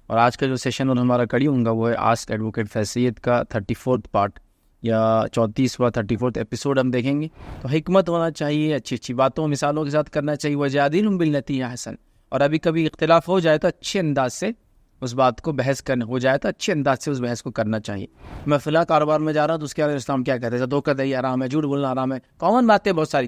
اور آج کا جو سیشن اور ہمارا کڑی ہوں گا وہ ہے آسک ایڈوکیٹ فیصیت کا 34 پارٹ یا 34واں ایپیسوڈ ہم دیکھیں گے. تو حکمت ہونا چاہیے، اچھی اچھی باتوں مثالوں کے ساتھ کرنا چاہیے. وجادلہم باللتی ہی احسن، اور ابھی کبھی اختلاف ہو جائے تو اچھے انداز سے اس بات کو بحث کرنا ہو جائے تو اچھے انداز سے اس بحث کو کرنا چاہیے. میں فلاں کاروبار میں جا رہا ہوں تو اس کے بارے میں اسلام کیا کہتے ہیں؟ دھوکہ دہی حرام ہے، جھوٹ بولنا حرام ہے. کامن باتیں بہت ساری،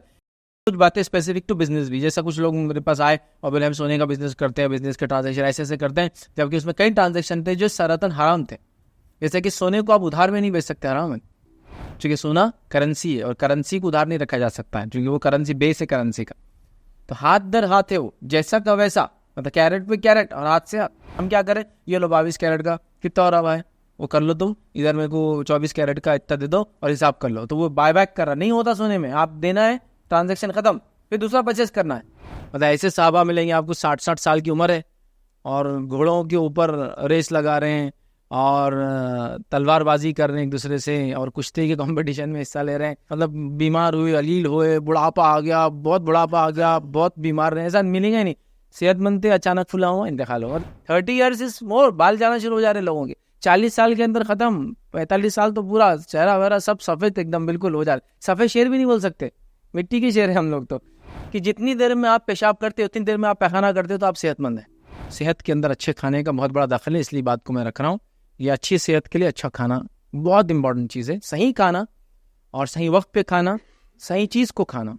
کچھ باتیں اسپیسیفک ٹو بزنس بھی. جیسا کچھ لوگ میرے پاس آئے اور بولے ہم سونے کا بزنس کرتے ہیں، بزنس کے ٹرانزیکشن ایسے ایسے کرتے ہیں، جبکہ اس میں کئی ٹرانزیکشن تھے جو سراتن حرام تھے. جیسے کہ سونے کو آپ ادھار میں نہیں بیچ سکتے، حرام ہے، چونکہ سونا کرنسی ہے اور کرنسی کو ادھار نہیں رکھا جا سکتا ہے کیونکہ وہ کرنسی بیس ہے کرنسی کا. تو ہاتھ در ہاتھ ہے، وہ جیسا کا ویسا، مطلب کیرٹ پہ کیرٹ اور ہاتھ سے ہاتھ. ہم کیا کریں، یہ لو 22 کیرٹ کا کتنا ہو رہا ہے وہ کر لو، تم ادھر میرے کو 24 کیرٹ کا اتنا دے دو اور حساب کر لو. تو وہ بائی بیک کر رہا نہیں ہوتا سونے میں، آپ دینا ہے ٹرانزیکشن ختم، پھر دوسرا پرچیز کرنا ہے. مطلب ایسے صحابہ ملیں گے آپ کو 60 سال کی عمر ہے اور گھوڑوں کے اوپر ریس لگا رہے ہیں اور تلوار بازی کر رہے ہیں ایک دوسرے سے اور کشتی کے کمپٹیشن میں حصہ لے رہے ہیں. مطلب بیمار ہوئے، علیل ہوئے، بڑھاپا آ گیا، بہت بڑھاپا آ گیا، بہت بیمار رہے، ایسا ملیں گا ہی نہیں. صحت مند تھے، اچانک پھلا ہوا انتقال ہو. اور 30 ایئرز از مور، بال جانا شروع ہو جا رہے لوگوں کے. 40 سال کے اندر ختم، 45 سال تو پورا چہرہ وغیرہ سب سفید ایک دم بالکل ہو جا رہے. سفید شیر بھی نہیں بول سکتے، مٹی کے شیر ہیں ہم لوگ تو، کہ جتنی دیر میں آپ پیشاب کرتے اتنی دیر میں آپ پیخانہ کرتے ہو تو آپ صحت مند ہیں. صحت کے اندر اچھے کھانے کا بہت بڑا دخل ہے، اس لیے بات کو میں رکھ رہا ہوں. یہ اچھی صحت کے لیے اچھا کھانا بہت امپورٹنٹ چیز ہے. صحیح کھانا اور صحیح وقت پہ کھانا، صحیح چیز کو کھانا.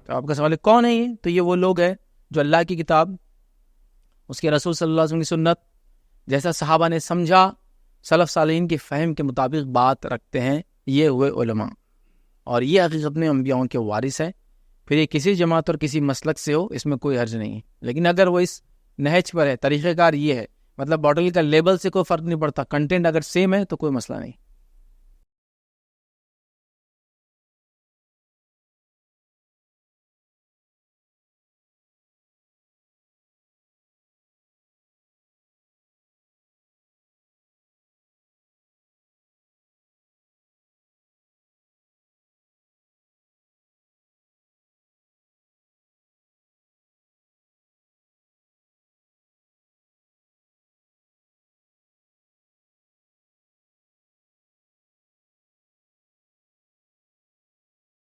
تو آپ کا سوال ہے کون ہے یہ؟ تو یہ وہ لوگ ہیں جو اللہ کی کتاب، اس کے رسول صلی اللہ علیہ وسلم کی سنت جیسا صحابہ نے سمجھا، سلف صالحین کی فہم کے مطابق بات رکھتے ہیں. یہ ہوئے علماء، اور یہ حقیقت میں انبیاءوں کے وارث ہیں. پھر یہ کسی جماعت اور کسی مسلک سے ہو، اس میں کوئی حرج نہیں ہے. لیکن اگر وہ اس نہج پر ہے، طریقہ کار یہ ہے، مطلب باٹل کا لیبل سے کوئی فرق نہیں پڑتا، کنٹینٹ اگر سیم ہے تو کوئی مسئلہ نہیں.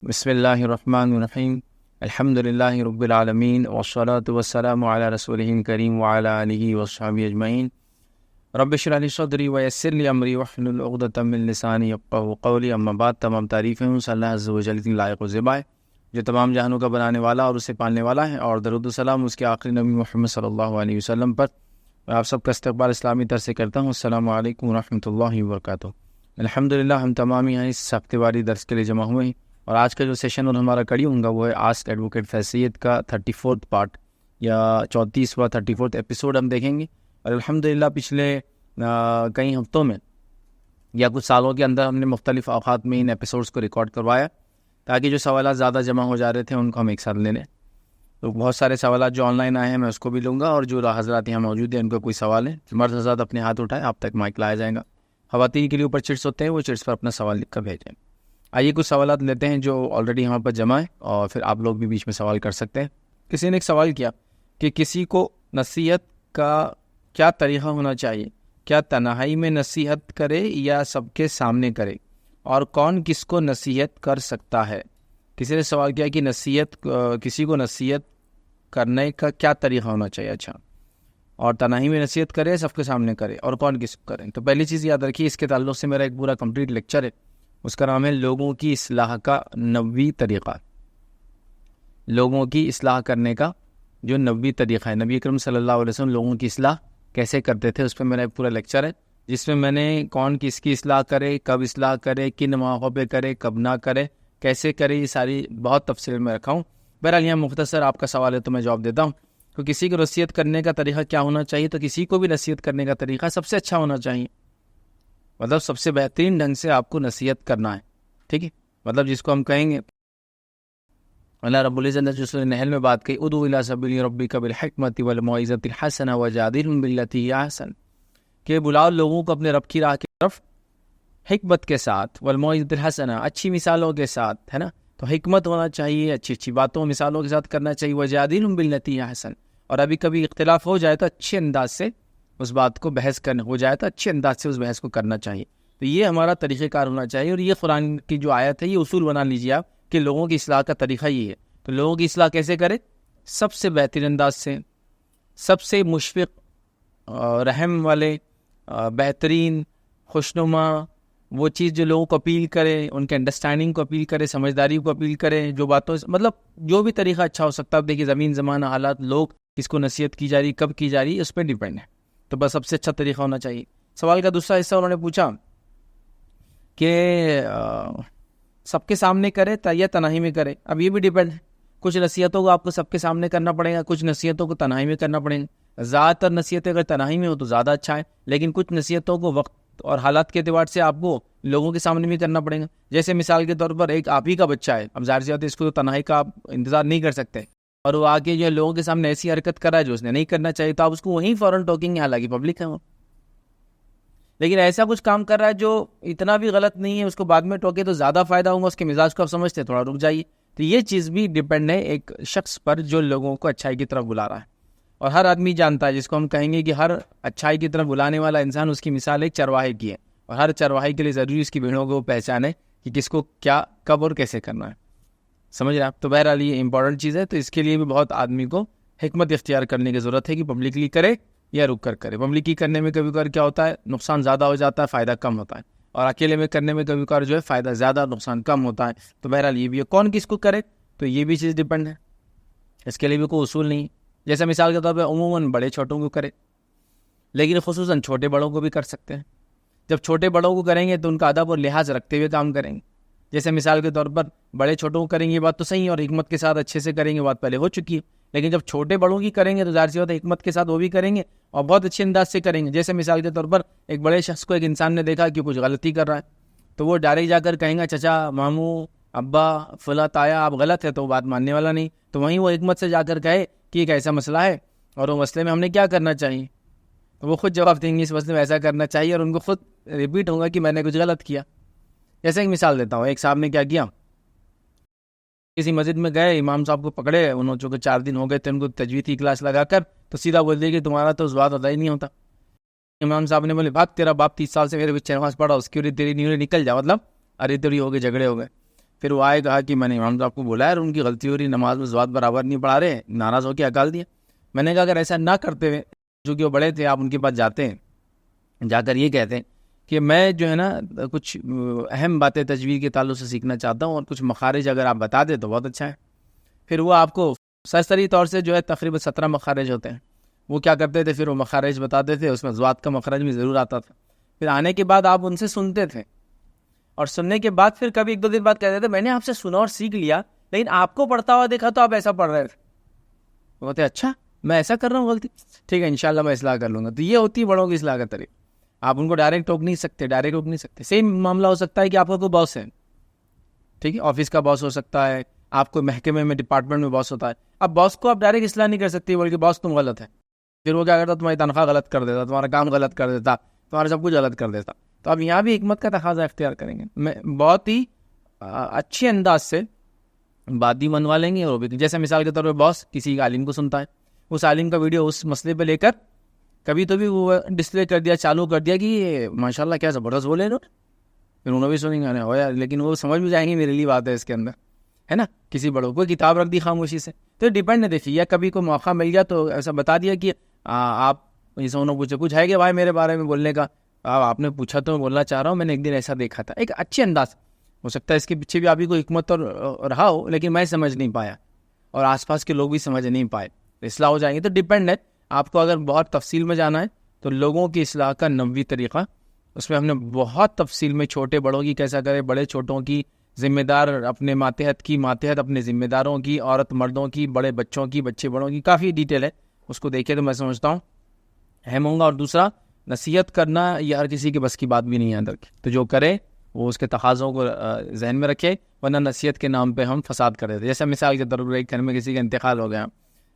بسم اللہ الرحمن الرحیم، الحمد للہ رب العالمین، والصلاة والسلام علی رسولہ الکریم وعلی آلہ وصحبہ اجمعین. رب اشرح لی صدری ویسر لی امری واحلل عقدۃ من لسانی یفقہوا قولی. اما بعد، تمام تعریفیں ہیں صلی اللہ عز و جل کی لائق و زیبا ہے جو تمام جہانوں کا بنانے والا اور اسے پالنے والا ہے، اور درود و سلام اس کے آخری نبی محمد صلی اللہ علیہ وسلم پر. میں آپ سب کا استقبال اسلامی طرز سے کرتا ہوں. السلام علیکم ورحمۃ اللہ وبرکاتہ. الحمدللہ ہم تمام یہاں اس ہفتے واری درس کے لیے جمع ہوئے ہیں، اور آج کا جو سیشن اور ہمارا کڑی ہوں گا وہ ہے آسک ایڈوکیٹ فیصیت کا 34 پارٹ یا 34واں ایپیسوڈ ہم دیکھیں گے. اور الحمدللہ پچھلے کئی ہفتوں میں یا کچھ سالوں کے اندر ہم نے مختلف اوقات میں ان ایپیسوڈز کو ریکارڈ کروایا تاکہ جو سوالات زیادہ جمع ہو جا رہے تھے ان کو ہم ایک ساتھ لے لیں. تو بہت سارے سوالات جو آن لائن آئے ہیں میں اس کو بھی لوں گا، اور جو حضرات یہاں موجود ہیں ان کو کوئی سوال ہے، مرد حضرات اپنے ہاتھ اٹھائیں، آپ تک مائک لایا جائے گا. خواتین کے لیے اوپر چٹس ہوتے ہیں، وہ چٹس پر اپنا سوال لکھ کر بھیجیں. آئیے کچھ سوالات لیتے ہیں جو آلریڈی ہمارے پاس جمع ہیں، اور پھر آپ لوگ بھی بیچ میں سوال کر سکتے ہیں. کسی نے ایک سوال کیا کہ کسی کو نصیحت کا کیا طریقہ ہونا چاہیے، کیا تنہائی میں نصیحت کرے یا سب کے سامنے کرے، اور کون کس کو نصیحت کر سکتا ہے. کسی نے سوال کیا کہ کسی کو نصیحت کرنے کا کیا طریقہ ہونا چاہیے، اچھا، اور تنہائی میں نصیحت کرے سب کے سامنے کرے، اور کون کس کو کریں. تو پہلی چیز یاد رکھیے، اس کے تعلق سے میرا ایک پورا کمپلیٹ لیکچر ہے، اس کا نام ہے لوگوں کی اصلاح کا 90 طریقہ. لوگوں کی اصلاح کرنے کا جو 90 طریقہ ہے، نبی اکرم صلی اللہ علیہ وسلم لوگوں کی اصلاح کیسے کرتے تھے، اس پہ میرا ایک پورا لیکچر ہے جس میں میں نے کون کس کی اصلاح کرے، کب اصلاح کرے، کن موقعوں پہ کرے، کب نہ کرے، کیسے کرے، یہ ساری بہت تفصیل میں رکھا ہوں. بہرحال یہاں مختصر آپ کا سوال ہے تو میں جواب دیتا ہوں. تو کسی کو نصیحت کرنے کا طریقہ کیا ہونا چاہیے؟ تو کسی کو بھی نصیحت کرنے کا طریقہ سب سے اچھا ہونا چاہیے، مطلب سب سے بہترین ڈھنگ سے آپ کو نصیحت کرنا ہے، ٹھیک ہے. مطلب جس کو ہم کہیں گے، اللہ رب العزت نے جو سورہ نحل میں بات کہی، ادعو الی سبیل ربک بالحکمۃ والموعظۃ الحسنہ وجادلہم باللتی ہی احسن، کہ بلاؤ لوگوں کو اپنے رب کی راہ کی طرف حکمت کے ساتھ، والموعظۃ الحسنہ، اچھی مثالوں کے ساتھ، ہے نا. تو حکمت ہونا چاہیے، اچھی اچھی باتوں مثالوں کے ساتھ کرنا چاہیے. وجادلہم باللتی ہی احسن، اور ابھی کبھی اختلاف ہو جائے تو اچھے انداز سے اس بات کو بحث کرنا ہو جائے تو اچھے انداز سے اس بحث کو کرنا چاہیے. تو یہ ہمارا طریقہ کار ہونا چاہیے. اور یہ قرآن کی جو آیت ہے یہ اصول بنا لیجیے آپ کہ لوگوں کی اصلاح کا طریقہ یہ ہے. تو لوگوں کی اصلاح کیسے کرے؟ سب سے بہترین انداز سے، سب سے مشفق، رحم والے، بہترین، خوشنما، وہ چیز جو لوگوں کو اپیل کرے، ان کے انڈرسٹینڈنگ کو اپیل کرے، سمجھداری کو اپیل کرے، جو باتوں مطلب جو بھی طریقہ اچھا ہو سکتا ہے. اب دیکھیے زمین زمانہ حالات، لوگ کس کو نصیحت کی جا رہی، کب کی جا رہی، اس پہ ڈیپینڈ ہے. تو بس سب سے اچھا طریقہ ہونا چاہیے. سوال کا دوسرا حصہ انہوں نے پوچھا کہ سب کے سامنے کرے یا تنہائی میں کرے. اب یہ بھی ڈیپینڈ ہے. کچھ نصیحتوں کو آپ کو سب کے سامنے کرنا پڑے گا، کچھ نصیحتوں کو تنہائی میں کرنا پڑے گا. زیادہ تر نصیحتیں اگر تنہائی میں ہو تو زیادہ اچھا ہے، لیکن کچھ نصیحتوں کو وقت اور حالات کے اعتبار سے آپ کو لوگوں کے سامنے بھی کرنا پڑے گا. جیسے مثال کے طور پر ایک آپ ہی کا بچہ ہے، اب ظاہر سی بات ہے اس کو تو تنہائی کا آپ انتظار نہیں کر سکتے، اور وہ آگے جو ہے لوگوں کے سامنے ایسی حرکت کر رہا ہے جو اس نے نہیں کرنا چاہیے، تو آپ اس کو وہیں فوراً ٹوکیں گے، حالانکہ پبلک ہے وہ. لیکن ایسا کچھ کام کر رہا ہے جو اتنا بھی غلط نہیں ہے، اس کو بعد میں ٹوکے تو زیادہ فائدہ ہوگا. اس کے مزاج کو آپ سمجھتے ہیں، تھوڑا رک جائیے. تو یہ چیز بھی ڈیپینڈ ہے ایک شخص پر جو لوگوں کو اچھائی کی طرف بلا رہا ہے. اور ہر آدمی جانتا ہے، جس کو ہم کہیں گے کہ ہر اچھائی کی طرف بلانے والا انسان، اس کی مثال ایک چرواہے کی ہے. اور ہر چرواہے کے لیے ضروری اس کی بھیڑوں کو پہچانے کہ کس کو کیا کب اور کیسے کرنا ہے. سمجھ رہے آپ؟ تو بہرحال یہ امپورٹنٹ چیز ہے. تو اس کے لیے بھی بہت آدمی کو حکمت اختیار کرنے کی ضرورت ہے کہ پبلکلی کرے یا رک کر کرے. پبلکلی کرنے میں کبھی کبھار کیا ہوتا ہے، نقصان زیادہ ہو جاتا ہے، فائدہ کم ہوتا ہے. اور اکیلے میں کرنے میں کبھی کبھار جو ہے فائدہ زیادہ، نقصان کم ہوتا ہے. تو بہرحال یہ بھی ہے، کون کس کو کرے تو یہ بھی چیز ڈیپینڈ ہے. اس کے لیے بھی کوئی اصول نہیں. جیسے مثال کے طور پہ عموماً بڑے چھوٹوں کو کرے، لیکن خصوصاً چھوٹے بڑوں کو بھی کر سکتے ہیں. جب چھوٹے بڑوں کو کریں گے تو ان کا ادب اور لحاظ رکھتے ہوئے کام کریں گے. جیسے مثال کے طور پر بڑے چھوٹوں کو کریں گے، یہ بات تو صحیح ہے، اور حکمت کے ساتھ اچھے سے کریں گے، بات پہلے ہو چکی ہے. لیکن جب چھوٹے بڑوں کی کریں گے تو ظاہر سی بات ہے حکمت کے ساتھ وہ بھی کریں گے اور بہت اچھے انداز سے کریں گے. جیسے مثال کے طور پر ایک بڑے شخص کو ایک انسان نے دیکھا کہ کچھ غلطی کر رہا ہے، تو وہ ڈائریکٹ جا کر کہیں گا چچا، ماموں، ابا، فلاں، تایا، آپ غلط ہے، تو وہ بات ماننے والا نہیں. تو وہیں وہ حکمت سے جا کر کہے کہ ایک ایسا مسئلہ ہے اور وہ مسئلے میں ہم نے کیا کرنا چاہیے، تو وہ خود جواب دیں گے اس مسئلے میں ایسا کرنا چاہیے، اور ان کو خود ریپیٹ ہوگا کہ میں نے کچھ غلط کیا. جیسے ایک مثال دیتا ہوں، ایک صاحب نے کیا کیا، کسی مسجد میں گئے، امام صاحب کو پکڑے، انہوں چونکہ 4 دن ہو گئے تھے ان کو تجوید کی کلاس لگا کر، تو سیدھا بول دیا کہ تمہارا تو اس بات ادا ہی نہیں ہوتا. امام صاحب نے بولے بھاگ، تیرا باپ 30 سال سے میرے پیچھے نماز پڑھا، اس کی وجہ تیری نہیں نکل جا، مطلب ارے تیری ہو گئے، جھگڑے ہو گئے. پھر وہ آئے، کہا کہ میں نے امام صاحب کو بولا ہے، ان کی غلطی ہو رہی، نماز میں زوات برابر نہیں پڑھا رہے، ناراض ہو کے ہکال دیا. میں نے کہا اگر ایسا نہ کرتے ہوئے، جو کہ وہ بڑے تھے، آپ ان کے پاس جاتے ہیں، جا کر یہ کہتے ہیں کہ میں جو ہے نا کچھ اہم باتیں تجوید کے تعلق سے سیکھنا چاہتا ہوں اور کچھ مخارج اگر آپ بتا دیں تو بہت اچھا ہے. پھر وہ آپ کو سرسری طور سے جو ہے تقریباً 17 مخارج ہوتے ہیں، وہ کیا کرتے تھے، پھر وہ مخارج بتاتے تھے، اس میں زوات کا مخرج بھی ضرور آتا تھا. پھر آنے کے بعد آپ ان سے سنتے تھے، اور سننے کے بعد پھر کبھی 1-2 دن بعد کہتے تھے میں نے آپ سے سنا اور سیکھ لیا، لیکن آپ کو پڑھتا ہوا دیکھا تو آپ ایسا پڑھ رہے تھے. وہ کہتے اچھا میں ایسا کر رہا ہوں غلطی، ٹھیک ہے انشاءاللہ میں اصلاح کر لوں گا. تو یہ ہوتی ہے بڑوں کی اصلاح کا طریقہ. آپ ان کو ڈائریکٹ ٹوک نہیں سکتے، ڈائریکٹ روک نہیں سکتے. سیم معاملہ ہو سکتا ہے کہ آپ کا کوئی باس ہے، ٹھیک ہے، آفس کا باس ہو سکتا ہے، آپ کو محکمے میں، ڈپارٹمنٹ میں باس ہوتا ہے. اب باس کو آپ ڈائریکٹ اصلاح نہیں کر سکتے، بلکہ باس تم غلط ہے. پھر وہ کیا کرتا، تمہاری تنخواہ غلط کر دیتا، تمہارا کام غلط کر دیتا، تمہارا سب کچھ غلط کر دیتا. تو اب یہاں بھی حکمت کا تقاضا اختیار کریں گے، میں بہت ہی اچھے انداز سے بات بھی منوا لیں گے. اور بھی جیسے مثال کے طور پہ باس کسی عالم کو سنتا ہے، اس عالم کا ویڈیو اس مسئلے پہ لے کر کبھی تو بھی وہ ڈسپلے کر دیا، چالو کر دیا کہ یہ ماشاءاللہ کیا زبردست بولے انہوں نے، پھر انہوں بھی سنیں گے ہو یار، لیکن وہ سمجھ بھی جائیں گے میرے لیے بات ہے اس کے اندر، ہے نا. کسی بڑوں کو کتاب رکھ دی خاموشی سے، تو ڈیپینڈ ہے. دیکھیے یا کبھی کوئی موقع مل گیا تو ایسا بتا دیا کہ آپ جیسے انہوں پوچھے کچھ ہے کہ بھائی میرے بارے میں بولنے کا، آپ نے پوچھا تو میں بولنا چاہ رہا ہوں، میں نے ایک دن ایسا دیکھا تھا. ایک اچھے انداز ہو سکتا ہے اس کے پیچھے بھی آپ ہی کو حکمت اور رہا ہو، لیکن میں سمجھ نہیں پایا اور آس پاس کے لوگ بھی سمجھ نہیں پائے، اصلاح ہو جائیں گے. تو ڈیپینڈ ہے. آپ کو اگر بہت تفصیل میں جانا ہے تو لوگوں کی اصلاح کا 90 طریقہ، اس میں ہم نے بہت تفصیل میں چھوٹے بڑوں کی کیسا کرے، بڑے چھوٹوں کی، ذمہ دار اپنے ماتحت کی، ماتحت اپنے ذمہ داروں کی، عورت مردوں کی، بڑے بچوں کی، بچے بڑوں کی، کافی ڈیٹیل ہے. اس کو دیکھے تو میں سمجھتا ہوں اہم ہوں گا. اور دوسرا، نصیحت کرنا یہ ہر کسی کے بس کی بات بھی نہیں ہے اندر کی، تو جو کرے وہ اس کے تقاضوں کو ذہن میں رکھے، ورنہ نصیحت کے نام پہ ہم فساد کر دیتے. جیسے مثال کے طور پر ایک گھر میں کسی کا انتقال ہو گیا،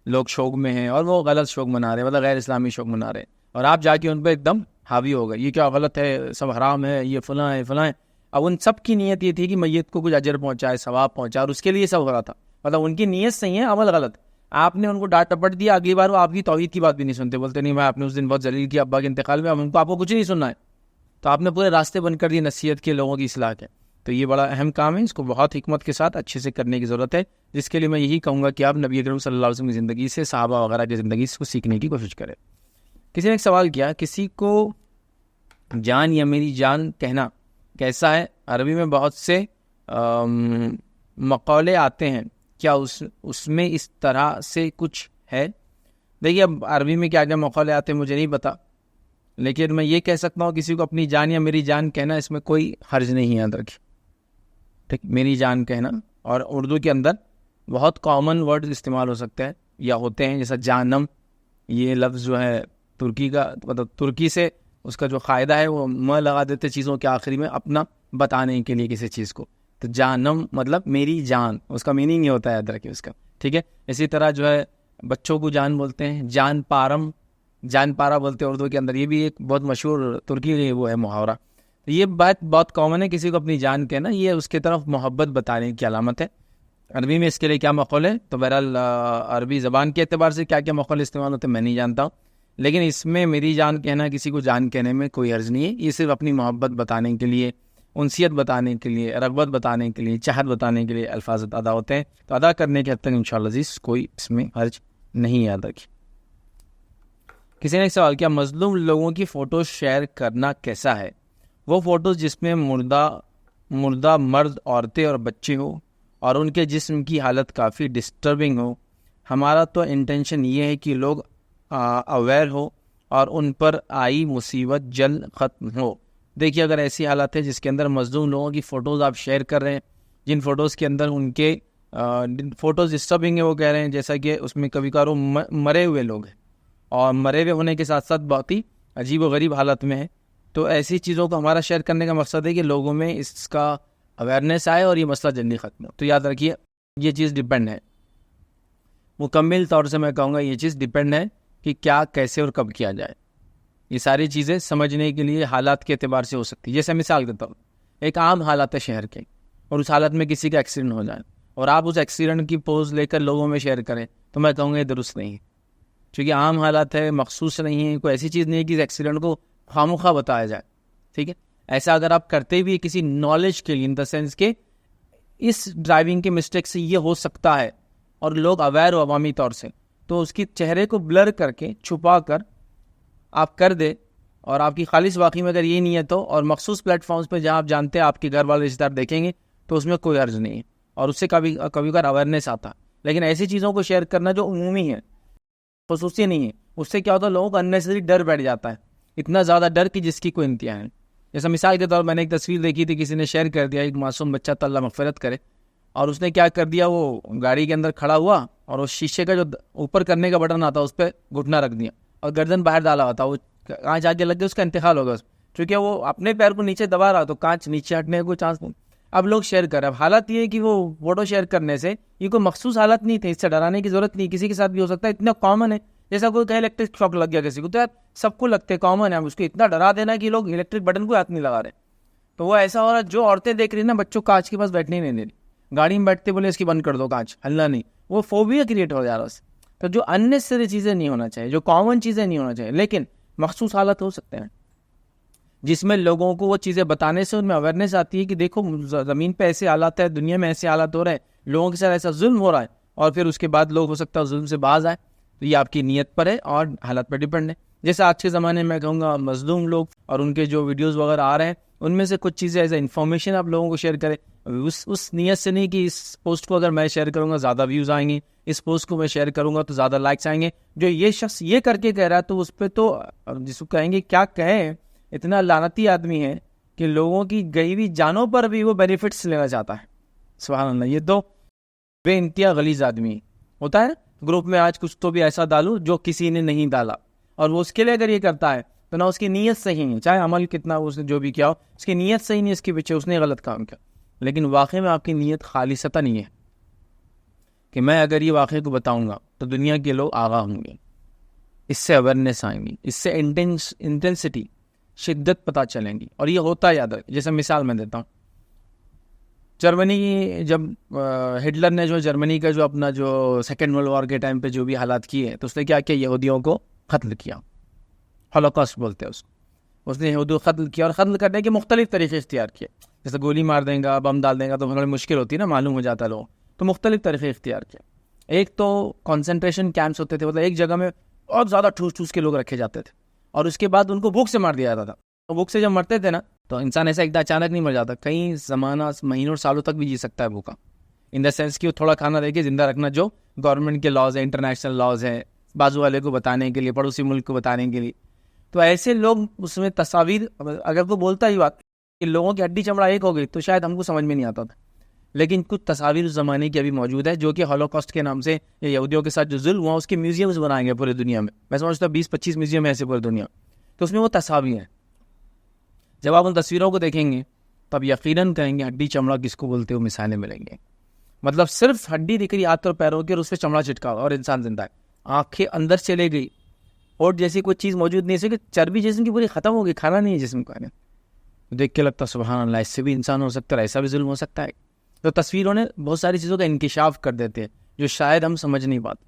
لوگ شوق میں ہیں اور وہ غلط شوق منا رہے ہیں، مطلب غیر اسلامی شوق منا رہے ہیں، اور آپ جا کے ان پہ ایک دم حاوی ہو گئے، یہ کیا غلط ہے، سب حرام ہے، یہ فلاں ہے فلاں ہے. اب ان سب کی نیت یہ تھی کہ میت کو کچھ اجر پہنچائے، ثواب پہنچائے، اور اس کے لیے سب ہو رہا تھا. مطلب ان کی نیت صحیح ہے، عمل غلط. آپ نے ان کو ڈانٹ ٹپٹ دیا, اگلی بار وہ آپ کی توحید کی بات بھی نہیں سنتے, بولتے نہیں بھائی آپ نے اس دن بہت ذلیل کیا ابا کے انتقال میں, اب ان کو آپ کو کچھ نہیں سننا ہے. تو آپ نے پورے راستے بند کر دیے نصیحت کے, لوگوں کی اصلاح کے. تو یہ بڑا اہم کام ہے, اس کو بہت حکمت کے ساتھ اچھے سے کرنے کی ضرورت ہے, جس کے لیے میں یہی کہوں گا کہ آپ نبی اکرم صلی اللہ علیہ وسلم کی زندگی سے, صحابہ وغیرہ کی زندگی سے سیکھنے کی کوشش کریں. کسی نے ایک سوال کیا, کسی کو جان یا میری جان کہنا کیسا ہے؟ عربی میں بہت سے مقولے آتے ہیں, کیا اس میں اس طرح سے کچھ ہے؟ دیکھیے اب عربی میں کیا کیا مقولے آتے ہیں مجھے نہیں پتا, لیکن میں یہ کہہ سکتا ہوں کسی کو اپنی جان یا میری جان کہنا اس میں کوئی حرج نہیں ہے. یاد رکھیے, ٹھیک, میری جان کہنا, اور اردو کے اندر بہت کامن ورڈ استعمال ہو سکتے ہیں یا ہوتے ہیں, جیسا جانم, یہ لفظ جو ہے ترکی کا, مطلب ترکی سے اس کا جو قاعدہ ہے وہ م لگا دیتے چیزوں کے آخری میں اپنا بتانے کے لیے کسی چیز کو. تو جانم مطلب میری جان, اس کا میننگ یہ ہوتا ہے, یاد رکھیے اس کا, ٹھیک ہے. اسی طرح جو ہے بچوں کو جان بولتے ہیں, جان پارم, جان پارا بولتے ہیں اردو کے اندر, یہ بھی ایک بہت مشہور ترکی وہ ہے محاورہ. یہ بات بہت کامن ہے, کسی کو اپنی جان کہنا, یہ اس کی طرف محبت بتانے کی علامت ہے. عربی میں اس کے لیے کیا مقول ہے, تو بہرحال عربی زبان کے اعتبار سے کیا کیا مقول استعمال ہوتے ہیں میں نہیں جانتا ہوں, لیکن اس میں میری جان کہنا کسی کو جان کہنے میں کوئی حرج نہیں ہے. یہ صرف اپنی محبت بتانے کے لیے, انسیت بتانے کے لیے, رغبت بتانے کے لیے, چاہت بتانے کے لیے الفاظ ادا ہوتے ہیں. تو ادا کرنے کے حد تک انشاءاللہ عزیز کوئی اس میں حرج نہیں. یاد رکھیے. کسی نے ایک سوال کیا, مظلوم لوگوں کی فوٹو شیئر کرنا کیسا ہے؟ وہ فوٹوز جس میں مردہ مرد, عورتیں اور بچے ہو اور ان کے جسم کی حالت کافی ڈسٹربنگ ہو. ہمارا تو انٹینشن یہ ہے کہ لوگ اویئر ہو اور ان پر آئی مصیبت جلد ختم ہو. دیکھیے اگر ایسی حالت ہے جس کے اندر مظلوم لوگوں کی فوٹوز آپ شیئر کر رہے ہیں, جن فوٹوز کے اندر ان کے فوٹوز ڈسٹربنگ ہے, وہ کہہ رہے ہیں جیسا کہ اس میں کبھی کبھار مرے ہوئے لوگ ہیں اور مرے ہوئے ہونے کے ساتھ ساتھ بہت ہی عجیب و غریب حالت میں ہے, تو ایسی چیزوں کو ہمارا شیئر کرنے کا مقصد ہے کہ لوگوں میں اس کا اویئرنیس آئے اور یہ مسئلہ جلدی ختم ہو. تو یاد رکھیے یہ چیز ڈیپینڈ ہے, مکمل طور سے میں کہوں گا یہ چیز ڈیپینڈ ہے کہ کیا, کیسے اور کب کیا جائے. یہ ساری چیزیں سمجھنے کے لیے حالات کے اعتبار سے ہو سکتی ہے. جیسے مثال دیتا ہوں, ایک عام حالت ہے شہر کے, اور اس حالت میں کسی کا ایکسیڈنٹ ہو جائے اور آپ اس ایکسیڈنٹ کی پوز لے کر لوگوں میں شیئر کریں, تو میں کہوں گا یہ درست نہیں ہے, کیونکہ عام حالات ہے, مخصوص نہیں ہے, کوئی ایسی چیز نہیں ہے کہ اس ایکسیڈنٹ کو خامخواہ بتایا جائے. ٹھیک ہے, ایسا اگر آپ کرتے بھی کسی نالج کے لیے, ان دا سینس کہ اس ڈرائیونگ کے مسٹیک سے یہ ہو سکتا ہے اور لوگ اویئر ہو عوامی طور سے, تو اس کی چہرے کو بلر کر کے چھپا کر آپ کر دے, اور آپ کی خالص واقعی میں اگر یہ نہیں ہے تو, اور مخصوص پلیٹ فارمز پہ جہاں آپ جانتے ہیں آپ کے گھر والے رشتہ دار دیکھیں گے, تو اس میں کوئی عرض نہیں ہے, اور اس سے کبھی کبھار اویئرنیس آتا. لیکن ایسی چیزوں کو شیئر کرنا جو عمومی ہے, خصوصی نہیں ہے, اس سے کیا ہوتا ہے لوگوں کو اننیسری ڈر بیٹھ جاتا ہے, اتنا زیادہ ڈر کہ جس کی کوئی انتہا ہے. جیسا مثال کے طور پر میں نے ایک تصویر دیکھی تھی, کسی نے شیئر کر دیا, ایک معصوم بچہ تو اللہ مغفرت کرے, اور اس نے کیا کر دیا, وہ گاڑی کے اندر کھڑا ہوا اور اس شیشے کا جو اوپر کرنے کا بٹن آتا ہے اس پہ گھٹنا رکھ دیا اور گردن باہر ڈالا ہوا تھا, وہ کانچ آگے لگ گیا, اس کا انتقال ہوگا, کیونکہ وہ اپنے پیر کو نیچے دبا رہا تو کانچ نیچے ہٹنے کا کوئی چانس نہیں. اب لوگ شیئر کر رہے ہیں. اب حالت یہ ہے کہ وہ فوٹو شیئر کرنے سے یہ کوئی مخصوص حالت نہیں تھی, اس سے ڈرانے کی ضرورت نہیں, کسی کے ساتھ بھی ہو سکتا ہے, اتنا کامن ہے. جیسا کوئی کہے الیکٹرک شاک لگ گیا کسی کو, تو یار سب کو لگتے, کامن ہے, اس کو اتنا ڈرا دینا کہ لوگ الیکٹرک بٹن کو ہاتھ نہیں لگا رہے. تو وہ ایسا ہو رہا ہے, جو عورتیں دیکھ رہی ہیں نا بچوں کانچ کے پاس بیٹھنے نہیں دے رہی, گاڑی میں بیٹھتے بولے اس کی بند کر دو کانچ, ہلنا نہیں, وہ فوبیا کریٹ ہو جا رہا ہے. تو جو اننیسری چیزیں نہیں ہونا چاہیے, جو کامن چیزیں نہیں ہونا چاہیے, لیکن مخصوص حالت ہو سکتے ہیں جس میں لوگوں کو وہ چیزیں بتانے سے ان میں اویئرنیس آتی ہے کہ دیکھو زمین پہ ایسے حالات ہے, دنیا میں ایسے حالات ہو رہے ہیں, لوگوں کے ساتھ ایسا ظلم ہو رہا ہے, اور پھر اس کے بعد لوگ ہو سکتا ہے ظلم سے باز آئے. تو یہ آپ کی نیت پر ہے اور حالات پر ڈیپینڈ ہے. جیسے آج کے زمانے میں کہوں گا مظلوم لوگ اور ان کے جو ویڈیوز وغیرہ آ رہے ہیں, ان میں سے کچھ چیزیں ایز اے انفارمیشن آپ لوگوں کو شیئر کریں, اس نیت سے نہیں کہ اس پوسٹ کو اگر میں شیئر کروں گا زیادہ ویوز آئیں گے, اس پوسٹ کو میں شیئر کروں گا تو زیادہ لائکس آئیں گے. جو یہ شخص یہ کر کے کہہ رہا ہے تو اس پہ تو جس کو کہیں گے کیا کہیں, اتنا لعنتی آدمی ہے کہ لوگوں کی گئی ہوئی جانوں پر بھی وہ بینیفٹس لینا چاہتا ہے. سبحان اللہ, یہ تو بے انتہا غلیظ آدمی ہوتا ہے. گروپ میں آج کچھ تو بھی ایسا ڈالو جو کسی نے نہیں ڈالا, اور وہ اس کے لیے اگر یہ کرتا ہے تو نہ اس کی نیت صحیح ہے, چاہے عمل کتنا اس نے جو بھی کیا ہو, اس کی نیت صحیح نہیں, اس کے پیچھے اس نے غلط کام کیا. لیکن واقعی میں آپ کی نیت خالصتا نہیں ہے کہ میں اگر یہ واقعے کو بتاؤں گا تو دنیا کے لوگ آگاہ ہوں گے, اس سے اویئرنیس آئیں گی, اس سے انٹینسٹی, شدت پتہ چلیں گی. اور یہ ہوتا ہے, یاد رکھیں. جیسے مثال میں دیتا ہوں, جرمنی جب ہٹلر نے جو جرمنی کا جو اپنا جو سیکنڈ ورلڈ وار کے ٹائم پہ جو بھی حالات کیے تو اس نے کیا کیا، یہودیوں کو قتل کیا، ہولوکاسٹ بولتے ہیں اس کو. اس نے یہودیوں کو قتل کیا اور قتل کرنے کے مختلف طریقے اختیار کیے. جیسے گولی مار دیں گا، بم ڈال دیں گا تو بڑی مشکل ہوتی ہے نا، معلوم ہو جاتا لوگ، تو مختلف طریقے اختیار کیے. ایک تو کنسنٹریشن کیمپس ہوتے تھے، مطلب ایک جگہ میں بہت زیادہ ٹھوس ٹھوس کے لوگ رکھے جاتے تھے اور اس کے بعد ان کو بھوک سے مار دیا جاتا تھا. تو بھوک سے جب مرتے تھے نا تو انسان ایسا ایک دم اچانک نہیں مر جاتا، کئی زمانہ مہینوں اور سالوں تک بھی جی سکتا ہے بھوکا، ان دا سینس کہ وہ تھوڑا کھانا دے کے زندہ رکھنا جو گورنمنٹ کے لاز ہیں، انٹرنیشنل لاز ہیں، بازو والے کو بتانے کے لیے، پڑوسی ملک کو بتانے کے لیے. تو ایسے لوگ اس میں تصاویر، اگر وہ بولتا ہی بات کہ لوگوں کی ہڈی چمڑا ایک ہو گئی تو شاید ہم کو سمجھ میں نہیں آتا تھا، لیکن کچھ تصاویر اس زمانے کی ابھی موجود ہے جو کہ ہولوکاسٹ کے نام سے یہودیوں کے ساتھ جو ظلم ہوا اس کے میوزیمز بنائیں گے پورے دنیا میں. میں سمجھتا ہوں 20-25 میوزیم ہیں ایسے پوری دنیا، تو اس میں وہ تصاویر ہیں. جب آپ ان تصویروں کو دیکھیں گے تب یقیناً کہیں گے ہڈی چمڑا کس کو بولتے ہو، مثالیں ملیں گے. مطلب صرف ہڈی دکھ رہی ہاتھ اور پیروں کی اور اس پہ چمڑا چٹکا ہوا اور انسان زندہ ہے، آنکھیں اندر چلے گئی اور جیسی کوئی چیز موجود نہیں، کہ چربی جسم کی پوری ختم ہو گئی، کھانا نہیں ہے جسم کا. دیکھ کے لگتا سبحان اللہ، اس سے بھی انسان ہو سکتا ہے، ایسا بھی ظلم ہو سکتا ہے. تو تصویروں نے بہت ساری چیزوں کا انکشاف کر دیتے ہیں جو شاید ہم سمجھ نہیں پاتے.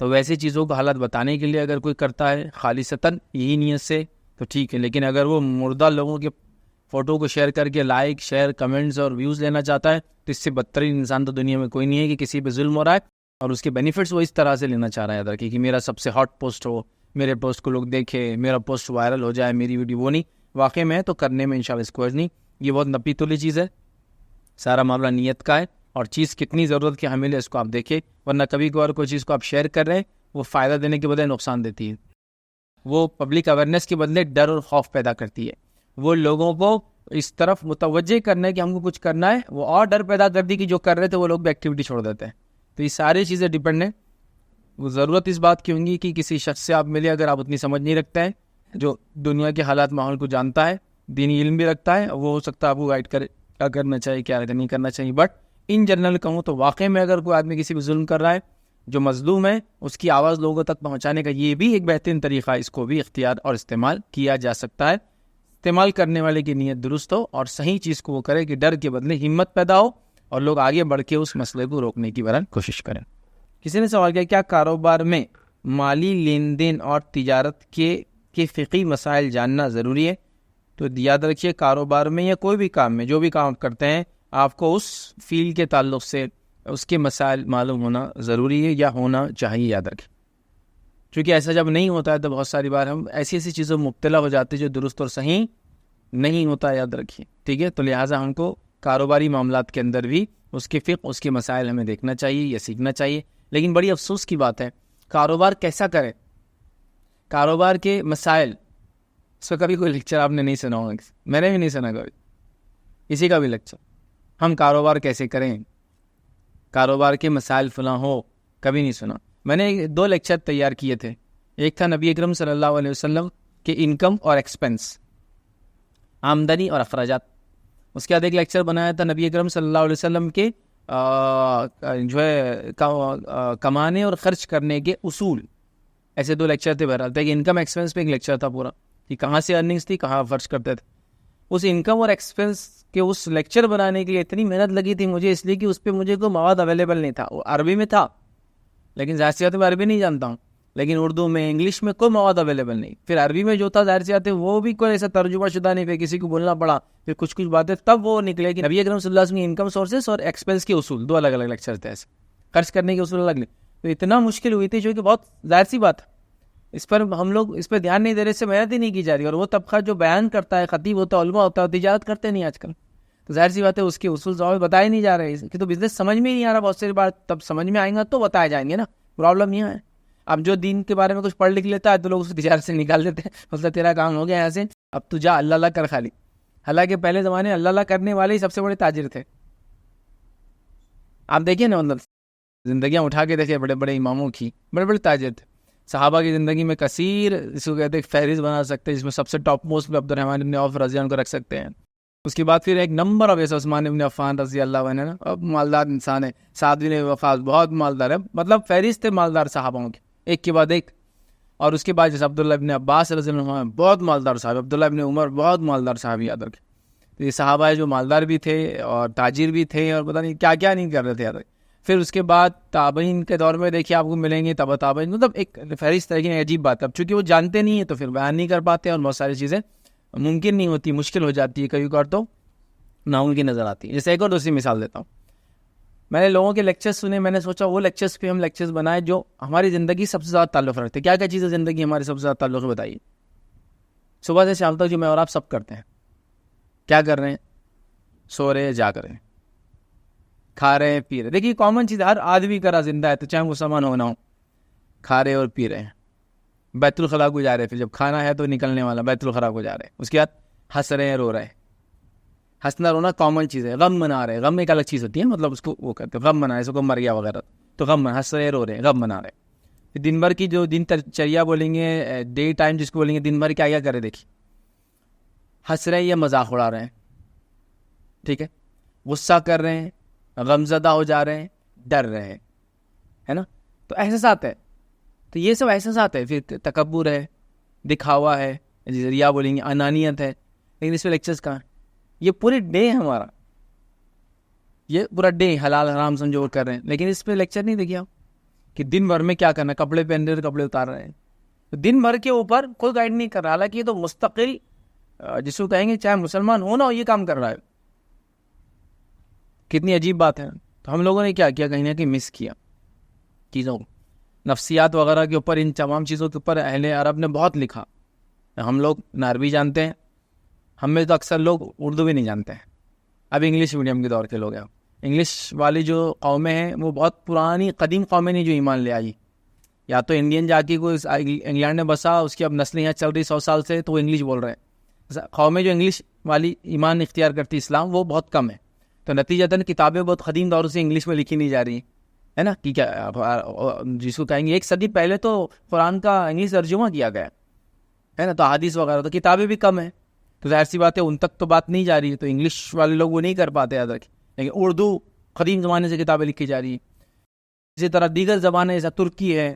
تو ویسی چیزوں کو حالات بتانے کے لیے اگر کوئی کرتا ہے خالصتاً یہی نیت سے تو ٹھیک ہے، لیکن اگر وہ مردہ لوگوں کے فوٹو کو شیئر کر کے لائک، شیئر، کمنٹس اور ویوز لینا چاہتا ہے تو اس سے بدترین انسان تو دنیا میں کوئی نہیں ہے کہ کسی پہ ظلم ہو رہا ہے اور اس کے بینیفٹس وہ اس طرح سے لینا چاہ رہا ہے ادھر کہ میرا سب سے ہاٹ پوسٹ ہو، میرے پوسٹ کو لوگ دیکھے، میرا پوسٹ وائرل ہو جائے، میری ویڈیو. وہ نہیں واقع میں تو کرنے میں انشاءاللہ اس کو نہیں. یہ بہت نپی تلی چیز ہے، سارا معاملہ نیت کا ہے اور چیز کتنی ضرورت کی حامل ہے اس کو آپ دیکھیں، ورنہ کبھی کبھار کوئی چیز کو آپ شیئر کر رہے ہیں وہ فائدہ دینے کے بدلے نقصان دیتی ہے، وہ پبلک اویئرنیس کے بدلے ڈر اور خوف پیدا کرتی ہے، وہ لوگوں کو اس طرف متوجہ کرنا ہے کہ ہم کو کچھ کرنا ہے، وہ اور ڈر پیدا کر دی کہ جو کر رہے تھے وہ لوگ بھی ایکٹیویٹی چھوڑ دیتے ہیں. تو یہ ساری چیزیں ڈیپینڈ ہیں. وہ ضرورت اس بات کی ہوں گی کہ کسی شخص سے آپ ملے، اگر آپ اتنی سمجھ نہیں رکھتے ہیں، جو دنیا کے حالات ماحول کو جانتا ہے، دینی علم بھی رکھتا ہے، وہ ہو سکتا ہے آپ کو گائڈ کرے کیا کرنا چاہیے کیا نہیں کرنا چاہیے. بٹ ان جنرل کہوں تو واقع میں اگر کوئی آدمی کسی پہ ظلم کر رہا ہے، جو مظلوم ہے، اس کی آواز لوگوں تک پہنچانے کا یہ بھی ایک بہترین طریقہ ہے، اس کو بھی اختیار اور استعمال کیا جا سکتا ہے. استعمال کرنے والے کی نیت درست ہو اور صحیح چیز کو وہ کرے کہ ڈر کے بدلے ہمت پیدا ہو اور لوگ آگے بڑھ کے اس مسئلے کو روکنے کی کوشش کریں. کسی نے سوال کیا کیا کاروبار میں مالی لین دین اور تجارت کے فقہی مسائل جاننا ضروری ہے؟ تو یاد رکھیے کاروبار میں یا کوئی بھی کام میں جو بھی کام کرتے ہیں آپ کو اس فیلڈ کے تعلق سے اس کے مسائل معلوم ہونا ضروری ہے یا ہونا چاہیے. یاد رکھیں کیونکہ ایسا جب نہیں ہوتا ہے تو بہت ساری بار ہم ایسی ایسی چیزوں میں مبتلا ہو جاتے ہیں جو درست اور صحیح نہیں ہوتا. یاد رکھیے ٹھیک ہے. تو لہٰذا ہم کو کاروباری معاملات کے اندر بھی اس کے فقہ، اس کے مسائل ہمیں دیکھنا چاہیے یا سیکھنا چاہیے. لیکن بڑی افسوس کی بات ہے کاروبار کیسا کرے، کاروبار کے مسائل، اس کا کبھی کوئی لیکچر آپ نے نہیں سنا ہوگا، میں نے بھی نہیں سنا کبھی کسی کا بھی لیکچر. ہم کاروبار کیسے کریں، کاروبار کے مسائل فلاں ہو، کبھی نہیں سنا. میں نے 2 لیکچر تیار کیے تھے. ایک تھا نبی اکرم صلی اللہ علیہ وسلم کے انکم اور ایکسپنس، آمدنی اور اخراجات. اس کے بعد ایک لیکچر بنایا تھا نبی اکرم صلی اللہ علیہ وسلم کے جو ہے کمانے اور خرچ کرنے کے اصول. ایسے 2 لیکچر تھے. بہرحال تھا کہ انکم ایکسپنس پہ ایک لیکچر تھا پورا کہ کہاں سے ارننگس تھی، کہاں خرچ کرتے تھے. اس انکم اور ایکسپنس کے اس لیکچر بنانے کے لیے اتنی محنت لگی تھی مجھے، اس لیے کہ اس پہ مجھے کوئی مواد اویلیبل نہیں تھا. وہ عربی میں تھا لیکن ظاہر سی بات ہے میں عربی نہیں جانتا ہوں، لیکن اردو میں، انگلش میں کوئی مواد اویلیبل نہیں. پھر عربی میں جو تھا ظاہر سی بات ہے وہ بھی کوئی ایسا ترجمہ شدہ نہیں، پھر کسی کو بولنا پڑا، پھر کچھ باتیں تب وہ نکلے کہ نبی اکرم صلی اللہ علیہ وسلم کی انکم سورسز اور ایکسپنس کے اصول. 2 الگ الگ لیکچر تھے ایسے، خرچ کرنے کے اصول الگ. تو اتنا مشکل ہوئی تھی جو کہ بہت ظاہر سی بات ہے اس پر ہم لوگ اس پہ دھیان نہیں دے رہے، اس سے محنت ہی نہیں کی جا رہی. اور وہ طبقہ جو بیان کرتا ہے، خطیب ہوتا ہے، علماء ہوتا ہے، تجارت کرتے نہیں آج کل، تو ظاہر سی بات ہے اس کے اصول ضابط بتائے نہیں جا رہے کہ تو بزنس سمجھ میں ہی نہیں آ رہا. بہت ساری بار تب سمجھ میں آئیں گا تو بتائے جائیں گے نا. پرابلم یہ ہے اب جو دین کے بارے میں کچھ پڑھ لکھ لیتا ہے تو لوگ اس کو تجارت سے نکال دیتے ہیں، مطلب تیرا کام ہو گیا یہاں سے، اب تو جا اللہ اللہ کر خالی. حالانکہ پہلے زمانے اللہ اللہ کرنے والے ہی سب سے بڑے تاجر تھے. آپ دیکھیے نا، مطلب زندگیاں اٹھا کے دیکھیں بڑے بڑے اماموں کی، بڑے بڑے تاجر تھے. صحابہ کی زندگی میں کثیر اس کو کہتے ہیں فہرست بنا سکتے ہیں، جس میں سب سے ٹاپ موسٹ میں عبد الرحمن بن عوف رضی اللہ عنہ کو رکھ سکتے ہیں. اس کے بعد پھر ایک نمبر آف ایسا عثمان بن عفان رضی اللہ عنہ، اب مالدار انسان ہے. سعد بن وقاص بہت مالدار ہے، مطلب فہرست ہے مالدار صحابوں کے ایک کے بعد ایک. اور اس کے بعد جیسے عبداللہ ابن عباس رضی اللہ عنہ بہت مالدار صاحب، عبداللہ ابن عمر بہت مالدار صاحب. یاد رکھیں تو یہ صحابہ جو مالدار بھی تھے اور تاجر بھی تھے اور پتہ نہیں کیا کیا نہیں کر رہے تھے یار. پھر اس کے بعد تابعین کے دور میں دیکھیے آپ کو ملیں گے تبع تابعین, مطلب ایک فہرست طرح کی عجیب بات ہے. اب چونکہ وہ جانتے نہیں ہیں تو پھر بیان نہیں کر پاتے اور بہت ساری چیزیں ممکن نہیں ہوتی, مشکل ہو جاتی ہے, کبھی کبھار تو ناممکن نظر آتی ہے. جیسے ایک اور دوسری مثال دیتا ہوں, میں نے لوگوں کے لیکچرز سنے, میں نے سوچا وہ لیکچرز پہ ہم لیکچرز بنائے جو ہماری زندگی سب سے زیادہ تعلق رکھتے ہیں. کیا کیا چیزیں زندگی ہماری سب سے زیادہ تعلق ہے بتائیے. صبح سے شام تک جو میں اور آپ سب کرتے ہیں, کیا کر رہے ہیں؟ سو رہے ہیں, جاگ رہے ہیں, کھا رہے ہیں, پی رہے ہیں. دیکھیے کامن چیز ہر آدمی کرا زندہ ہے تو چاہے مسلمان ہونا ہو, کھا رہے اور پی رہے ہیں, بیت الخلاء کو جا رہے ہیں, پھر جب کھانا ہے تو نکلنے والا بیت الخلاء کو جا رہے ہیں, اس کے بعد ہنس رہے ہیں, رو رہے ہیں. ہنسنا رونا کامن چیز ہے. غم منا رہے ہیں, غم ایک الگ چیز ہوتی ہے, مطلب اس کو وہ کرتے ہیں غم منا رہے, اس کو مر گیا وغیرہ تو غم, ہنس رہے رو رہے ہیں, غم منا رہے ہیں. پھر دن بھر کی جو دن چریا بولیں گے, ڈے ٹائم جس کو بولیں گے, دن بھر کیا کیا کرے دیکھیے, ہنس رہے ہیں یا مذاق اڑا رہے ہیں, ٹھیک ہے, غصہ کر رہے ہیں, غم زدہ ہو جا رہے ہیں, ڈر رہے ہیں, ہے نا. تو احساسات ہے, تو یہ سب احساسات ہے. پھر تکبر ہے, دکھاوا ہے, ریا بولیں گے, انانیت ہے. لیکن اس پہ لیکچرز کہاں, یہ پورے ڈے ہے ہمارا, یہ پورا ڈے حلال حرام سمجھو وہ کر رہے ہیں, لیکن اس پہ لیکچر نہیں دیکھیے آپ کہ دن بھر میں کیا کرنا. کپڑے پہن رہے کپڑے اتار رہے ہیں, تو دن بھر کے اوپر کوئی گائیڈ نہیں کر رہا. حالانکہ یہ تو مستقل جس کو کہیں گے چاہے مسلمان ہو نہ ہو یہ کام کر رہا ہے. کتنی عجیب بات ہے. تو ہم لوگوں نے کیا کیا, کہیں نہ کہیں مس کیا چیزوں کو. نفسیات وغیرہ کے اوپر, ان تمام چیزوں کے اوپر اہل عرب نے بہت لکھا. ہم لوگ نہ عربی جانتے ہیں, ہم میں تو اکثر لوگ اردو بھی نہیں جانتے ہیں. اب انگلش میڈیم کے دور کے لوگ ہیں. انگلش والی جو قومیں ہیں وہ بہت پرانی قدیم قومیں نہیں جو ایمان لے آئی. یا تو انڈین جا کے کوئی انگلینڈ میں بسا, اس کی اب نسلیں یہاں چل رہی 100 سال سے, تو وہ انگلش بول رہے ہیں. قومیں جو انگلش والی ایمان اختیار کرتی اسلام, وہ بہت کم ہے. تو نتیجتاً کتابیں بہت قدیم دور سے انگلش میں لکھی نہیں جا رہی ہے نا. کہ کیا جس کو کہیں گے 1 صدی پہلے تو قرآن کا انگلش ترجمہ کیا گیا ہے نا. تو حدیث وغیرہ تو کتابیں بھی کم ہیں, تو ظاہر سی بات ہے ان تک تو بات نہیں جا رہی ہے. تو انگلش والے لوگ وہ نہیں کر پاتے یاد رکھیں. لیکن اردو قدیم زمانے سے کتابیں لکھی جا رہی ہیں. اسی طرح دیگر زبانیں جیسا ترکی ہے,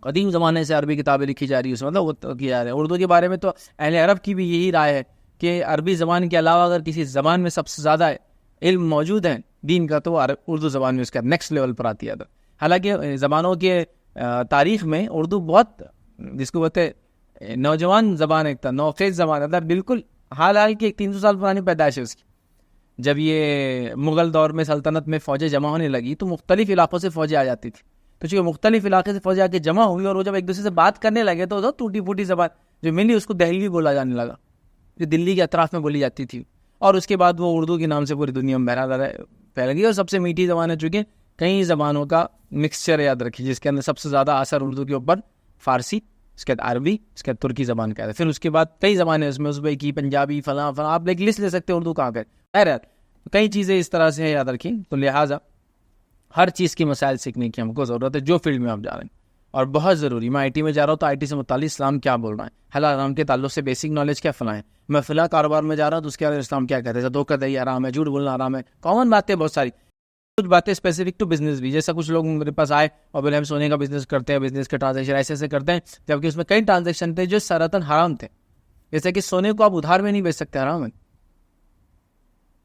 قدیم زمانے سے عربی کتابیں لکھی جا رہی ہے, اس مطلب وہ کیا جا رہا ہے. اردو کے بارے میں تو اہل عرب کی بھی یہی رائے ہے کہ عربی زبان کے علاوہ اگر کسی زبان میں سب سے زیادہ علم موجود ہے دین کا, تو اردو زبان میں اس کا نیکسٹ لیول پر آتی ہے. حالانکہ زبانوں کے تاریخ میں اردو بہت, جس کو بولتے نوجوان زبان, ایک تھا نوخیز زبان, مطلب بالکل حال کی 300 سال پرانی پیدائش ہے اس کی. جب یہ مغل دور میں سلطنت میں فوجیں جمع ہونے لگی تو مختلف علاقوں سے فوجیں آ جاتی تھی. تو چونکہ مختلف علاقے سے فوجیں آ کے جمع ہوئی اور وہ جب ایک دوسرے سے بات کرنے لگے تو ٹوٹی پھوٹی زبان جو ملی اس کو دہلوی بولا جانے لگا, جو دلی کے اطراف میں بولی جاتی تھی. اور اس کے بعد وہ اردو کے نام سے پوری دنیا میں پھیل گئی. اور سب سے میٹھی زبان ہے, چونکہ کئی زبانوں کا مکسچر یاد رکھیے, جس کے اندر سب سے زیادہ اثر اردو کے اوپر فارسی, اس کے بعد عربی, اس کے بعد ترکی زبان کا ہے. پھر اس کے بعد کئی زبانیں اس میں, ازبکی, پنجابی, فلاں فلاں, آپ ایک لسٹ لے سکتے ہیں اردو کہاں کا. خیر کئی چیزیں اس طرح سے یاد رکھیں. تو لہٰذا ہر چیز کی مسائل سیکھنے کی ہم کو ضرورت ہے, جو فیلڈ میں آپ جا رہے ہیں. اور بہت ضروری, میں IT میں جا رہا ہوں تو IT سے متعلق اسلام کیا بول رہا ہے, حلال حرام کے تعلق سے بیسک نالج کیا فلاں ہے. میں فلاں کاروبار میں جا رہا ہوں تو اس کے بارے میں اسلام کیا کہتے ہیں, دھوکہ دہی حرام ہے, جھوٹ بولنا حرام ہے. کامن باتیں بہت ساری, کچھ باتیں اسپیسیفک ٹو بزنس بھی. جیسا کچھ لوگ میرے پاس آئے اور بولے ہم سونے کا بزنس کرتے ہیں, بزنس کے ٹرانزیکشن ایسے کرتے ہیں, جبکہ اس میں کئی ٹرانزیکشن تھے جو سراتن حرام تھے. جیسے کہ سونے کو آپ ادھار میں نہیں بیچ سکتے, حرام ہے.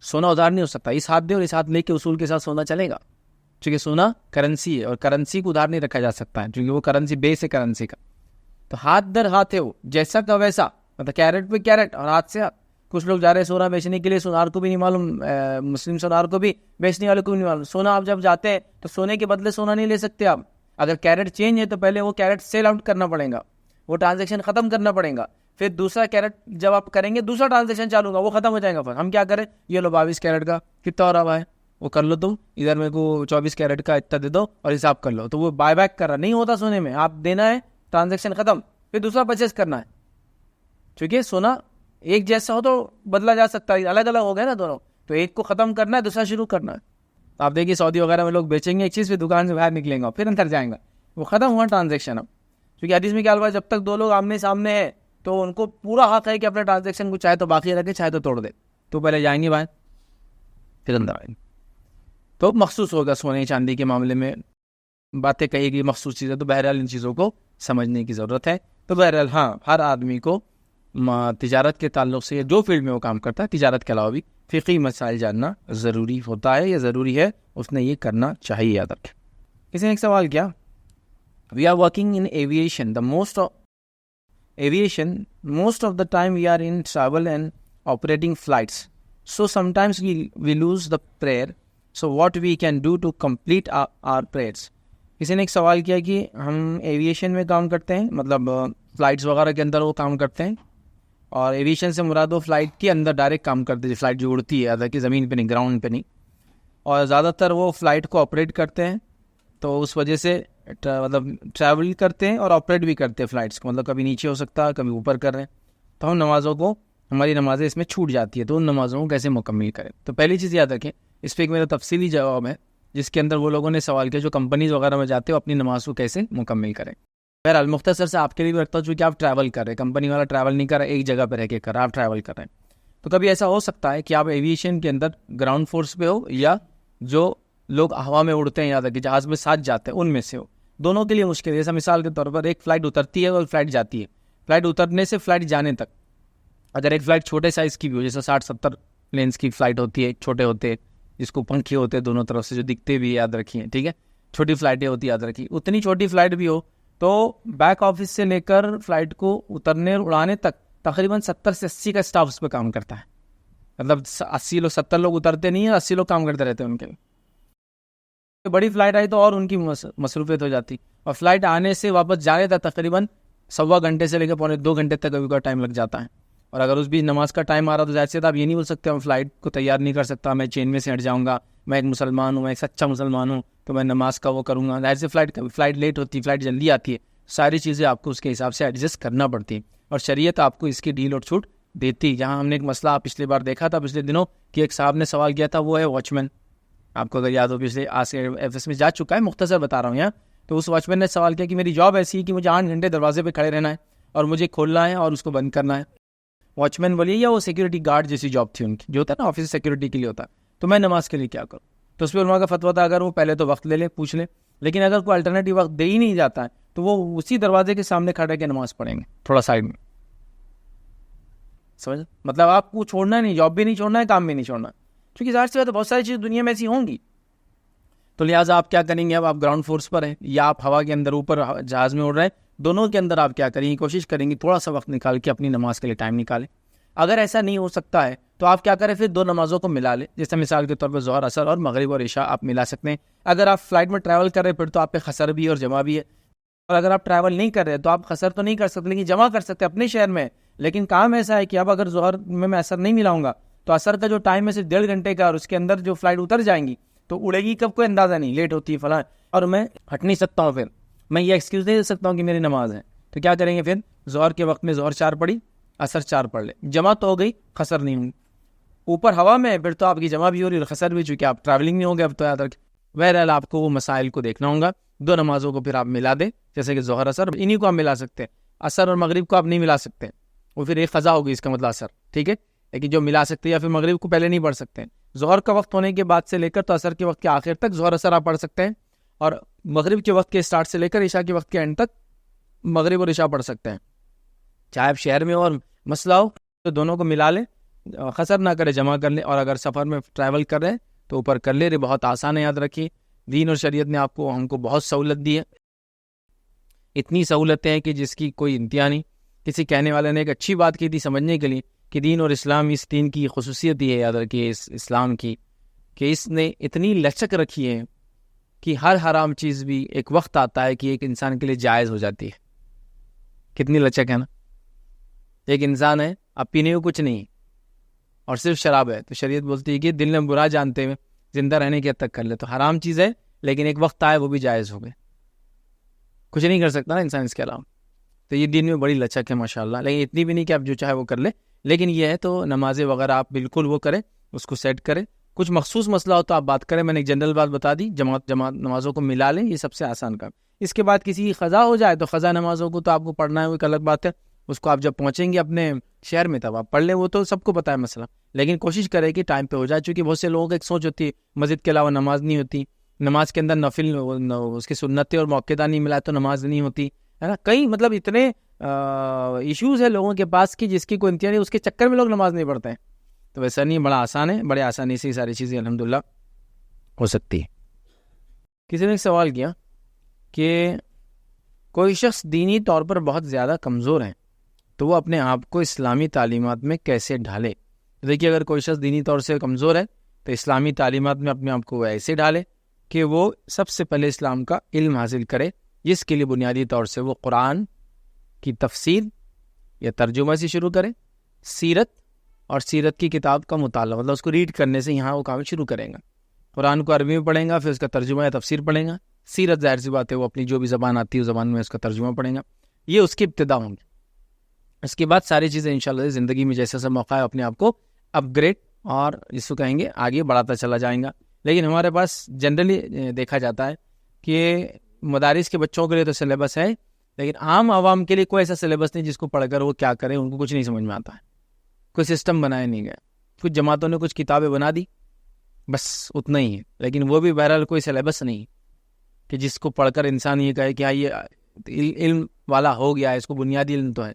سونا ادھار نہیں ہو سکتا, اس ہاتھ دے اور اس ہاتھ لے کے اصول کے ساتھ سونا چلے گا, چونکہ سونا کرنسی ہے اور کرنسی کو ادھار نہیں رکھا جا سکتا ہے, کیونکہ وہ کرنسی بیس ہے کرنسی کا. تو ہاتھ در ہاتھ ہے, وہ جیسا کا ویسا, مطلب کیرٹ پہ کیرٹ اور ہاتھ سے ہاتھ. کچھ لوگ جا رہے ہیں سونا بیچنے کے لیے, سونار کو بھی نہیں معلوم, مسلم سونار کو بھی, بیچنے والے کو بھی نہیں معلوم. سونا آپ جب جاتے ہیں تو سونے کے بدلے سونا نہیں لے سکتے آپ. اگر کیرٹ چینج ہے تو پہلے وہ کیرٹ سیل آؤٹ کرنا پڑے گا, وہ ٹرانزیکشن ختم کرنا پڑے گا. پھر دوسرا کیرٹ جب آپ کریں گے دوسرا ٹرانزیکشن چالو ہوگا, وہ ختم ہو جائے گا. پھر ہم کیا کریں, یہ لو 22 کیرٹ کا کتنا ہو رہا ہے وہ کر لو, تم ادھر میرے کو 24 کیرٹ کا اتنا دے دو اور حساب کر لو. تو وہ بائی بیک کر رہا نہیں ہوتا سونے میں, آپ دینا ہے ٹرانزیکشن ختم, پھر دوسرا پرچیز کرنا ہے. چونکہ سونا ایک جیسا ہو تو بدلا جا سکتا ہے, الگ الگ ہو گیا نا دونوں, تو ایک کو ختم کرنا ہے, دوسرا شروع کرنا ہے. آپ دیکھیے سعودی وغیرہ میں لوگ بیچیں گے ایک چیز, پھر دکان سے باہر نکلیں گا, پھر اندر جائیں گا, وہ ختم ہوا ٹرانزیکشن. اب کیونکہ حدیث میں کیا ہوا, جب تک دو لوگ آمنے سامنے ہیں تو ان کو پورا حق ہے کہ اپنے ٹرانزیکشن کو چاہے تو باقی رکھے چاہے تو توڑ دے. تو پہلے جائیں گے باہر, پھر اندر آئیں گے. تو مخصوص ہوگا سونے چاندی کے معاملے میں باتیں کہی گئی, مخصوص چیزیں. تو بہرحال ان چیزوں کو سمجھنے کی ضرورت ہے. تو بہرحال ہاں, ہر آدمی کو تجارت کے تعلق سے جو فیلڈ میں وہ کام کرتا ہے، تجارت کے علاوہ بھی فقہی مسائل جاننا ضروری ہوتا ہے یا ضروری ہے، اس نے یہ کرنا چاہیے، یاد رکھیں۔ کسی نے ایک سوال کیا، we are working in aviation, most of the time we are in travel and operating flights, so sometimes we lose the prayer, so what we can do to complete our prayers. کسی نے ایک سوال کیا کہ ہم aviation میں کام کرتے ہیں، مطلب فلائٹس وغیرہ کے اندر وہ کام کرتے ہیں، اور ایویشن سے مراد وہ فلائٹ کے اندر ڈائریکٹ کام کرتے ہیں، فلائٹ جو اڑتی ہے حالانکہ زمین پہ نہیں، گراؤنڈ پہ نہیں، اور زیادہ تر وہ فلائٹ کو آپریٹ کرتے ہیں، تو اس وجہ سے مطلب ٹریول کرتے ہیں اور آپریٹ بھی کرتے ہیں فلائٹس کو، مطلب کبھی نیچے ہو سکتا ہے، کبھی اوپر کر رہے ہیں، تو ہم نمازوں کو، ہماری نمازیں اس میں چھوٹ جاتی ہے، تو ان نمازوں کو کیسے مکمل کریں۔ تو پہلی چیز یاد رکھیں، اس پہ ایک میرا تفصیلی جواب ہے جس کے اندر وہ لوگوں نے سوال کیا جو کمپنیز وغیرہ میں جاتے ہو اپنی نماز کو کیسے مکمل کریں۔ بہرحال مختصر سے آپ کے لیے بھی رکھتا ہوں، چونکہ آپ ٹریول کر رہے ہیں، کمپنی والا ٹریول نہیں کر رہا، ایک جگہ پہ رہ کے کر رہا، آپ ٹریول کر رہے ہیں، تو کبھی ایسا ہو سکتا ہے کہ آپ ایویشن کے اندر گراؤنڈ فورس پہ ہو یا جو لوگ ہوا میں اڑتے ہیں، یاد رکھیں جہاز میں ساتھ جاتے ہیں ان میں سے ہو، دونوں کے لیے مشکل ہے۔ جیسا مثال کے طور پر ایک فلائٹ اترتی ہے اور فلائٹ جاتی ہے، فلائٹ اترنے سے فلائٹ جانے تک اگر ایک فلائٹ چھوٹے سائز کی بھی ہو، جیسے 60-70 پلینس کی فلائٹ ہوتی ہے، چھوٹے ہوتے جس کو پنکھے ہوتے ہیں دونوں طرف سے جو دکھتے بھی، یاد رکھیے، ٹھیک ہے، چھوٹی فلائٹیں ہوتی یاد رکھیے، اتنی چھوٹی فلائٹ بھی ہو تو بیک آفس سے لے کر فلائٹ کو اترنے اور اڑانے تک تقریباً 70 سے 80 کا اسٹاف اس پہ کام کرتا ہے، مطلب 70 لوگ اترتے نہیں ہیں، 80 لوگ کام کرتے رہتے ہیں ان کے لیے۔ بڑی فلائٹ آئی تو اور ان کی مصروفیت ہو جاتی، اور فلائٹ آنے سے واپس جانے تک تقریباً 1.25 گھنٹے سے لے کے 1.25 گھنٹے تک کبھی کا ٹائم لگ جاتا ہے، اور اگر اس بھی نماز کا ٹائم آ رہا تو ظاہر سی آپ یہ نہیں بول سکتے میں فلائٹ کو تیار نہیں کر سکتا، میں چین میں سے ہٹ جاؤں گا، میں ایک مسلمان ہوں، میں ایک سچا مسلمان ہوں، تو میں نماز کا وہ کروں گا، ظاہر سے فلائٹ لیٹ ہوتی ہے، فلائٹ جلدی آتی ہے، ساری چیزیں آپ کو اس کے حساب سے ایڈجسٹ کرنا پڑتی ہیں، اور شریعت آپ کو اس کی ڈیل اور چھوٹ دیتی۔ جہاں ہم نے ایک مسئلہ پچھلی بار دیکھا تھا پچھلے دنوں کہ ایک صاحب نے سوال کیا تھا، وہ ہے واچ مین، آپ کو اگر یاد ہو پچھلے ایف میں جا چکا ہے، مختصر بتا رہا ہوں یہاں، تو اس واچ مین نے سوال کیا کہ میری جاب ایسی ہے کہ مجھے 8 گھنٹے دروازے پہ کھڑے رہنا ہے اور مجھے کھولنا ہے اور اس کو بند کرنا ہے، واچ مین بولیے یا وہ سیکورٹی گارڈ جیسی جاب تھی ان کی، جو ہوتا ہے نا آفس سیکورٹی کے لیے ہوتا ہے، تو میں نماز کے لیے کیا کروں؟ تو اس پہ علماء کا فتویٰ تھا اگر وہ پہلے تو وقت لے لے، پوچھ لے، لیکن اگر کوئی الٹرنیٹیو وقت دے ہی نہیں جاتا ہے تو وہ اسی دروازے کے سامنے کھڑے کے نماز پڑھیں گے تھوڑا سائڈ میں، سمجھ؟ مطلب آپ کو چھوڑنا نہیں، جاب بھی نہیں چھوڑنا ہے، کام بھی نہیں چھوڑنا، کیونکہ ظاہر سی بات ہے بہت ساری چیزیں دنیا میں ایسی ہوں گی، تو لہٰذا آپ کیا کریں گے؟ اب آپ گراؤنڈ فورس پر ہیں یا آپ ہوا کے اندر اوپر جہاز میں اڑ رہے ہیں، دونوں کے اندر آپ کیا کریں گے؟ کوشش کریں گے تھوڑا سا وقت نکال کے اپنی نماز کے لیے ٹائم نکالیں۔ اگر ایسا نہیں ہو سکتا ہے تو آپ کیا کریں؟ پھر 2 نمازوں کو ملا لیں، جیسے مثال کے طور پر ظہر، عصر اور مغرب اور عشاء آپ ملا سکتے ہیں۔ اگر آپ فلائٹ میں ٹریول کر رہے ہیں پھر تو آپ پہ قصر بھی اور جمع بھی ہے، اور اگر آپ ٹریول نہیں کر رہے تو آپ قصر تو نہیں کر سکتے لیکن جمع کر سکتے اپنے شہر میں، لیکن کام ایسا ہے کہ اب اگر ظہر میں عصر نہیں ملاؤں گا تو عصر کا جو ٹائم ہے صرف 1.5 گھنٹے کا، اور اس کے اندر جو فلائٹ اتر جائیں گی تو اڑے گی کب کوئی اندازہ نہیں، لیٹ ہوتی ہے فلاں، اور میں ہٹ نہیں سکتا ہوں، پھر میں یہ ایکسکیوز نہیں دے سکتا ہوں کہ میری نماز ہے، تو کیا کریں گے؟ پھر ظہر کے وقت میں ظہر 4 پڑھی، عصر 4 پڑھ لے، جمع تو ہو گئی، قصر نہیں ہوگی۔ اوپر ہوا میں پھر تو آپ کی جمع بھی ہو رہی اور قصر بھی، چونکہ آپ ٹریولنگ نہیں ہو گے اب تو، یاد رکھ۔ بہرحال آپ کو وہ مسائل کو دیکھنا ہوگا، 2 نمازوں کو پھر آپ ملا دیں، جیسے کہ ظہر عصر انہی کو آپ ملا سکتے ہیں، عصر اور مغرب کو آپ نہیں ملا سکتے، وہ پھر ایک قضا ہوگی اس کا مطلب عصر، ٹھیک ہے، لیکن جو ملا سکتے ہیں یا پھر مغرب کو پہلے نہیں پڑھ سکتے ہیں، ظہر کا وقت ہونے کے بعد سے لے کر تو عصر کے وقت کے آخر تک ظہر عصر آپ پڑھ سکتے ہیں، اور مغرب کے وقت کے اسٹارٹ سے لے کر عشاء کے وقت کے اینڈ تک مغرب اور عشاء پڑھ سکتے ہیں، چاہے آپ شہر میں اور مسئلہ ہو تو دونوں کو ملا لیں، قصر نہ کرے، جمع کر لیں، اور اگر سفر میں ٹریول کر رہے ہیں تو اوپر کر لے، بہت آسان ہے، یاد رکھیے دین اور شریعت نے ہم کو بہت سہولت دی ہے، اتنی سہولتیں ہیں کہ جس کی کوئی انتہا نہیں۔ کسی کہنے والے نے ایک اچھی بات کی تھی سمجھنے کے لیے کہ دین اور اسلام، اس دین کی خصوصیت یہ ہے، یاد رکھیے اس اسلام کی، کہ اس نے اتنی لچک رکھی ہے کہ ہر حرام چیز بھی ایک وقت آتا ہے کہ ایک انسان کے لیے جائز ہو جاتی ہے۔ کتنی لچک ہے نا، ایک انسان ہے اب پینے کو کچھ نہیں اور صرف شراب ہے، تو شریعت بولتی ہے کہ دل میں برا جانتے ہوئے زندہ رہنے کی حد تک کر لے، تو حرام چیز ہے لیکن ایک وقت آئے وہ بھی جائز ہو گئے، کچھ نہیں کر سکتا نا انسان اس کے علاوہ، تو یہ دین میں بڑی لچک ہے ماشاءاللہ، لیکن اتنی بھی نہیں کہ آپ جو چاہے وہ کر لے، لیکن یہ ہے تو نمازیں وغیرہ آپ بالکل وہ کریں، اس کو سیٹ کریں، کچھ مخصوص مسئلہ ہو تو آپ بات کریں، میں نے ایک جنرل بات بتا دی، جماعت نمازوں کو ملا لیں، یہ سب سے آسان کام۔ اس کے بعد کسی کی قضا ہو جائے تو قضا نمازوں کو تو آپ کو پڑھنا ہے، وہ ایک الگ بات ہے، اس کو آپ جب پہنچیں گے اپنے شہر میں تب آپ پڑھ لیں، وہ تو سب کو پتہ ہے مسئلہ، لیکن کوشش کریں کہ ٹائم پہ ہو جائے، چونکہ بہت سے لوگوں کو ایک سوچ ہوتی ہے مسجد کے علاوہ نماز نہیں ہوتی، نماز کے اندر نفل اس کی سنتیں اور موقعہ نہیں ملا تو نماز نہیں ہوتی ہے نا، کئی مطلب اتنے ایشوز ہے لوگوں کے پاس کہ جس کی کوئی انتہا نہیں، اس کے چکر میں لوگ نماز نہیں پڑھتے ہیں. تو ویسا نہیں، بڑا آسان ہے، بڑے آسانی سے یہ ساری چیزیں الحمدللہ ہو سکتی ہے. کسی نے ایک سوال کیا کہ کوئی شخص دینی طور پر بہت زیادہ کمزور ہے تو وہ اپنے آپ کو اسلامی تعلیمات میں کیسے ڈھالے؟ دیکھیے، اگر کوئی شخص دینی طور سے کمزور ہے تو اسلامی تعلیمات میں اپنے آپ کو ایسے ڈالے کہ وہ سب سے پہلے اسلام کا علم حاصل کرے، جس کے لیے بنیادی طور سے وہ قرآن کی تفسیر یا ترجمہ سے شروع کرے، سیرت اور سیرت کی کتاب کا مطالعہ، مطلب اس کو ریڈ کرنے سے یہاں وہ کام شروع کریں گا. قرآن کو عربی میں پڑھیں گا، پھر اس کا ترجمہ یا تفسیر پڑھیں گا. سیرت ظاہر سی بات ہے، وہ اپنی جو بھی زبان آتی ہے اس زبان میں اس کا ترجمہ پڑھیں گا. یہ اس کی ابتدا ہوں گی. اس کے بعد ساری چیزیں انشاءاللہ زندگی میں جیسا سا موقع ہے اپنے آپ کو اپ گریڈ اور جس کو کہیں گے آگے بڑھاتا چلا جائیں گا. لیکن ہمارے پاس جنرلی دیکھا جاتا ہے کہ مدارس کے بچوں کے لیے تو سلیبس ہے، لیکن عام عوام کے لیے کوئی ایسا سلیبس نہیں جس کو پڑھ کر وہ کیا کریں، ان کو کچھ نہیں سمجھ میں آتا ہے. کوئی سسٹم بنایا نہیں گیا. کچھ جماعتوں نے کچھ کتابیں بنا دی، بس اتنا ہی ہے، لیکن وہ بھی بہرحال کوئی سلیبس نہیں کہ جس کو پڑھ کر انسان یہ کہے کہ ہاں یہ علم والا ہو گیا ہے، اس کو بنیادی علم تو ہے.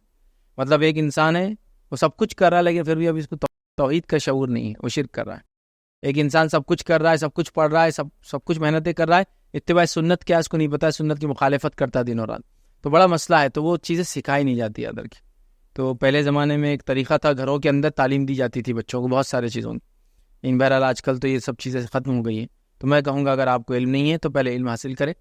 مطلب ایک انسان ہے وہ سب کچھ کر رہا ہے لیکن پھر بھی ابھی اس کو توحید کا شعور نہیں ہے، وہ شرک کر رہا ہے. ایک انسان سب کچھ کر رہا ہے، سب کچھ پڑھ رہا ہے، سب کچھ محنتیں کر رہا ہے، اتباع سنت کیا اس کو نہیں پتا ہے، سنت کی مخالفت کرتا ہے دن اور رات. تو بڑا مسئلہ ہے. تو وہ چیزیں سکھائی نہیں جاتی ادھر کی. تو پہلے زمانے میں ایک طریقہ تھا، گھروں کے اندر تعلیم دی جاتی تھی بچوں کو بہت سارے چیزوں کی. ان بہرحال آج کل تو یہ سب چیزیں ختم ہو گئی ہیں. تو میں کہوں گا اگر آپ کو علم نہیں ہے تو پہلے علم حاصل کرے.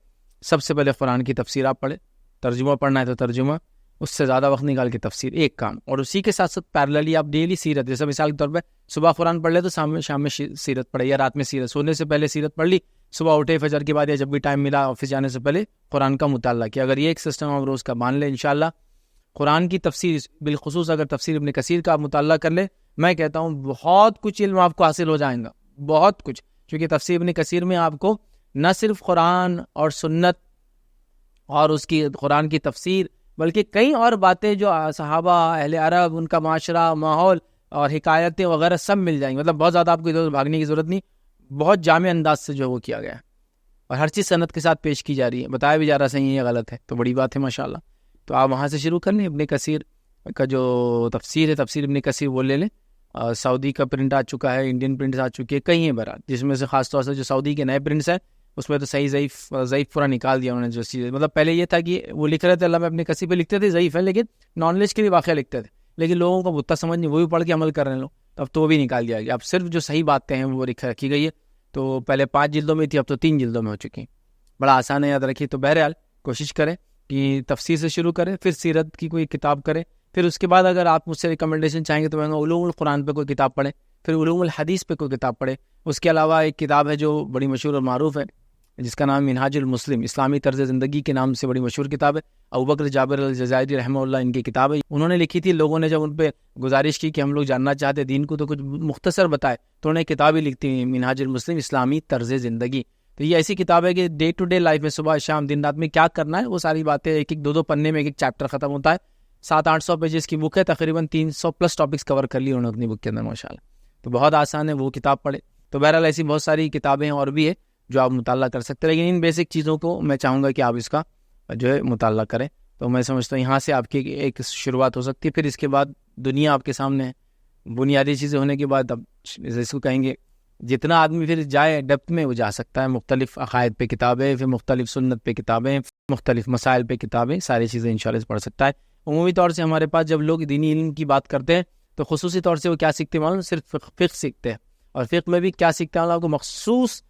سب سے پہلے قرآن کی تفسیر آپ پڑھے، ترجمہ پڑھنا ہے تو ترجمہ، اس سے زیادہ وقت نکال کے تفسیر ایک کام. اور اسی کے ساتھ ساتھ پیرللی آپ ڈیلی سیرت، جیسے مثال کے طور پہ صبح قرآن پڑھ لے تو شام میں سیرت پڑھے، یا رات میں سیرت، سونے سے پہلے سیرت پڑھ لی، صبح اٹھے فجر کے بعد یا جب بھی ٹائم ملا آفس جانے سے پہلے قرآن کا مطالعہ کیا. اگر یہ ایک سسٹم آپ روز کا مان لیں انشاءاللہ، قرآن کی تفسیر بالخصوص اگر تفسیر ابن کثیر کا آپ مطالعہ کر لیں، میں کہتا ہوں بہت کچھ علم آپ کو حاصل ہو جائے گا، بہت کچھ. کیونکہ تفسیر ابن کثیر میں آپ کو نہ صرف قرآن اور سنت اور اس کی قرآن کی تفسیر، بلکہ کئی اور باتیں جو صحابہ، اہل عرب، ان کا معاشرہ، ماحول اور حکایتیں وغیرہ سب مل جائیں گی. مطلب بہت زیادہ آپ کو ادھر بھاگنے کی ضرورت نہیں، بہت جامع انداز سے جو وہ کیا گیا ہے اور ہر چیز سند کے ساتھ پیش کی جا رہی ہے، بتایا بھی جا رہا صحیح ہے یا غلط ہے. تو بڑی بات ہے ماشاءاللہ. تو آپ وہاں سے شروع کر لیں. ابن کثیر کا جو تفسیر ہے، تفسیر ابن کثیر وہ لے لیں. سعودی کا پرنٹ آ چکا ہے، انڈین پرنٹس آ چکی ہے، کئی ہیں برات، جس میں سے خاص طور سے جو سعودی کے نئے پرنٹس ہیں اس میں تو صحیح ضعیف پورا نکال دیا انہوں نے. جو چیز مطلب پہلے یہ تھا کہ وہ لکھ رہے تھے اللہ میں اپنے کسی پہ لکھتے تھے ضعیف ہے، لیکن نالج کے لیے واقعہ لکھتے تھے، لیکن لوگوں کو بتا سمجھ نہیں، وہ بھی پڑھ کے عمل کر رہے ہیں لوگ. اب تو وہ بھی نکال دیا گیا. اب صرف جو صحیح باتیں ہیں وہ رکھی گئی ہے. تو پہلے 5 جلدوں میں تھی، اب تو 3 جلدوں میں ہو چکی ہیں. بڑا آسان ہے، یاد رکھیے. تو بہرحال کوشش کریں کہ تفسیر سے شروع کریں، پھر سیرت کی کوئی کتاب کریں، پھر اس کے بعد اگر آپ مجھ سے ریکمنڈیشن چاہیں گے تو میں علوم القرآن پہ کوئی کتاب پڑھیں، پھر علوم الحدیث پہ کوئی کتاب پڑھیں. اس کے علاوہ ایک کتاب ہے جو بڑی مشہور اور معروف ہے، جس کا نام منہاج المسلم، اسلامی طرز زندگی کے نام سے بڑی مشہور کتاب ہے. ابوبکر جابر الجزائری رحمہ اللہ ان کی کتاب ہے. انہوں نے لکھی تھی، لوگوں نے جب ان پہ گزارش کی کہ ہم لوگ جاننا چاہتے دین کو تو کچھ مختصر بتائے، تو انہوں نے کتاب ہی لکھتی ہیں منہاج المسلم، اسلامی طرز زندگی. تو یہ ایسی کتاب ہے کہ ڈے ٹو ڈے لائف میں صبح شام دن رات میں کیا کرنا ہے وہ ساری باتیں، ایک 2 پنے میں ایک چیپٹر ختم ہوتا ہے. 700-800 پیجز کی بک ہے، تقریباً 300+ ٹاپکس کور کر لی انہوں نے اپنی بک کے اندر ماشاءاللہ. تو بہت آسان ہے، وہ کتاب پڑھے. تو بہرحال ایسی بہت ساری کتابیں اور بھی ہے جو آپ مطالعہ کر سکتے ہیں، لیکن ان بیسک چیزوں کو میں چاہوں گا کہ آپ اس کا جو ہے مطالعہ کریں. تو میں سمجھتا ہوں یہاں سے آپ کی ایک شروعات ہو سکتی ہے. پھر اس کے بعد دنیا آپ کے سامنے ہے، بنیادی چیزیں ہونے کے بعد اب اس کو کہیں گے جتنا آدمی پھر جائے ڈیپتھ میں وہ جا سکتا ہے. مختلف عقائد پہ کتابیں، پھر مختلف سنت پہ کتابیں، مختلف مسائل پہ کتابیں، ساری چیزیں انشاءاللہ پڑھ سکتا ہے. عمومی طور سے ہمارے پاس جب لوگ دینی علم کی بات کرتے ہیں تو خصوصی طور سے وہ کیا سیکھتے ہیں معلوم؟ صرف فقہ سیکھتے ہیں. اور فقہ میں بھی کیا سیکھتے ہیں آپ کو مخصوص،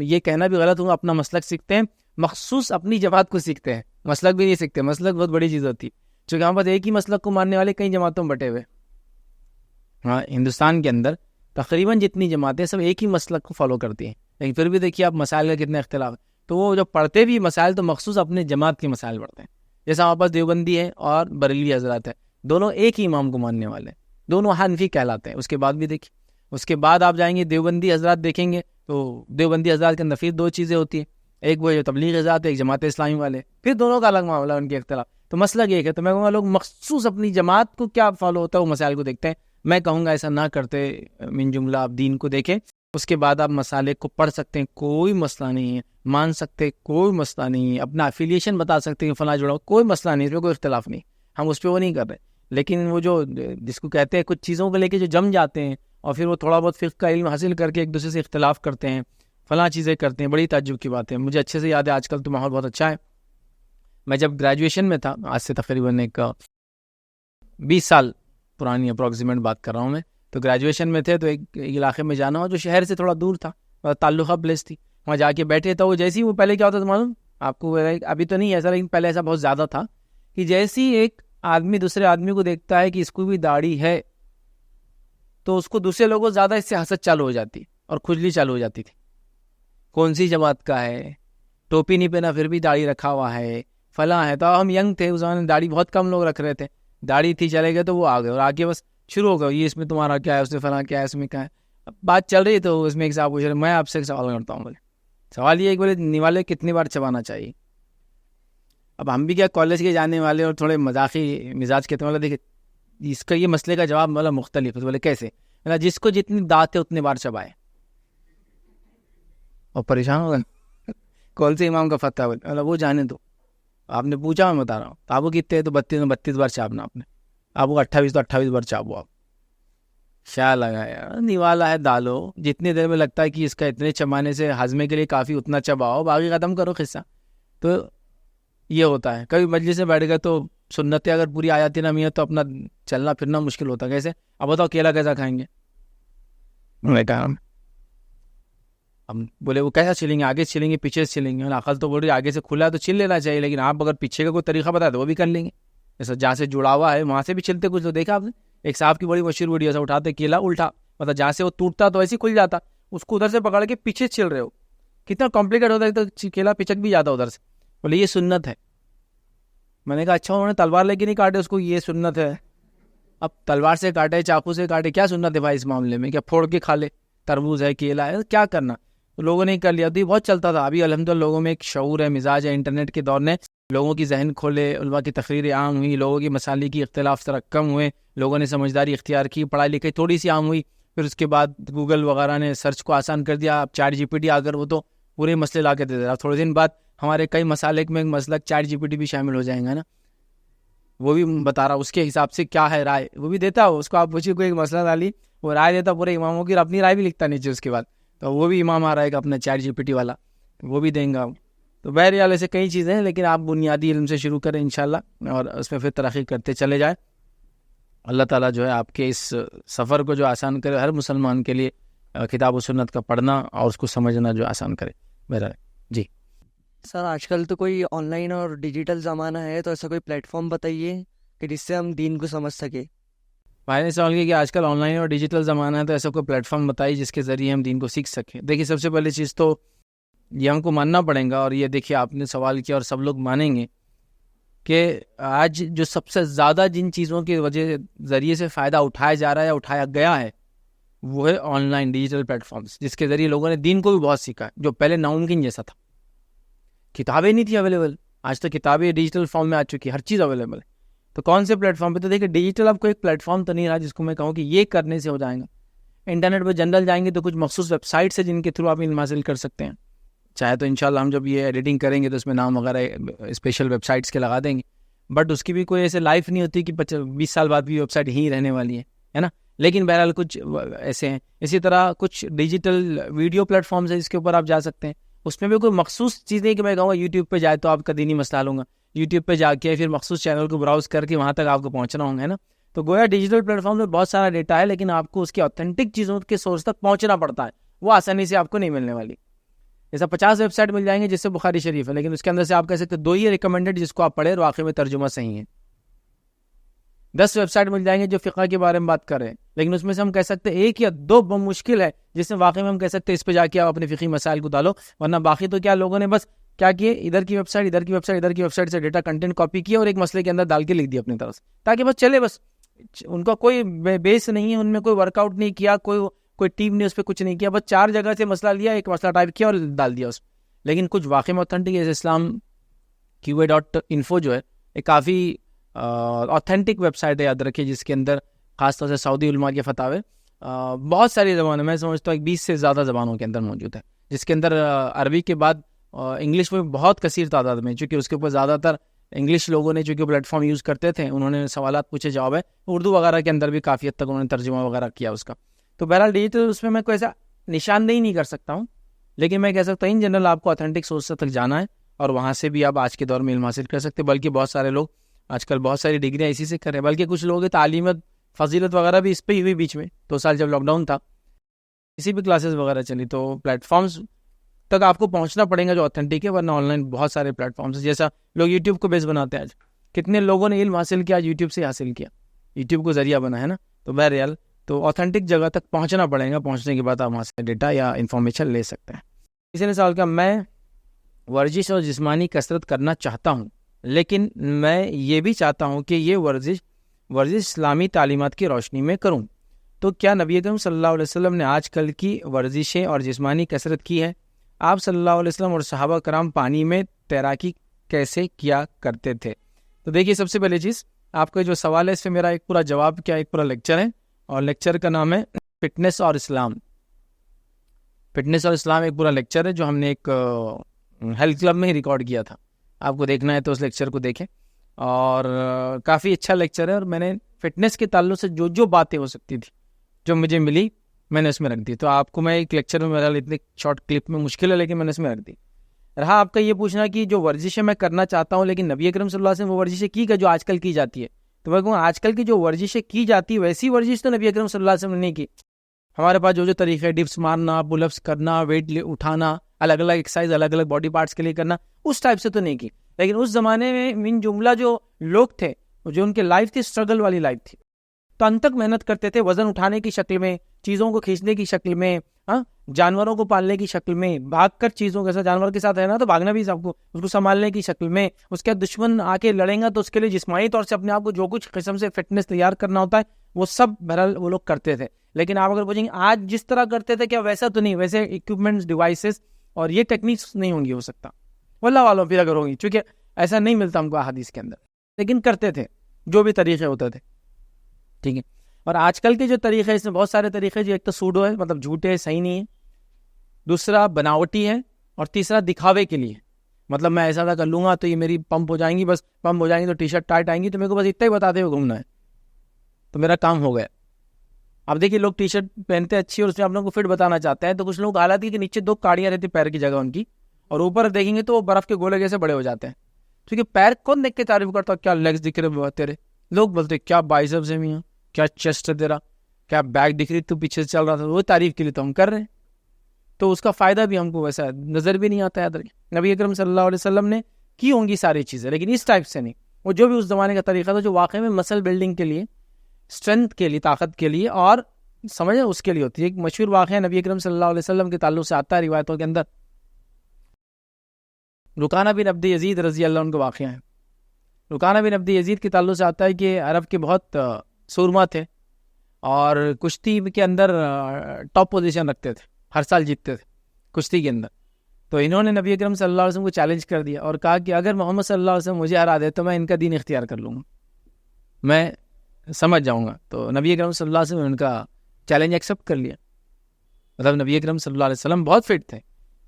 یہ کہنا بھی غلط ہوگا، اپنا مسلک سیکھتے ہیں، مخصوص اپنی جماعت کو سیکھتے ہیں. مسلک بھی نہیں سیکھتے. مسلک بہت بڑی چیز ہوتی ہے، چونکہ ہم بس ایک ہی مسلک کو ماننے والے کئی جماعتوں میں بٹے ہوئے. ہاں، ہندوستان کے اندر تقریباً جتنی جماعتیں سب ایک ہی مسلک کو فالو کرتی ہیں، لیکن پھر بھی دیکھیے آپ مسائل کا کتنے اختلاف ہے. تو وہ جب پڑھتے بھی مسائل تو مخصوص اپنے جماعت کے مسائل پڑھتے ہیں. جیسا ہمارے پاس دیوبندی ہے اور بریلوی حضرات ہے، دونوں ایک ہی امام کو ماننے والے ہیں، دونوں حنفی کہلاتے ہیں. اس کے بعد بھی دیکھیے، اس کے بعد آپ جائیں گے دیوبندی حضرات دیکھیں گے تو دیوبندی حضرات کے اندر پھر 2 چیزیں ہوتی ہیں، ایک وہ جو تبلیغ حضرات ہے، ایک جماعت اسلامی والے، پھر دونوں کا الگ معاملہ، ان کے اختلاف. تو مسئلہ ایک ہے. تو میں کہوں گا لوگ مخصوص اپنی جماعت کو کیا فالو ہوتا ہے وہ مسائل کو دیکھتے ہیں. میں کہوں گا ایسا نہ کرتے، من جملہ آپ دین کو دیکھیں. اس کے بعد آپ مسالے کو پڑھ سکتے ہیں، کوئی مسئلہ نہیں ہے، مان سکتے کوئی مسئلہ نہیں ہے، اپنا افیلیشن بتا سکتے ہیں فلاں جڑا، کوئی مسئلہ نہیں، اس میں کوئی اختلاف نہیں، ہم اس پہ وہ نہیں کر رہے. لیکن وہ جو جس کو کہتے ہیں کچھ چیزوں کو لے کے جو جم جاتے ہیں اور پھر وہ تھوڑا بہت فقہ کا علم حاصل کر کے ایک دوسرے سے اختلاف کرتے ہیں، فلاں چیزیں کرتے ہیں، بڑی تعجب کی بات ہے. مجھے اچھے سے یاد ہے، آج کل تو ماحول بہت اچھا ہے. میں جب گریجویشن میں تھا، آج سے تقریباً ایک 20 سال پرانی اپروکسیمیٹ بات کر رہا ہوں میں، تو گریجویشن میں تھے تو ایک علاقے میں جانا ہو جو شہر سے تھوڑا دور تھا، تعلقہ پلیس تھی، وہاں جا کے بیٹھے تو وہ جیسی، وہ پہلے کیا ہوتا تھا معلوم آپ کو، ابھی تو نہیں ایسا لیکن پہلے ایسا بہت زیادہ تھا کہ جیسی ایک آدمی دوسرے آدمی کو دیکھتا ہے کہ اس کو بھی داڑھی ہے تو اس کو دوسرے لوگوں زیادہ اس سے حسد چالو ہو جاتی اور کھجلی چالو ہو جاتی تھی. کون سی جماعت کا ہے، ٹوپی نہیں پہنا پھر بھی داڑھی رکھا ہوا ہے، فلاں ہے. تو ہم ینگ تھے اس زمانے، داڑھی بہت کم لوگ رکھ رہے تھے، داڑھی تھی چلے گئے تو وہ آ گئے اور آگے بس شروع ہو گئے، یہ اس میں تمہارا کیا ہے، اس میں فلاں کیا ہے، اس میں کیا ہے. اب بات چل رہی تو اس میں ایک صاحب پوچھ رہے، میں آپ سے ایک سوال کرتا ہوں. بولے سوال یہ ہے کہ بولے نوالے کتنی بار چبانا چاہیے؟ اب ہم بھی کیا کالج کے جانے والے اور تھوڑے مذاقی مزاج کے والے، دیکھے اس کا یہ مسئلے کا جواب والا مختلف ہے. بولے کیسے؟ جس کو جتنی دانت ہے اتنے بار چبائے. اور پریشان ہو گئے کون سے امام کا فتح؟ بولے وہ جانے دو، آپ نے پوچھا میں بتا رہا ہوں. آپ کو کتنے تو 32 بار چاپنا، آپ نے آپ کو 28 تو 28 بار چاپو. آپ کیا لگا یار، نوالا ہے ڈالو، جتنی دیر میں لگتا ہے کہ اس کا اتنے چبانے سے ہاضمے کے لیے کافی اتنا چباؤ، باقی ختم کرو قصہ. تو یہ ہوتا ہے کبھی مجلس سے بیٹھ گئے تو سنتیں اگر پوری آیات نہ ہے تو اپنا چلنا پھرنا مشکل ہوتا ہے. کیسے؟ اب بتاؤ کیلا کیسا کھائیں گے؟ میں کہا ہم بولے وہ کیسا چھلیں گے، آگے سے چھلیں گے پیچھے سے چھلیں گے؟ عقل تو بول رہی آگے سے کھلا ہے تو چھل لینا چاہیے، لیکن آپ اگر پیچھے کا کوئی طریقہ بتا تو وہ بھی کر لیں گے. جیسا جہاں سے جڑا ہوا ہے وہاں سے بھی چھلتے کچھ. تو دیکھا آپ نے ایک صاحب کی بڑی مشہور ویڈیو سے اٹھاتے کیلا الٹا، مطلب جہاں سے وہ ٹوٹتا تو ایسے کھل جاتا، اس کو ادھر سے پکڑ کے پیچھے چھل رہے ہو، کتنا کمپلیکیٹ ہوتا ہے، تو کیلا پچک بھی جاتا ادھر سے. بولے یہ سنت ہے. میں نے کہا اچھا انہوں نے تلوار لے کے نہیں کاٹے اس کو، یہ سنت ہے؟ اب تلوار سے کاٹے چاقو سے کاٹے، کیا سنت ہے بھائی اس معاملے میں؟ کیا پھوڑ کے کھا لے؟ تربوز ہے کیلا ہے کیا کرنا؟ تو لوگوں نے کر لیا. تو یہ بہت چلتا تھا. ابھی الحمدللہ لوگوں میں ایک شعور ہے، مزاج ہے، انٹرنیٹ کے دور نے لوگوں کی ذہن کھولے، علماء کی تقریریں عام ہوئی، لوگوں کی مسائل کی اختلاف طرح کم ہوئے، لوگوں نے سمجھداری اختیار کی، پڑھائی لکھائی تھوڑی سی عام ہوئی. پھر اس کے بعد گوگل وغیرہ نے سرچ کو آسان کر دیا. اب چیٹ جی پی ٹی اگر وہ تو پورے مسئلے لا کے دے دے رہا. تھوڑے دن بعد ہمارے کئی مسالک میں مسلک چیٹ جی پی ٹی بھی شامل ہو جائیں گا نا، وہ بھی بتا رہا اس کے حساب سے کیا ہے رائے، وہ بھی دیتا ہو. اس کو آپ پوچھیے کوئی ایک مسئلہ ڈالی، وہ رائے دیتا پورے اماموں کی، اور اپنی رائے بھی لکھتا نیچے اس کے بعد. تو وہ بھی امام آ رہا ہے کہ اپنا چیٹ جی پی ٹی والا وہ بھی دیں گا. تو بہرحال ایسے کئی چیزیں ہیں، لیکن آپ بنیادی علم سے شروع کریں انشاءاللہ، اور اس میں پھر ترقی کرتے چلے جائیں. اللہ تعالیٰ جو ہے آپ کے اس سفر کو جو آسان کرے، ہر مسلمان کے لیے کتاب و سنت کا پڑھنا اور اس کو سمجھنا جو آسان کرے. بہرحال جی سر، آج کل تو کوئی آن لائن اور ڈیجیٹل زمانہ ہے، تو ایسا کوئی پلیٹ فارم بتائیے کہ جس سے ہم دین کو سمجھ سکے. بھائی نے سوال کیا کہ آج کل آن لائن اور ڈیجیٹل زمانہ ہے، تو ایسا کوئی پلیٹ فارم بتائیے جس کے ذریعے ہم دین کو سیکھ سکیں. دیکھیے سب سے پہلی چیز تو یہ ہم کو ماننا پڑے گا، اور یہ دیکھیے آپ نے سوال کیا اور سب لوگ مانیں گے کہ آج جو سب سے زیادہ جن چیزوں کی وجہ ذریعے سے فائدہ اٹھایا جا رہا ہے یا اٹھایا گیا ہے وہ ہے online digital platforms, جس کے ذریعے لوگوں نے دین کو بھی بہت سیکھا ہے، جو پہلے ناممکن جیسا تھا. کتابیں نہیں تھی اویلیبل، آج تو کتابیں ڈیجیٹل فارم میں آ چکی، ہر چیز اویلیبل ہے. تو کون سے پلیٹ فارم پہ؟ تو دیکھیں ڈیجیٹل اب کوئی ایک پلیٹ فارم تو نہیں رہا جس کو میں کہوں کہ یہ کرنے سے ہو جائے گا. انٹرنیٹ پہ جنرل جائیں گے تو کچھ مخصوص ویب سائٹس ہیں جن کے تھرو آپ علم حاصل کر سکتے ہیں. چاہے تو انشاءاللہ ہم جب یہ ایڈیٹنگ کریں گے تو اس میں نام وغیرہ اسپیشل ویب سائٹس کے لگا دیں گے، بٹ اس کی بھی کوئی ایسے لائف نہیں ہوتی کہ 20 سال بعد بھی ویب سائٹ ہی رہنے والی ہے نا. لیکن بہرحال کچھ ایسے ہیں. اسی طرح کچھ ڈیجیٹل ویڈیو پلیٹ فارمز ہیں جس کے اوپر آپ جا سکتے ہیں. اس میں بھی کوئی مخصوص چیز نہیں کہ میں کہوں گا یوٹیوب پہ جائے تو آپ کا دینی مسئلہ لوں گا، یوٹیوب پہ جا کے پھر مخصوص چینل کو براؤز کر کے وہاں تک آپ کو پہنچنا ہوگا، ہے نا. تو گویا ڈیجیٹل پلیٹ فارم میں بہت سارا ڈیٹا ہے، لیکن آپ کو اس کی آتھینٹک چیزوں کے سورس تک پہنچنا پڑتا ہے، وہ آسانی سے آپ کو نہیں ملنے والی. جیسا 50 ویب سائٹ مل جائیں گے جس سے بخاری شریف ہے، لیکن اس کے اندر سے آپ کہہ سکتے 2 ہی ریکمینڈڈ جس کو آپ پڑھیں اور واقعی میں ترجمہ صحیح ہے. 10 ویب سائٹ مل جائیں گے جو فقہ کے بارے میں بات کر رہے ہیں، لیکن اس میں سے ہم کہہ سکتے 1 یا 2 مشکل ہے جس میں واقعی میں ہم کہہ سکتے اس پہ جا کے آپ اپنے فقہی مسائل کو ڈالو. ورنہ باقی تو کیا لوگوں نے بس کیا کیے، ادھر کی ویب سائٹ ادھر کی ویب سائٹ ادھر کی ویب سائٹ سے ڈیٹا کنٹینٹ کاپی کیا اور ایک مسئلے کے اندر ڈال کے لکھ دیا اپنی طرف سے، تاکہ بس چلے. بس ان کا کوئی بیس نہیں ہے، ان میں کوئی ورک آؤٹ نہیں کیا، کوئی ٹیم نے اس پہ کچھ نہیں کیا، بس 4 جگہ سے مسئلہ لیا، ایک مسئلہ ٹائپ کیا اور ڈال دیا اس میں. لیکن کچھ واقعی میں اوتھینٹک ہے، اسلام QA.info جو ہے ایک کافی آتھینٹک ویب سائٹ ہے، یاد رکھیے، جس کے اندر خاص طور سے سعودی علماء کے فتاوے بہت ساری زبانیں، میں سمجھتا ہوں 20 سے زیادہ زبانوں کے اندر موجود ہے، جس کے اندر عربی کے بعد انگلش میں بہت کثیر تعداد میں، چونکہ اس کے اوپر زیادہ تر انگلش لوگوں نے چونکہ پلیٹ فارم یوز کرتے تھے، انہوں نے سوالات پوچھے، جواب ہے اردو وغیرہ کے اندر بھی کافی حد تک انہوں نے ترجمہ وغیرہ کیا اس کا. تو بہرحال ڈیجیٹل اس میں کوئی ایسا نشاندہی نہیں کر سکتا ہوں، لیکن میں کہہ سکتا ہوں ان جنرل آپ کو اتھینٹک سورس تک جانا ہے اور وہاں سے بھی آپ آج کے دور میں علم حاصل کر سکتے ہیں. بلکہ بہت سارے لوگ آج کل بہت ساری ڈگریاں اسی سے کر رہے ہیں، بلکہ کچھ لوگوں کی تعلیمت فضیلت وغیرہ بھی اس پہ ہی ہوئی. بیچ میں 2 سال جب لاک ڈاؤن تھا، کسی بھی کلاسز وغیرہ چلی، تو پلیٹ فارمز تک آپ کو پہنچنا پڑے گا جو اتھینٹک ہے، ورنہ آن لائن بہت سارے پلیٹ فارمز جیسا لوگ یوٹیوب کو بیس بناتے ہیں. آج کتنے لوگوں نے علم حاصل کیا، یوٹیوب سے حاصل کیا، یوٹیوب کو ذریعہ بنا ہے نا. تو بہرحال تو اتھینٹک جگہ تک پہنچنا پڑے گا، پہنچنے کے بعد آپ وہاں سے ڈیٹا یا انفارمیشن لے سکتے ہیں. کسی نے سوال کیا، میں ورزش اور جسمانی کسرت کرنا چاہتا ہوں، لیکن میں یہ بھی چاہتا ہوں کہ یہ ورزش اسلامی تعلیمات کی روشنی میں کروں، تو کیا نبی اکرم صلی اللہ علیہ وسلم نے آج کل کی ورزشیں اور جسمانی کسرت کی ہے؟ آپ صلی اللہ علیہ وسلم اور صحابہ کرام پانی میں تیراکی کیسے کیا کرتے تھے؟ تو دیکھیے، سب سے پہلے چیز آپ کا جو سوال ہے اس پہ میرا ایک پورا جواب کیا، ایک پورا لیکچر ہے، اور لیکچر کا نام ہے فٹنس اور اسلام. فٹنس اور اسلام ایک پورا لیکچر ہے جو ہم نے ایک ہیلتھ کلب میں ہی ریکارڈ کیا تھا. آپ کو دیکھنا ہے تو اس لیکچر کو دیکھیں، اور کافی اچھا لیکچر ہے. اور میں نے فٹنس کے تعلق سے جو باتیں ہو سکتی تھی جو مجھے ملی، میں نے اس میں رکھ دی. تو آپ کو میں ایک لیکچر میں میرا اتنے شارٹ کلپ میں مشکل ہے، لیکن میں نے اس میں رکھ دی. رہا آپ کا یہ پوچھنا کہ جو ورزشیں میں کرنا چاہتا ہوں لیکن نبی اکرم صلی اللہ علیہ وسلم وہ ورزشیں کی جو آج کل کی جاتی ہے، تو میں کہوں آج کل کی جو ورزشیں کی جاتی ہے ویسی ورزش تو نبی اکرم صلی اللہ علیہ وسلم نے نہیں کی. ہمارے پاس جو طریقے، ڈپس مارنا، پل اپس کرنا، ویٹ اٹھانا، الگ الگ ایکسرسائز الگ الگ باڈی پارٹس کے لیے کرنا، اس ٹائپ سے تو نہیں کی. لیکن اس زمانے میں من جملہ جو لوگ تھے، جو ان کے لائف تھی اسٹرگل والی لائف تھی، تو ان تک محنت کرتے تھے، وزن اٹھانے کی شکل میں، چیزوں کو کھینچنے کی شکل میں، جانوروں کو پالنے کی شکل میں، بھاگ کر چیزوں کے ساتھ، جانور کے ساتھ رہنا تو بھاگنا بھی سب کو، اس کو سنبھالنے کی شکل میں، اس کے دشمن آ کے لڑیں گا تو اس کے لیے جسمانی طور سے اپنے آپ کو جو کچھ قسم سے فٹنس تیار کرنا ہوتا ہے وہ سب بہرحال وہ لوگ کرتے تھے. لیکن آپ اگر پوچھیں گے آج جس طرح کرتے تھے کیا ویسا تو نہیں، ویسے اکوپمنٹس، ڈیوائسز اور یہ ٹیکنیکس نہیں ہوں گی، ہو سکتا واللہ والوں پھر اگر ہوگی، چونکہ ایسا نہیں ملتا ہم کو احادیث کے اندر، لیکن کرتے تھے جو بھی طریقے ہوتے تھے. ٹھیک ہے. اور آج کل کے جو طریقے، اس میں بہت سارے طریقے، جو ایک تو سوڈو ہے، مطلب جھوٹے ہے، صحیح نہیں ہے، دوسرا بناوٹی ہے، اور تیسرا دکھاوے کے لیے، مطلب میں ایسا کر لوں گا تو یہ میری پمپ ہو جائیں گی، بس پمپ ہو جائیں گی تو ٹی شرٹ ٹائٹ آئیں گی، تو میرے کو بس اتنا ہی بتاتے ہوئے گھومنا ہے تو میرا کام ہو گیا. اب دیکھیے لوگ ٹی شرٹ پہنتے اچھی اور اس میں اپنے کو فٹ بتانا چاہتے ہیں، تو کچھ لوگ حالت کہ نیچے 2 کاڑیاں رہتی پیر کی جگہ ان کی، اور اوپر دیکھیں گے تو وہ برف کے گولے جیسے بڑے ہو جاتے ہیں. کیونکہ پیر کون دیکھ کے تعریف کرتا، کیا لیگز دکھ رہے تیرے، لوگ بولتے کیا بائسپس ہے میاں، کیا چیسٹ ہے تیرا، کیا بیک دکھ رہی تو پیچھے سے چل رہا تھا، وہ تعریف کے لیے تو ہم کر رہے ہیں، تو اس کا فائدہ بھی ہم کو ویسا نظر بھی نہیں آتا ہے. نبی اکرم صلی اللہ علیہ وسلم نے کی ہوں گی ساری چیزیں، لیکن اس ٹائپ سے نہیں. وہ جو بھی اس زمانے کا طریقہ تھا جو واقعی میں مسل بلڈنگ کے لیے، اسٹرینتھ کے لیے، طاقت کے لیے اور سمجھے اس کے لیے ہوتی ہے. ایک مشہور واقعہ نبی اکرم صلی اللہ علیہ وسلم کے تعلق سے آتا ہے روایتوں کے اندر، رکانہ بن عبد یزید رضی اللہ عنہ کا واقعہ ہے. رکانہ بن عبد یزید کے تعلق سے آتا ہے کہ عرب کے بہت سورما تھے اور کشتی کے اندر ٹاپ پوزیشن رکھتے تھے، ہر سال جیتتے تھے کشتی کے اندر. تو انہوں نے نبی اکرم صلی اللہ علیہ وسلم کو چیلنج کر دیا اور کہا کہ اگر محمد صلی اللہ علیہ وسلم مجھے ہرا دے تو میں ان کا دین اختیار کر لوں گا، میں سمجھ جاؤں گا. تو نبی اکرم صلی اللہ علیہ وسلم نے ان کا چیلنج ایکسیپٹ کر لیا. مطلب نبی اکرم صلی اللہ علیہ وسلم بہت فٹ تھے،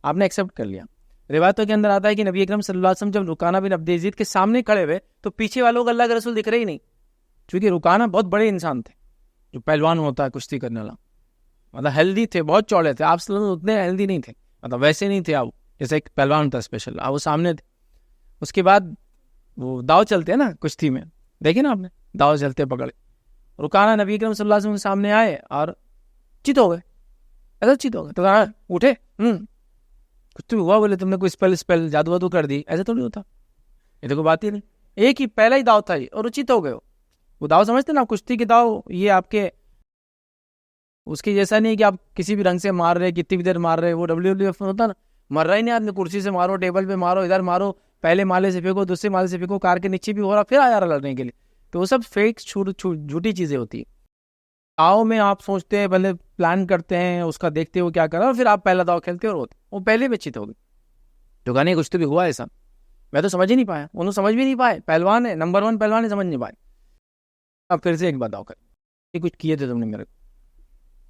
آپ نے ایکسیپٹ کر لیا. روایتوں کے اندر آتا ہے کہ نبی اکرم صلی اللہ علیہ وسلم جب رکانہ بن عبد یزید کے سامنے کھڑے ہوئے تو پیچھے والوں کو اللہ کے رسول دکھ رہے ہی نہیں، چونکہ رکانہ بہت بڑے انسان تھے، جو پہلوان ہوتا ہے کشتی کرنے والا، مطلب ہیلدی تھے، بہت چوڑے تھے. آپ صلی اللہ علیہ وسلم اتنے ہیلدی نہیں تھے، مطلب ویسے نہیں تھے آپ جیسے ایک پہلوان ہوتا ہے اسپیشل، آپ وہ سامنے تھے. اس کے بعد وہ داؤ چلتے ہیں نا کشتی میں، دیکھیں نا آپ نے داؤ چلتے پکڑے، رکانہ نبی اکرم صلی اللہ علیہ وسلم کے سامنے آئے اور چت ہو گئے، ایسا چت ہو گئے. تو اٹھے، کچھ تو ہوا، بولے تم نے کوئی اسپیل جادو وادو کر دی، ایسا تھوڑی ہوتا، یہ تو کوئی بات ہی نہیں. ایک ہی پہلا ہی داؤ تھا یہ اور چت ہو گئے. وہ داؤ سمجھتے نا کشتی کے داؤ، یہ آپ کے اس کے جیسا نہیں کہ آپ کسی بھی رنگ سے مار رہے، کتنی بھی دیر مار رہے. وہ WWF میں ہوتا نا، مر رہا ہی نہیں آدمی، کرسی سے مارو، ٹیبل پہ مارو، ادھر مارو، پہلے مالے سے پھینکو، دوسرے مالے سے پھینکو، کار کے نیچے بھی ہو رہا، پھر آ جا رہا لڑنے کے لیے. تو وہ سب فیک جھوٹی چیزیں ہوتی ہیں. داؤ میں آپ سوچتے ہیں، پہلے پلان کرتے ہیں، اس کا دیکھتے ہو کیا کرا، اور پھر آپ پہلا داؤ کھیلتے اور ہوتے. وہ پہلے بھی چیت ہو گئی. تو کہنے کچھ تو بھی ہوا ایسا، میں تو سمجھ ہی نہیں پایا، انہوں سمجھ بھی نہیں پائے. پہلوان ہے، نمبر 1 پہلوان ہے، سمجھ نہیں پائے. اب پھر سے ایک بات داؤ کر، یہ کچھ کیے تھے تم نے میرے کو.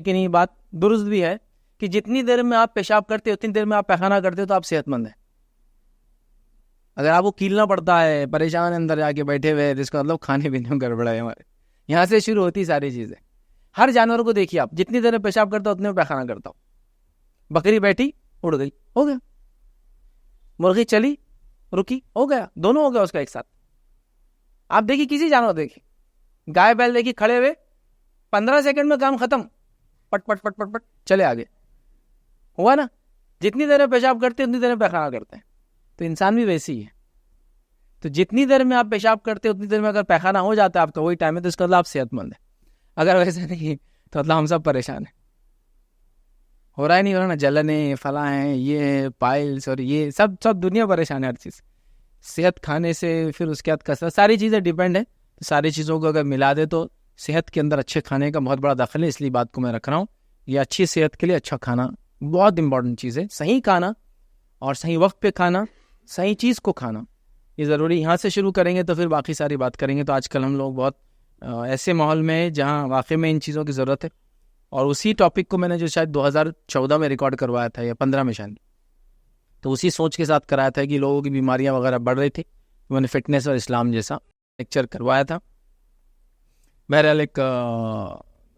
لیکن یہ بات درست بھی ہے کہ جتنی دیر میں آپ پیشاب کرتے ہو اتنی دیر میں آپ پیخانہ کرتے ہو تو آپ صحت مند ہیں. اگر آپ کو کیلنا پڑتا ہے، پریشان اندر جا کے بیٹھے ہوئے، جس کا مطلب کھانے پینے میں گڑبڑ ہے ہمارے. یہاں سے شروع ہوتی ساری چیزیں. ہر جانور کو دیکھیے آپ، جتنی دیر میں پیشاب کرتا ہو اتنے میں پیخانہ کرتا ہو. بکری بیٹھی اڑ گئی، ہو گیا. مرغی چلی رکی، ہو گیا. دونوں ہو گیا اس کا ایک ساتھ. آپ دیکھیے کسی جانور دیکھیے، گائے بیل دیکھیے کھڑے ہوئے 15 سیکنڈ میں کام ختم، پٹ پٹ پٹ پٹ پٹ چلے آگے. ہوا نا. جتنی دیر میں پیشاب کرتے ہیں اتنی دیر میں پیخانہ کرتے ہیں. تو انسان بھی ویسی ہی ہے. تو جتنی دیر میں آپ پیشاب کرتے ہیں اتنی دیر میں اگر پیخانہ ہو جاتا ہے آپ کا وہی ٹائم ہے، تو اس کا مطلب آپ صحت مند ہیں. اگر ویسے نہیں تو مطلب ہم سب پریشان ہیں. ہو رہا ہے نہیں ہو رہا نا، جلن ہے، فلاں ہیں، یہ ہے، پائلس، اور یہ سب دنیا پریشان ہے ہر چیز. صحت کھانے سے پھر اس کے بعد کثرت، ساری چیزیں ڈیپینڈ ہے. تو ساری چیزوں کو اگر ملا دے تو صحت کے اندر اچھے کھانے کا بہت بڑا دخل ہے. اس لیے بات کو میں رکھ رہا ہوں. یہ اچھی صحت کے لیے اچھا کھانا بہت امپورٹنٹ چیز ہے. صحیح کھانا اور صحیح وقت پہ کھانا، صحیح چیز کو کھانا، یہ ضروری. یہاں سے شروع کریں گے تو پھر باقی ساری بات کریں گے. تو آج کل ہم لوگ بہت ایسے ماحول میں ہیں جہاں واقعی میں ان چیزوں کی ضرورت ہے. اور اسی ٹاپک کو میں نے جو شاید 2014 میں ریکارڈ کروایا تھا یا 15 میں شاید، تو اسی سوچ کے ساتھ کرایا تھا کہ لوگوں کی بیماریاں وغیرہ بڑھ رہی تھی. میں نے فٹنس اور اسلام جیسا لیکچر کروایا تھا. بہرحال ایک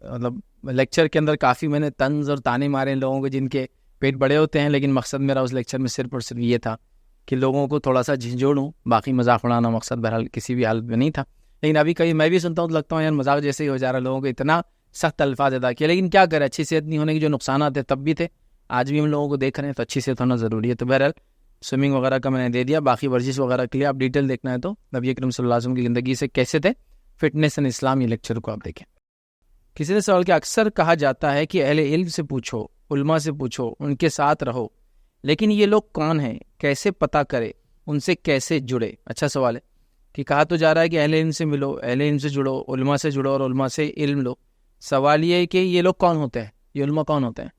مطلب لیکچر کے اندر کافی میں نے طنز اور تانے مارے ہیں لوگوں کو جن کے پیٹ بڑے ہوتے ہیں. لیکن مقصد میرا اس لیکچر میں صرف اور صرف یہ تھا کہ لوگوں کو تھوڑا سا جھنجھوڑوں. باقی مذاق اڑانا مقصد بہرحال کسی بھی حالت میں نہیں تھا. لیکن ابھی کہیں میں بھی سنتا ہوں تو لگتا ہوں یار مذاق جیسے ہی ہو جا رہا ہے. لوگوں کو اتنا سخت الفاظ ادا کیا، لیکن کیا کرے، اچھی صحت نہیں ہونے کے جو نقصانات تھے تب بھی تھے، آج بھی ہم لوگوں کو دیکھ رہے ہیں. تو اچھی صحت ہونا ضروری ہے. تو بہرحال سوئمنگ وغیرہ کا میں نے دے دیا. باقی ورزش وغیرہ کے لیے آپ ڈیٹیل دیکھنا ہے تو نبی اکرم صلی اللہ علیہ وسلم کی زندگی سے کیسے تھے، فٹنس اینڈ اسلام، یہ لیکچر کو آپ دیکھیں. کسی نے سوال کیا، اکثر کہا جاتا ہے کہ اہل علم سے پوچھو، علماء سے پوچھو، ان کے ساتھ رہو، لیکن یہ لوگ کون ہیں، کیسے پتہ کرے، ان سے کیسے جڑے؟ اچھا سوال ہے کہ کہا تو جا رہا ہے کہ اہل علم سے ملو، اہل علم سے جڑو، علماء سے جڑو اور علماء سے علم لو. سوال یہ ہے کہ یہ لوگ کون ہوتے ہیں، یہ علماء کون ہوتے ہیں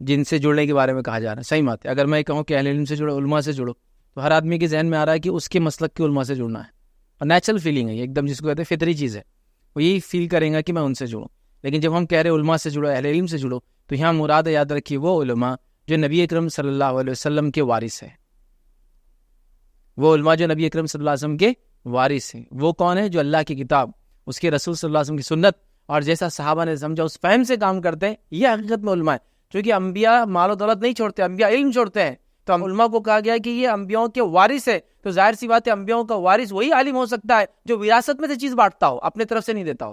جن سے جڑنے کے بارے میں کہا جا رہا ہے؟ صحیح بات ہے. اگر میں کہوں کہ اہل علم سے جڑو، علماء سے جڑو، تو ہر آدمی کے ذہن میں آ رہا ہے کہ اس کے مسلک کے علماء سے جڑنا ہے. اور نیچرل فیلنگ ہے یہ، ایک دم جس کو کہتے ہیں فطری چیز ہے، وہ یہی فیل کریں گا کہ میں ان سے جڑوں. لیکن جب ہم کہہ رہے علماء سے جڑو، اہل علم سے جڑو، تو یہاں مراد یاد رکھیے وہ علماء جو نبی اکرم صلی اللہ علیہ وسلم کے وارث ہیں. وہ علماء جو نبی اکرم صلی اللہ علیہ وسلم کے وارث ہیں. وہ کون ہے؟ جو اللہ کی کتاب، اس کے رسول صلی اللہ علیہ وسلم کی سنت اور جیسا صحابہ نے سمجھا اس فہم سے کام کرتے ہیں. یہ حقیقت میں علماء ہے. چونکہ انبیاء مال و دولت نہیں چھوڑتے، انبیاء علم چھوڑتے ہیں. تو علماء کو کہا گیا کہ یہ انبیاءوں کے وارث ہے. تو ظاہر سی بات ہے انبیاءوں کا وارث وہی عالم ہو سکتا ہے جو وراثت میں سے چیز بانٹتا ہو، اپنے طرف سے نہیں دیتا ہو.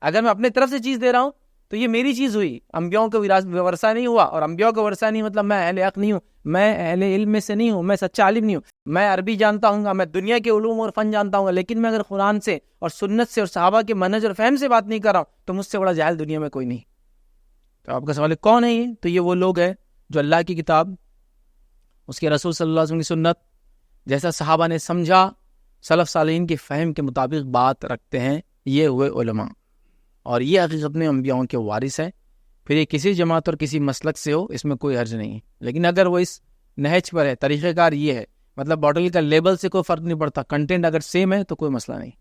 اگر میں اپنے طرف سے چیز دے رہا ہوں تو یہ میری چیز ہوئی، انبیاؤں کا ورثہ نہیں ہوا. اور انبیاؤں کا ورثہ نہیں مطلب میں اہل حق نہیں ہوں، میں اہل علم میں سے نہیں ہوں، میں سچا عالم نہیں ہوں. میں عربی جانتا ہوں گا، میں دنیا کے علوم اور فن جانتا ہوں گا، لیکن میں اگر قرآن سے اور سنت سے اور صحابہ کے منہج اور فہم سے بات نہیں کر رہا ہوں تو مجھ سے بڑا جاہل دنیا میں کوئی نہیں. تو آپ کا سوال ہے کون ہے یہ؟ تو یہ وہ لوگ ہیں جو اللہ کی کتاب، اس کے رسول صلی اللہ علیہ وسلم کی سنت جیسا صحابہ نے سمجھا، سلف صالحین کے فہم کے مطابق بات رکھتے ہیں. یہ ہوئے علماء، اور یہ حقیقت میں انبیاؤں کے وارث ہیں. پھر یہ کسی جماعت اور کسی مسلک سے ہو، اس میں کوئی حرج نہیں ہے. لیکن اگر وہ اس نہج پر ہے، طریقہ کار یہ ہے، مطلب باٹل کا لیبل سے کوئی فرق نہیں پڑتا، کنٹینٹ اگر سیم ہے تو کوئی مسئلہ نہیں.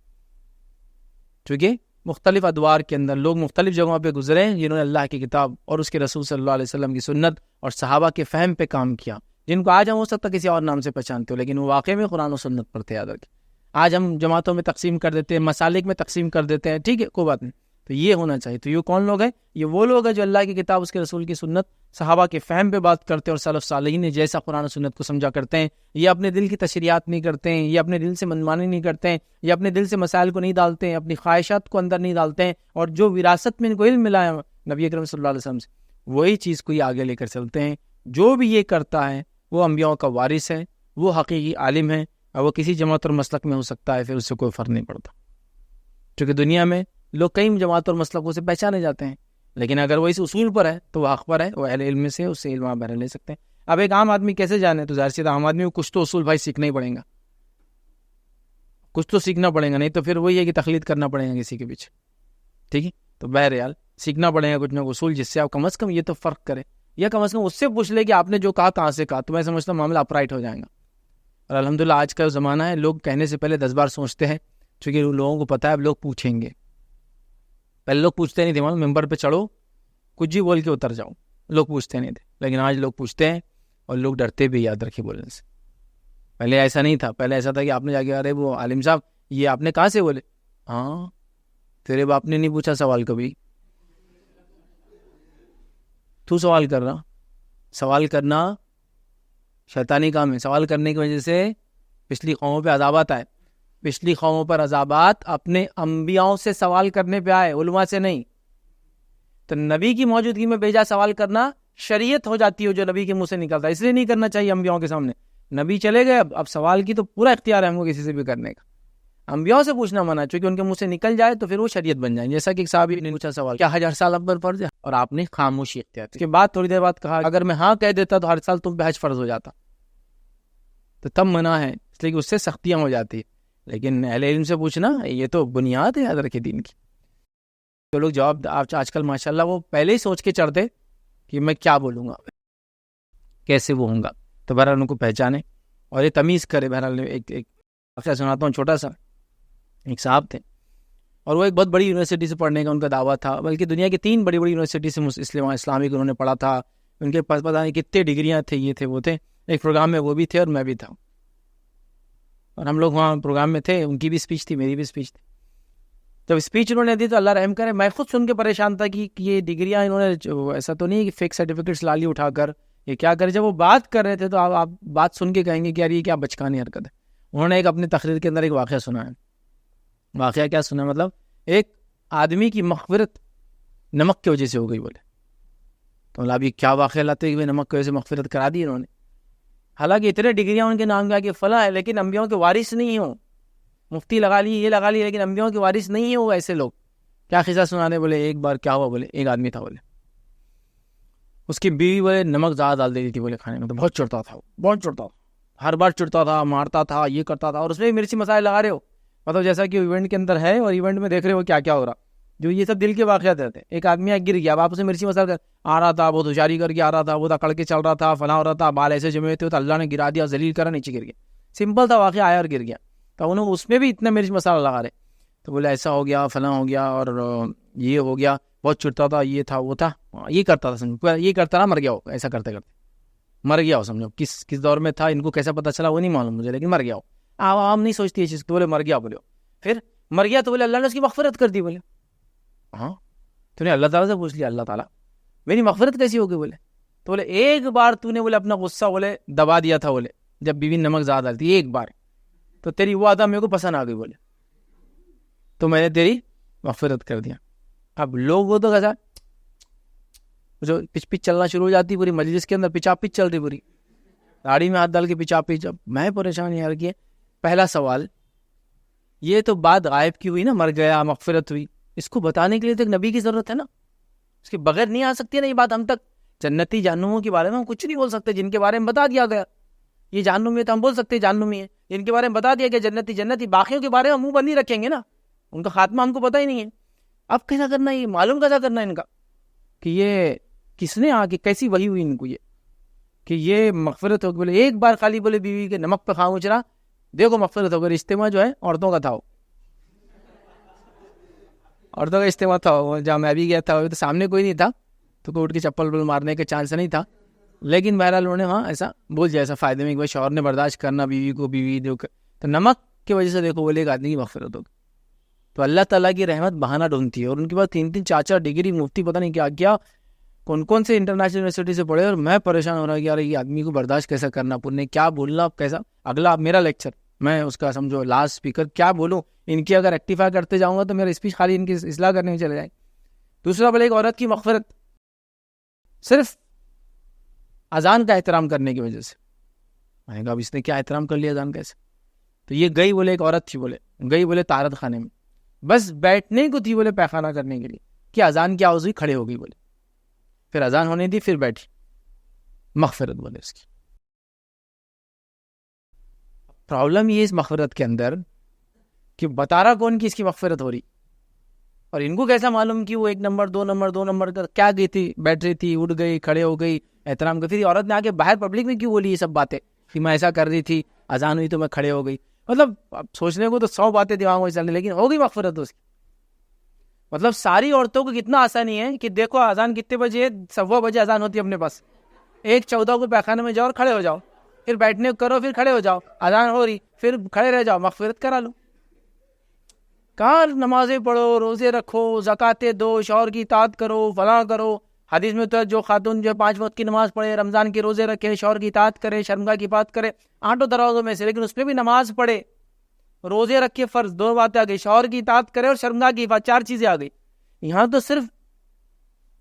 چونکہ مختلف ادوار کے اندر لوگ مختلف جگہوں پہ گزرے ہیں جنہوں نے اللہ کی کتاب اور اس کے رسول صلی اللہ علیہ وسلم کی سنت اور صحابہ کے فہم پہ کام کیا، جن کو آج ہم ہو سکتا کسی اور نام سے پہچانتے ہو، لیکن وہ واقعی میں قرآن و سنت پر تھے. یاد رکھیں، آج ہم جماعتوں میں تقسیم کر دیتے ہیں، مسالک میں تقسیم کر دیتے ہیں، ٹھیک ہے، کوئی بات نہیں. تو یہ ہونا چاہیے. تو یہ کون لوگ ہیں؟ یہ وہ لوگ ہیں جو اللہ کی کتاب، اس کے رسول کی سنت، صحابہ کے فہم پہ بات کرتے ہیں اور سلف صالحین نے جیسا قرآن و سنت کو سمجھا کرتے ہیں. یہ اپنے دل کی تشریحات نہیں کرتے ہیں، یہ اپنے دل سے منمانی نہیں کرتے ہیں، یہ اپنے دل سے مسائل کو نہیں ڈالتے ہیں، اپنی خواہشات کو اندر نہیں ڈالتے ہیں. اور جو وراثت میں ان کو علم ملا ہے نبی اکرم صلی اللہ علیہ وسلم سے، وہی چیز کو یہ آگے لے کر چلتے ہیں. جو بھی یہ کرتا ہے وہ انبیاءوں کا وارث ہے، وہ حقیقی عالم ہے، اور وہ کسی جماعت اور مسلک میں ہو سکتا ہے، پھر اس سے کوئی فرق نہیں پڑتا. چونکہ دنیا میں لوگ کئی جماعت اور مسلکوں سے پہچانے جاتے ہیں، لیکن اگر وہ اس اصول پر ہے تو وہ حق پر ہے، وہ اہل علم سے اس سے علم بہرے لے سکتے ہیں. اب ایک عام آدمی کیسے جانے؟ تو ظاہر سی عام آدمی کو کچھ تو اصول بھائی سیکھنا ہی پڑے گا، کچھ تو سیکھنا پڑے گا، نہیں تو پھر وہی ہے کہ تقلید کرنا پڑے گا کسی کے پیچھے. ٹھیک ہے، تو بہرحال سیکھنا پڑے گا کچھ نہ اصول، جس سے آپ کم از کم یہ تو فرق کرے، یا کم از کم اس سے پوچھ لے کہ آپ نے جو کہا کہاں سے کہا. تو میں سمجھتا ہوں معاملہ اپرائٹ ہو جائے گا. اور الحمدللہ آج کا زمانہ ہے، لوگ کہنے سے پہلے 10 بار سوچتے ہیں، چونکہ لوگوں کو پتہ ہے اب لوگ پوچھیں گے. پہلے لوگ پوچھتے نہیں تھے، ممبر پہ چڑھو کچھ بھی بول کے اتر جاؤں. لوگ پوچھتے نہیں تھے, لیکن آج لوگ پوچھتے ہیں اور لوگ ڈرتے بھی, یاد رکھے بولنے سے. پہلے ایسا نہیں تھا. پہلے ایسا تھا کہ آپ نے جا کے ارے وہ عالم صاحب یہ آپ نے کہاں سے بولے؟ ہاں تیرے باپ نے نہیں پوچھا سوال کبھی, تو سوال کر رہا. سوال کرنا شیطانی کام ہے. سوال کرنے کی وجہ سے پچھلی قوموں پہ عذابات آئے. پچھلی قوموں پر عذابات اپنے انبیاؤں سے سوال کرنے پہ آئے, علماء سے نہیں. تو نبی کی موجودگی میں بیجا سوال کرنا شریعت ہو جاتی ہے جو نبی کے منہ سے نکلتا ہے, اس لیے نہیں کرنا چاہیے انبیاؤں کے سامنے. نبی چلے گئے, اب سوال کی تو پورا اختیار ہے ہم کو کسی سے بھی کرنے کا. انبیاؤں سے پوچھنا منع, چونکہ ان کے منہ سے نکل جائے تو پھر وہ شریعت بن جائیں. جیسا کہ ایک صحابی نے پوچھا سوال, کیا حج ہر سال پر فرض ہے؟ اور آپ نے خاموشی اختیار کی. اس کے بعد تھوڑی دیر بعد کہا اگر میں ہاں کہہ دیتا تو ہر سال تم پہ حج فرض ہو جاتا. تو تب منع ہے, اس لیے کہ اس سے سختیاں ہو جاتی. لیکن اہل علم سے پوچھنا یہ تو بنیاد ہے یاد رکھے دین کی. تو لوگ جواب آج کل ماشاءاللہ وہ پہلے ہی سوچ کے چڑھتے کہ میں کیا بولوں گا, کیسے وہ ہوں گا. تو بہرحال ان کو پہچانے اور یہ تمیز کرے. بہرحال ایک واقعہ سناتا ہوں چھوٹا سا. ایک صاحب تھے اور وہ ایک بہت بڑی یونیورسٹی سے پڑھنے کا ان کا دعویٰ تھا, بلکہ دنیا کی 3 بڑی بڑی یونیورسٹی سے اسلامک انہوں نے پڑھا تھا. ان کے پاس پتہ نہیں کتنے ڈگریاں تھے, یہ تھے وہ تھے. ایک پروگرام میں وہ بھی تھے اور میں بھی تھا, اور ہم لوگ وہاں پروگرام میں تھے. ان کی بھی اسپیچ تھی, میری بھی اسپیچ تھی. جب اسپیچ انہوں نے دی تو اللہ رحم کرے میں خود سن کے پریشان تھا کہ یہ ڈگریاں انہوں نے, ایسا تو نہیں کہ فیک سرٹیفکیٹس لا لی اٹھا کر, یہ کیا کرے. جب وہ بات کر رہے تھے تو آپ بات سن کے کہیں گے کہ یار یہ کیا بچکانی حرکت ہے. انہوں نے ایک اپنی تقریر کے اندر ایک واقعہ سنا ہے. واقعہ کیا سنا, مطلب ایک آدمی کی مغفرت نمک کی وجہ سے ہو گئی بولے. تو اب یہ کیا واقعہ لاتے کہ نمک کی وجہ سے مغفرت کرا دی انہوں نے. حالانکہ اتنے ڈگریاں ان کے نام کا کہ فلاں ہے, لیکن انبیاؤں کے وارث نہیں ہوں. مفتی لگا لی, یہ لگا لی, لیکن انبیاؤں کے وارث نہیں ہیں وہ ایسے لوگ. کیا قصہ سنانے بولے, ایک بار کیا ہوا بولے, ایک آدمی تھا بولے, اس کی بیوی بولے نمک زیادہ ڈال دیتی تھی بولے کھانے میں. تو بہت چڑھتا تھا, بہت چڑھتا تھا, ہر بار چڑھتا تھا, مارتا تھا, یہ کرتا تھا. اور اس میں بھی مرچی مسالے لگا رہے ہو, مطلب جیسا کہ ایونٹ کے اندر ہے اور ایونٹ میں دیکھ رہے ہو کیا کیا ہو رہا. جو یہ سب دل کے واقعات رہتے ہیں. ایک آدمی گر گیا, اب آپ اسے مرچی مسالہ آ رہا تھا, بہت ہوشیاری کر کے آ رہا تھا, وہ اکڑ کے چل رہا تھا, فلاں ہو رہا تھا, بال ایسے جمے ہوئے تھے, تو اللہ نے گرا دیا, ذلیل کرا, نیچے گر گیا. سمپل تھا واقعہ, آیا اور گر گیا. تو انہوں اس میں بھی اتنا مرچ مسالہ لگا رہے. تو بولے ایسا ہو گیا, فلاں ہو گیا, اور یہ ہو گیا, بہت چڑھتا تھا, یہ تھا, وہ تھا, یہ کرتا تھا, سمجھو یہ کرتا رہا, مر گیا ہو. ایسا کرتے کرتے مر گیا ہو. سمجھو کس دور میں تھا, ان کو کیسا پتا چلا وہ نہیں معلوم مجھے, لیکن مر گیا ہو. عوام نہیں سوچتی یہ چیز. تو بولے مر گیا, بولے پھر مر گیا, تو بولے اللہ نے اس کی مغفرت کر دی. بولے ہاں, تو نے اللہ تعالیٰ سے پوچھ لیا, اللہ تعالیٰ میری مغفرت کیسی ہوگی؟ بولے تو بولے ایک بار تو نے بولے اپنا غصہ بولے دبا دیا تھا, بولے جب بیوی نمک زیادہ ڈالتی ایک بار, تو تیری وہ عادت میرے کو پسند آ گئی, بولے تو میں نے تیری مغفرت کر دیا. اب لوگ وہ تو کیسا جو پچ پچ چلنا شروع ہو جاتی پوری مجلس کے اندر, پچا پچ چل رہی پوری, داڑھی میں ہاتھ ڈال کے پچا پچ. اب میں پریشان یار کیا. پہلا سوال, یہ تو بات غائب کی ہوئی نا, مر گیا, مغفرت ہوئی, اس کو بتانے کے لیے تو ایک نبی کی ضرورت ہے نا. اس کے بغیر نہیں آ سکتی ہے نا یہ بات ہم تک. جنتی جہنموں کے بارے میں ہم کچھ نہیں بول سکتے جن کے بارے میں بتا دیا گیا. یہ جہنمی ہے تو ہم بول سکتے جہنمی ہے, جن کے بارے میں بتا دیا گیا جنتی. باقیوں کے بارے میں منہ بند نہیں رکھیں گے نا, ان کا خاتمہ ہم کو پتہ ہی نہیں ہے. اب کیسا کرنا ہے, یہ معلوم کیسا کرنا ہے ان کا کہ یہ کس نے آ کے کیسی وحی ہوئی ان کو یہ کہ یہ مغفرت ہو. بولے ایک بار خالی بولے بیوی کے نمک پہ خام اچرا, دیکھو مغفرت ہو گئی. اجتماع جو ہے عورتوں کا تھا, عورتوں کا اجتماع تھا, جہاں میں بھی گیا تھا تو سامنے کوئی نہیں تھا, تو کوئی اٹھ کے چپل بل مارنے کا چانس نہیں تھا. لیکن بہرحال انہوں نے وہاں ایسا بول جائے, ایسا فائدے میں کہ بھائی شوہر نے برداشت کرنا بیوی کو, بیوی دو تو نمک کی وجہ سے دیکھو بولے ایک آدمی کی مغفرت ہوگی. تو اللہ تعالیٰ کی رحمت بہانہ ڈھونڈتی ہے. اور ان کے بعد 3 4 ڈگری, مفتی پتہ نہیں کیا کیا, کون سے انٹرنیشنل یونیورسٹی سے پڑھے. اور میں پریشان ہو رہا کہ یار یہ آدمی کو برداشت کیسا کرنا, پورنے کیا بولنا, کیسا اگلا میرا لیکچر میں اس کا سمجھو لاسٹ اسپیکر کیا بولوں. ان کی اگر ایکٹیفائی کرتے جاؤں گا تو میرا اسپیچ خالی ان کی اصلاح کرنے میں چلے جائے. دوسرا بولے ایک عورت کی مغفرت صرف اذان کا احترام کرنے کی وجہ سے. میں نے کہا اب اس نے کیا احترام کر لیا اذان کیسے. تو یہ گئی بولے ایک عورت تھی, بولے گئی بولے طہارت خانے میں, بس بیٹھنے کو تھی بولے پیخانہ کرنے کے لیے, کہ اذان کی آواز ہوئی, کھڑے ہو گئی بولے, پھر اذان ہونے دی, پھر بیٹھی, مغفرت بولے اس کی. پرابلم یہ اس مغفرت کے اندر کہ بتا رہا کون کی اس کی مغفرت ہو رہی, اور ان کو کیسا معلوم کہ وہ 1 نمبر 2 نمبر 2 نمبر کا کیا گئی تھی, بیٹھ رہی تھی, اٹھ گئی, کھڑے ہو گئی, احترام کرتی تھی. عورت نے آ کے باہر پبلک میں کیوں بولی یہ سب باتیں کہ میں ایسا کر رہی تھی, اذان ہوئی تو میں کھڑے ہو گئی. مطلب اب سوچنے کو تو 100 باتیں دماغ میں چل رہی, لیکن ہو گئی مغفرت اس کی. مطلب ساری عورتوں کو کتنا آسانی ہے کہ دیکھو اذان کتنے بجے ہے، 1:15 بجے اذان ہوتی ہے اپنے پاس، 1:14 کو پیخانے میں جاؤ اور کھڑے ہو جاؤ، پھر بیٹھنے کو کرو، پھر کھڑے ہو جاؤ، اذان ہو رہی پھر کھڑے رہ جاؤ، مغفرت کرا لو. کہاں نمازیں پڑھو، روزے رکھو، زکاتیں دو، شوہر کی اطاعت کرو، فلاں کرو. حدیث میں تو ہے جو خاتون جو 5 وقت کی نماز پڑھے، رمضان کے روزے رکھے، شوہر کی اطاعت کرے، شرمگاہ کی بات کرے، 8 دروازوں میں سے، لیکن اس پہ بھی نماز پڑھے، روزے رکھے فرض، 2 باتیں آ گئی، شوہر کی اطاعت کرے اور شرمگاہ کی حفاظت، 4 چیزیں آ گئی. یہاں تو صرف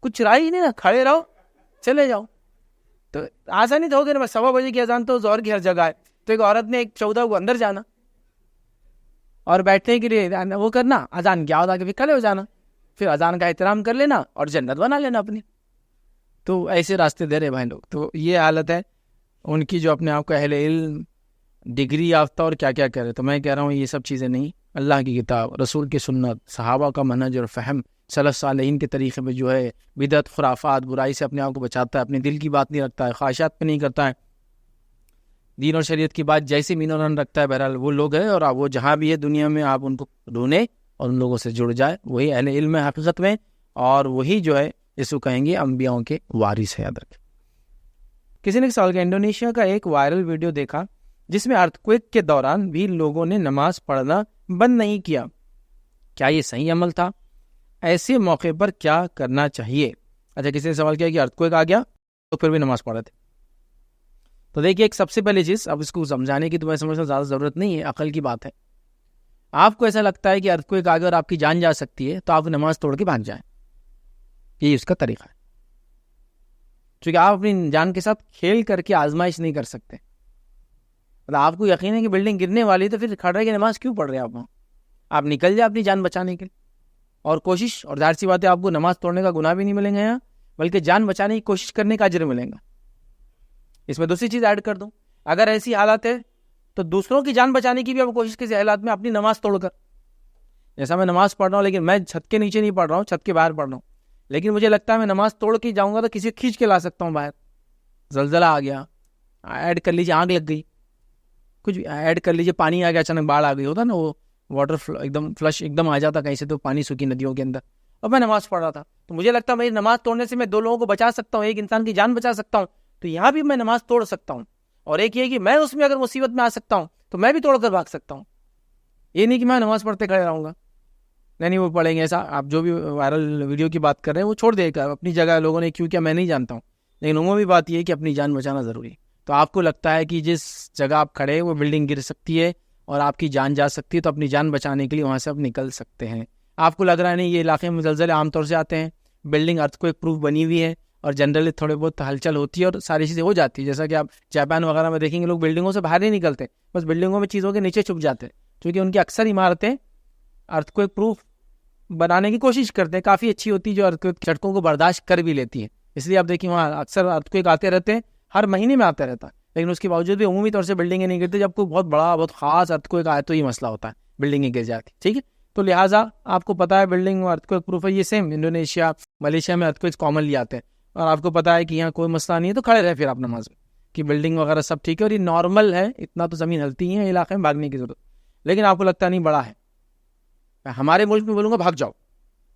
کچھ رائے ہی نہیں نا، کھڑے رہو چلے جاؤ. تو آسانی تو ہو گئی نا. 1:15 بجے کی اذان تو ظہر کی ہر جگہ ہے، تو ایک عورت نے 1:14 کو اندر جانا اور بیٹھنے کے لیے وہ کرنا، اذان کیا ہوتا کہ پھر کھڑے ہو جانا، پھر اذان کا احترام کر لینا اور جنت بنا لینا اپنی. تو ایسے راستے دے رہے بھائی لوگ. تو یہ حالت ہے ان کی جو اپنے آپ کو اہل علم، ڈگری یافتہ اور کیا کیا کہہ رہے. تو میں کہہ رہا ہوں یہ سب چیزیں نہیں، اللہ کی کتاب، رسول کی سنت، صحابہ کا منہج اور فہم، سلف صالحین کے طریقے پہ جو ہے بدعت، خرافات، برائی سے اپنے آپ کو بچاتا ہے، اپنے دل کی بات نہیں رکھتا ہے، خواہشات پہ نہیں کرتا ہے، دین اور شریعت کی بات جیسے مین و رن رکھتا ہے. بہرحال وہ لوگ ہیں، اور وہ جہاں بھی ہے دنیا میں آپ ان کو ڈھونڈیں اور ان لوگوں سے جڑ جائے. وہی اہل علم ہے حقیقت میں، اور وہی جو ہے اس کو کہیں گے انبیاءوں کے وارث ہے. یاد رکھیں. کسی نے سوال کیا، انڈونیشیا کا ایک وائرل ویڈیو دیکھا جس میں ارتھکویک کے دوران بھی لوگوں نے نماز پڑھنا بند نہیں کیا، کیا یہ صحیح عمل تھا؟ ایسے موقع پر کیا کرنا چاہیے؟ اچھا، کسی نے سوال کیا کہ ارتھکویک آ گیا تو پھر بھی نماز پڑھ رہے تھے. تو دیکھیے، ایک سب سے پہلی چیز، اب اس کو سمجھانے کی تو میں سمجھتا ہوں زیادہ ضرورت نہیں ہے، عقل کی بات ہے. آپ کو ایسا لگتا ہے کہ ارتھکویک آ گیا اور آپ کی جان جا سکتی ہے، تو آپ نماز توڑ کے بھاگ جائیں. یہی اس کا طریقہ ہے، چونکہ آپ اپنی جان کے ساتھ کھیل کر کے آزمائش نہیں کر سکتے. مطلب آپ کو یقین ہے کہ بلڈنگ گرنے والی، تو پھر کھڑے کی نماز کیوں پڑھ رہے ہیں آپ وہاں؟ آپ نکل جائیں اپنی جان بچانے کے لیے، اور کوشش، اور ظاہر سی بات ہے آپ کو نماز توڑنے کا گناہ بھی نہیں ملیں گا یہاں، بلکہ جان بچانے کی کوشش کرنے کا اجر ملیں گا. اس میں دوسری چیز ایڈ کر دوں، اگر ایسی حالت ہے تو دوسروں کی جان بچانے کی بھی آپ کوشش کسی حالات میں اپنی نماز توڑ کر، جیسا میں نماز پڑھ رہا ہوں لیکن میں چھت کے نیچے نہیں پڑھ رہا ہوں، چھت کے باہر پڑھ رہا ہوں، لیکن مجھے لگتا ہے میں نماز توڑ کے جاؤں گا تو کسی کھینچ کے لا سکتا ہوں باہر. زلزلہ آ گیا، ایڈ کر لیجیے آگ لگ گئی، کچھ ایڈ کر لیجیے پانی آ گیا، اچانک باڑھ آ گئی، ہوتا نا وہ واٹر ایک دم فلش ایک دم آ جاتا کہیں سے، تو پانی سوکھی ندیوں کے اندر، اور میں نماز پڑھ رہا تھا، تو مجھے لگتا ہے میری نماز توڑنے سے میں 2 لوگوں کو بچا سکتا ہوں، ایک انسان کی جان بچا سکتا ہوں. تو یہاں بھی میں نماز توڑ سکتا ہوں. اور ایک یہ کہ میں اس میں اگر مصیبت میں آ سکتا ہوں تو میں بھی توڑ کر بھاگ سکتا ہوں. یہ نہیں کہ میں نماز پڑھتے کھڑے رہوں گا، نہیں وہ پڑھیں گے ایسا. آپ جو بھی وائرل ویڈیو کی بات کر رہے ہیں وہ چھوڑ دے گا، اپنی جگہ لوگوں نے کیوں کیا میں نہیں جانتا ہوں، لیکن عمومی بات یہ ہے کہ اپنی جان بچانا ضروری ہے. تو آپ کو لگتا ہے کہ جس جگہ آپ کھڑے ہیں وہ بلڈنگ گر سکتی ہے اور آپ کی جان جا سکتی ہے، تو اپنی جان بچانے کے لیے وہاں سے آپ نکل سکتے ہیں. آپ کو لگ رہا ہے نہیں، یہ علاقے میں زلزلے عام طور سے آتے ہیں، بلڈنگ ارتھکویک پروف بنی ہوئی ہے، اور جنرلی تھوڑے بہت ہلچل ہوتی ہے اور ساری چیزیں ہو جاتی ہے. جیسا کہ آپ جاپان وغیرہ میں دیکھیں گے لوگ بلڈنگوں سے باہر نہیں نکلتے، بس بلڈنگوں میں چیزوں کے نیچے چھپ جاتے ہیں، کیونکہ ان کی اکثر عمارتیں ارتھکویک پروف بنانے کی کوشش کرتے ہیں، کافی اچھی ہوتی ہے جو ارتھکویک جھٹکوں کو برداشت کر بھی لیتی ہے. اس لیے آپ دیکھیں وہاں اکثر ارتھکویک آتے رہتے ہیں، ہر مہینے میں آتا رہتا ہے، لیکن اس کے باوجود بھی عمومی طور سے بلڈنگیں نہیں گرتی. جب کوئی بہت بڑا بہت خاص ارتھکویک آئے تو یہ مسئلہ ہوتا ہے، بلڈنگیں گر جاتی. ٹھیک ہے، تو لہٰذا آپ کو پتا ہے بلڈنگ ارتھکویک پروف ہے. یہ سیم انڈونیشیا، ملیشیا میں ارتھکویک کامنلی آتے ہیں، اور آپ کو پتا ہے کہ یہاں کوئی مسئلہ نہیں ہے، تو کھڑے رہے پھر آپ نماز میں کہ بلڈنگ وغیرہ سب ٹھیک ہے اور یہ نارمل ہے، اتنا تو زمین ہلتی ہے علاقے میں، بھاگنے کی ضرورت. لیکن آپ کو لگتا نہیں بڑا ہے. ہمارے ملک میں بولوں گا بھاگ جاؤ،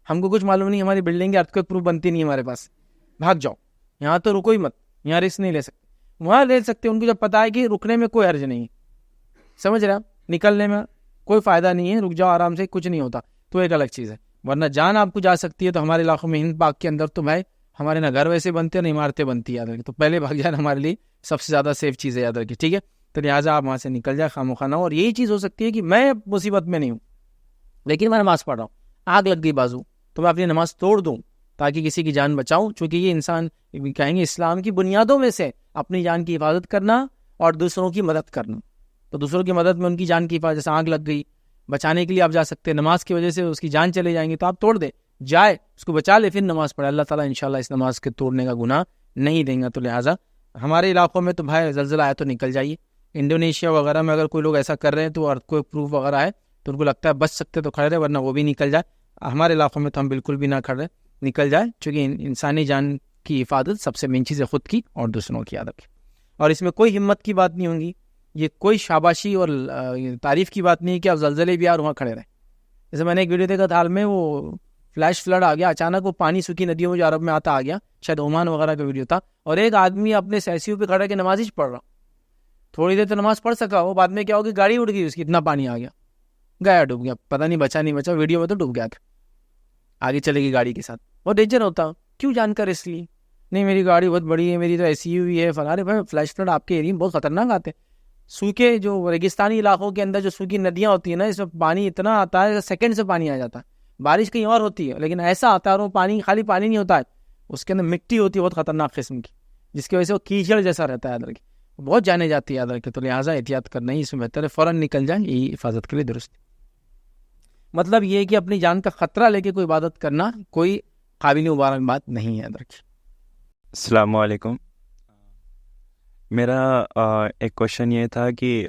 ہم کو کچھ معلوم نہیں، ہماری بلڈنگ ارتھکویک پروف بنتی نہیں ہمارے پاس، بھاگ جاؤ، یہاں تو رکو ہی مت، یہاں رسک نہیں لے سکتے. وہاں لے سکتے ان کو جب پتا ہے کہ رکنے میں کوئی حرج نہیں ہے، سمجھ رہے آپ، نکلنے میں کوئی فائدہ نہیں ہے، رک جاؤ آرام سے، کچھ نہیں ہوتا، تو ایک الگ چیز ہے. ورنہ جان آپ کو جا سکتی ہے. تو ہمارے علاقوں میں ہند پاک کے اندر تو بھائی ہمارے نہ گھر ویسے بنتے ہیں نہ عمارتیں بنتی، یاد رکھیں. تو پہلے بھاگ جانا ہمارے لیے سب سے زیادہ سیف چیز ہے، یاد رکھیے. ٹھیک ہے، تو لہٰذا آپ وہاں سے نکل جائے، خاموخواہ نہ ہو. اور یہی چیز ہو سکتی ہے کہ میں مصیبت میں نہیں ہوں لیکن میں نماز پڑھ رہا ہوں، آگ لگ گئی بازو، تو میں اپنی نماز توڑ دوں تاکہ کسی کی جان بچاؤں. چونکہ یہ انسان کہیں گے اسلام کی بنیادوں میں سے اپنی جان کی حفاظت کرنا اور دوسروں کی مدد کرنا. تو دوسروں کی مدد میں ان کی جان کی حفاظت، جیسے آگ لگ گئی، بچانے کے لیے آپ جا سکتے ہیں، نماز کی وجہ سے اس کی جان چلے جائیں گی تو آپ توڑ دیں، جائے اس کو بچا لے، پھر نماز پڑھے. اللہ تعالیٰ انشاءاللہ اس نماز کے توڑنے کا گناہ نہیں دیں گا. تو لہٰذا ہمارے علاقوں میں تو بھائی زلزلہ آئے تو نکل جائیے. انڈونیشیا وغیرہ میں اگر کوئی لوگ ایسا کر رہے ہیں تو ارتھکویک پروف وغیرہ ہے تو ان کو لگتا ہے بچ سکتے تو کھڑے رہے، ورنہ وہ بھی نکل جائے. ہمارے علاقوں میں تو ہم بالکل بھی نہ کھڑے، نکل جائے، چونکہ انسانی جان کی حفاظت سب سے مین چیز ہے، خود کی اور دوسروں کی عادت کی. اور اس میں کوئی ہمت کی بات نہیں ہوگی، یہ کوئی شاباشی اور تعریف کی بات نہیں ہے کہ آپ زلزلے بھی اور وہاں کھڑے رہیں. جیسے میں نے ایک ویڈیو دیکھا تھا حال میں، وہ فلیش فلڈ آ گیا اچانک, وہ پانی سوکھی ندیوں میں جو عرب میں آتا آ گیا, شاید عمان وغیرہ کا ویڈیو تھا, اور ایک آدمی اپنے سیسیوں پہ کھڑا کے نماز ہی پڑھ رہا, تھوڑی دیر تو نماز پڑھ سکا, وہ بعد میں کیا ہوگی, گاڑی اڑ گئی اس کی, اتنا پانی آ گیا, گیا ڈوب گیا, پتہ نہیں بچا نہیں بچا, ویڈیو میں تو ڈوب گیا تھا, آگے چلے گی گاڑی کے ساتھ. بہت ڈینجر ہوتا, کیوں جان کر اس لیے نہیں میری گاڑی بہت بڑی ہے, میری تو ایس یو وی ہے فلاں, بھائی فلیش فلڈ آپ کے ایریا میں بہت خطرناک آتے ہیں. سوکھے جو ریگستانی علاقوں کے اندر جو سوکھی ندیاں ہوتی ہیں نا, اس میں پانی اتنا آتا ہے, سیکنڈ سے پانی آ جاتا ہے. بارش کہیں اور ہوتی ہے لیکن ایسا آتا ہے, اور وہ پانی خالی پانی نہیں ہوتا ہے, اس کے اندر مٹی ہوتی ہے بہت خطرناک قسم کی, جس کی وجہ سے وہ کیچڑ جیسا رہتا ہے, ادھر کی بہت جانے جاتی ہے ادھر کے, تو لہٰذا احتیاط کرنا ہی اس میں بہتر ہے, فوراً نکل جائیں, یہی حفاظت کے لیے درست. مطلب یہ ہے کہ اپنی جان کا خطرہ لے کے کوئی عبادت کرنا کوئی قابل مبارک بات نہیں ہے ادھر کی. السلام علیکم. میرا ایک کوشچن یہ تھا کہ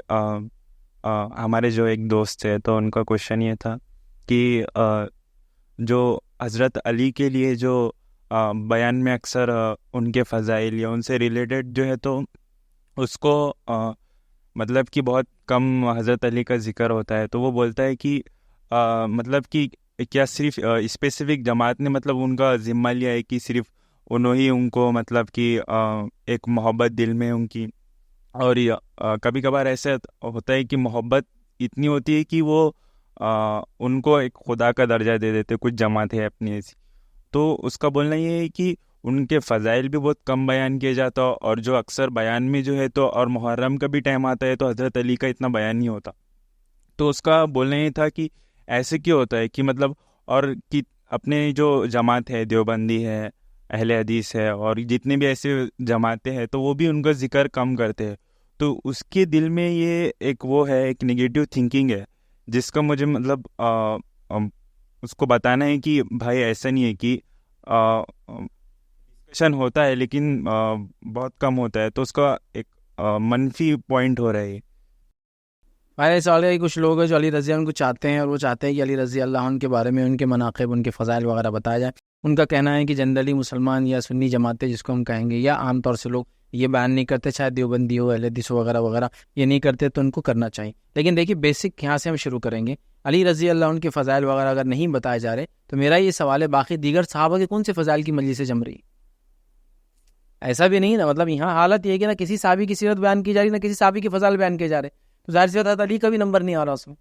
ہمارے جو ایک دوست ہے تو ان کا کوشچن یہ تھا کہ جو حضرت علی کے لیے جو بیان میں اکثر ان کے فضائل یا ان سے ریلیٹڈ جو ہے تو اس کو مطلب کہ بہت کم حضرت علی کا ذکر ہوتا ہے, تو وہ بولتا ہے کہ مطلب کہ کیا صرف اسپیسیفک جماعت نے مطلب ان کا ذمہ لیا ہے کہ صرف انہوں ہی ان کو مطلب کہ ایک محبت دل میں ان کی, اور کبھی کبھار ایسا ہوتا ہے کہ محبت اتنی ہوتی ہے کہ وہ ان کو ایک خدا کا درجہ دے دیتے کچھ جماعت ہے اپنی ایسی. تو اس کا بولنا یہ ہے کہ ان کے فضائل بھی بہت کم بیان کیا جاتا, اور جو اکثر بیان میں جو ہے تو, اور محرم کا بھی ٹائم آتا ہے تو حضرت علی کا اتنا بیان نہیں ہوتا. تو اس کا بولنا یہ تھا کہ ایسے کیوں ہوتا ہے کہ مطلب, اور کہ اپنے جو جماعت ہے, دیوبندی ہے, اہل حدیث ہے, اور جتنے بھی ایسے جماعتیں ہیں تو وہ بھی ان کا ذکر کم کرتے ہیں. تو اس کے دل میں یہ ایک وہ ہے, ایک نگیٹو تھنکنگ ہے, جس کا مجھے مطلب اس کو بتانا ہے کہ بھائی ایسا نہیں ہے کہ ڈسکشن ہوتا ہے لیکن بہت کم ہوتا ہے, تو اس کا ایک منفی پوائنٹ ہو رہا ہے. ہمارے سوال ہے کچھ لوگ ہیں جو علی رضی اللہ عنہ کو چاہتے ہیں, اور وہ چاہتے ہیں کہ علی رضی اللہ عنہ کے بارے میں ان کے مناقب, ان کے فضائل وغیرہ بتایا جائے. ان کا کہنا ہے کہ جنرلی مسلمان یا سنی جماعتیں جس کو ہم کہیں گے, یا عام طور سے لوگ یہ بیان نہیں کرتے, چاہے دیوبندی ہو, اہل حدیث وغیرہ وغیرہ, یہ نہیں کرتے, تو ان کو کرنا چاہیے. لیکن دیکھیے بیسک یہاں سے ہم شروع کریں گے. علی رضی اللہ عنہ کے فضائل وغیرہ اگر نہیں بتائے جا رہے تو میرا یہ سوال ہے باقی دیگر صحابہ کے کون سے فضائل کی مجلس سے جم رہی؟ ایسا بھی نہیں نا, مطلب یہاں حالت یہ ہے کہ نہ کسی صحابی کی سیرت بیان کی جا رہی, نہ کسی صحابی کے فضائل بیان کیے جا رہے, تو ظاہر سی بات ہے علی کا بھی نمبر نہیں آ رہا اس میں.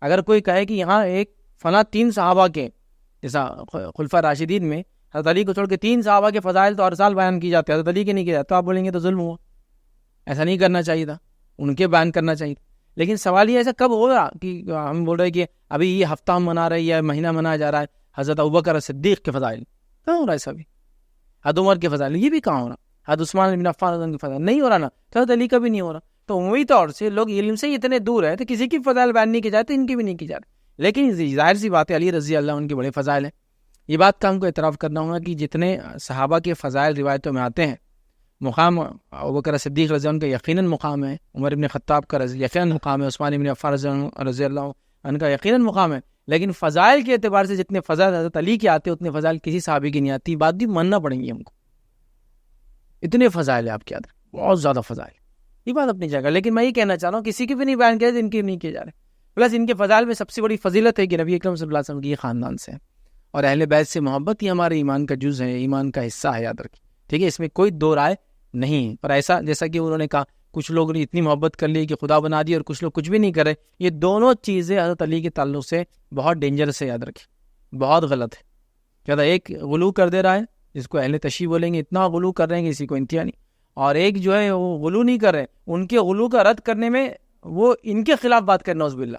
اگر کوئی کہے کہ یہاں ایک فلاں 3 صحابہ کے, جیسا خلفاء راشدین میں حضرت علی کو چھوڑ کے 3 صحابہ کے فضائل تو ہر سال بیان کی جاتے ہیں, حضرت علی کے نہیں کیے جاتے, تو آپ بولیں گے تو ظلم ہوا, ایسا نہیں کرنا چاہیے تھا, ان کے بیان کرنا چاہیے. لیکن سوال یہ ایسا کب ہوگا کہ ہم بول رہے ہیں کہ ابھی یہ ہفتہ ہم منا رہے ہیں یا مہینہ منایا جا رہا ہے حضرت ابوبکر صدیق کے فضائل, کہاں ہو رہا ہے ایسا بھی؟ حضرت عمر کے فضائل, یہ بھی کہاں ہو رہا؟ حضرت عثمان بن عفان کے فضائل نہیں ہو رہا نا, تو حضرت علی کا بھی نہیں ہو رہا. تو عمومی طور سے لوگ علم سے اتنے دور ہیں تو کسی کی فضائل بیان نہیں کی جاتے, ان کی بھی نہیں کی جاتی. لیکن ظاہر سی بات ہے علی رضی اللہ عنہ کے بڑے فضائل ہیں. یہ بات کا ہم کو اعتراف کرنا ہوگا کہ جتنے صحابہ کے فضائل روایتوں میں آتے ہیں, مقام ابوبکر صدیق رضی اللہ عنہ کا یقیناً مقام ہے, عمر بن خطاب کا یقیناً مقام ہے, عثمان بن عفان رضی اللہ عنہ کا یقیناً مقام ہے. لیکن فضائل کے اعتبار سے جتنے فضائل حضرت علی کے آتے ہیں اتنے فضائل کسی صحابی کی نہیں آتی. بات بھی ماننا پڑیں گی ہم کو, اتنے فضائل ہیں آپ کے اندر, بہت زیادہ فضائل, یہ بات اپنی جگہ. لیکن میں یہ کہنا چاہ رہا ہوں کسی کی بھی نہیں بیان کیا, ان کے نہیں کیے جا رہے. پلس ان کے فضائل میں سب سے بڑی فضیلت ہے کہ نبی اکرم صلی اللہ علیہ وسلم کی خاندان سے اور اہل بیت سے محبت, یہ ہمارے ایمان کا جز ہے, ایمان کا حصہ ہے, یاد رکھیں, ٹھیک ہے, اس میں کوئی دو رائے نہیں ہے. پر ایسا جیسا کہ انہوں نے کہا کچھ لوگ نے اتنی محبت کر لی کہ خدا بنا دی, اور کچھ لوگ کچھ بھی نہیں کرے, یہ دونوں چیزیں حضرت علی کے تعلق سے بہت ڈینجرس ہے, یاد رکھیں, بہت غلط ہے. کیا تھا, ایک غلو کر دے رہا ہے جس کو اہل تشیع بولیں گے, اتنا غلو کر رہے ہیں کہ کسی کو انتہا نہیں, اور ایک جو ہے وہ غلو نہیں کر رہے, ان کے غلو کا رد کرنے میں وہ ان کے خلاف بات کرنا, نعوذ باللہ,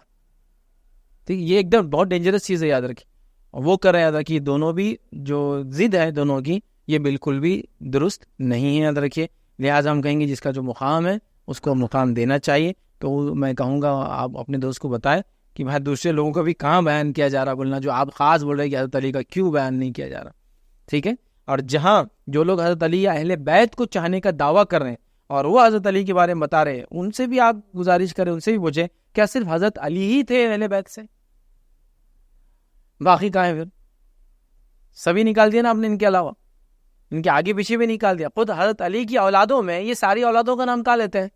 ٹھیک, یہ ایک دم بہت ڈینجرس چیز ہے, یاد رکھیں. اور وہ کر رہے ہیں کہ دونوں بھی جو ضد ہے دونوں کی, یہ بالکل بھی درست نہیں ہے, یاد رکھیے. لہٰذا ہم کہیں گے جس کا جو مقام ہے اس کو مقام دینا چاہیے. تو میں کہوں گا آپ اپنے دوست کو بتائیں کہ بھائی دوسرے لوگوں کا بھی کہاں بیان کیا جا رہا, بولنا جو آپ خاص بول رہے ہیں کہ حضرت علی کا کیوں بیان نہیں کیا جا رہا, ٹھیک ہے. اور جہاں جو لوگ حضرت علی یا اہل بیت کو چاہنے کا دعویٰ کر رہے ہیں اور وہ حضرت علی کے بارے میں بتا رہے ہیں, ان سے بھی آپ گزارش کریں, ان سے بھی پوچھیں کیا صرف حضرت علی ہی تھے اہل بیت سے, باقی کہاں ہیں؟ پھر سبھی نکال دیا نا آپ نے, ان کے علاوہ ان کے آگے پیچھے بھی نکال دیا. خود حضرت علی کی اولادوں میں یہ ساری اولادوں کا نام کہاں لیتے ہیں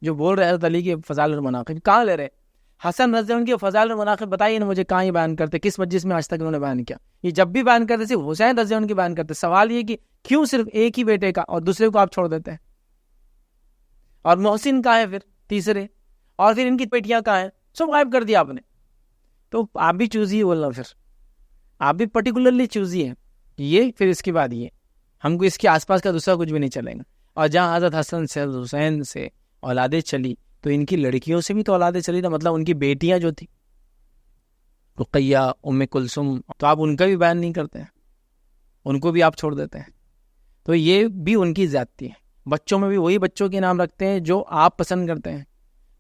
جو بول رہے حضرت علی کے فضائل اور مناقب, کہاں لے رہے؟ حسن رضی اللہ عنہ کے فضائل اور مناقب بتائیے نا مجھے، کہاں یہ بیان کرتے، کس مجلس میں آج تک انہوں نے بیان کیا؟ یہ جب بھی بیان کرتے صرف حسین رضی اللہ عنہ کی بیان کرتے. سوال یہ کہ کیوں صرف ایک ہی بیٹے کا اور دوسرے کو آپ چھوڑ دیتے ہیں؟ اور محسن کہاں ہے پھر تیسرے؟ اور پھر ان کی بیٹیاں کہاں ہیں؟ سب غائب کر دیا آپ نے. تو آپ بھی چوزی بولنا، پھر آپ بھی پرٹیکولرلی چوزی ہیں. یہ پھر اس کے بعد یہ ہم کو اس کے آس پاس کا دوسرا کچھ بھی نہیں چلے گا. اور جہاں حضرت حسن سے حسین سے اولادیں چلی تو ان کی لڑکیوں سے بھی تو اولادیں چلی تھا، مطلب ان کی بیٹیاں جو تھیں رقیہ، ام کلثوم، تو آپ ان کا بھی بیان نہیں کرتے ہیں، ان کو بھی آپ چھوڑ دیتے ہیں. تو یہ بھی ان کی زیادتی ہے. بچوں میں بھی وہی بچوں کے نام رکھتے ہیں جو آپ پسند کرتے ہیں،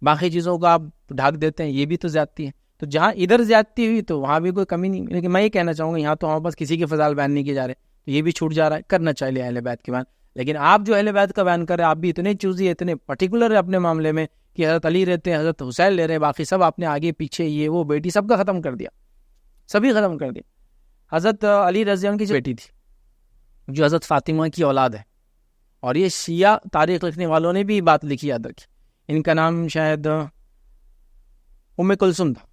باقی چیزوں کو آپ ڈھانک دیتے ہیں، یہ بھی تو زیادتی ہے. تو جہاں ادھر زیادتی ہوئی تو وہاں بھی کوئی کمی نہیں. لیکن میں یہ کہنا چاہوں گا یہاں تو ہمارے پاس کسی کے فضائل بیان نہیں کیے جا رہے، تو یہ بھی چھوٹ جا رہا ہے. کرنا چاہیے اہل بیت کے بیان، لیکن آپ جو اہل بیت کا بیان کر رہے ہیں آپ بھی اتنے چوزی، اتنے پرٹیکولر ہے اپنے معاملے میں کہ حضرت علی رہتے ہیں، حضرت حسین لے رہے ہیں، باقی سب آپ نے آگے پیچھے یہ وہ بیٹی سب کا ختم کر دیا، سبھی ختم کر دیا. حضرت علی رضی اللہ عنہ کی جو بیٹی تھی جو حضرت فاطمہ کی اولاد ہے، اور یہ شیعہ تاریخ لکھنے والوں نے بھی بات لکھی یاد رکھی، ان کا نام شاید ام کلثوم تھا،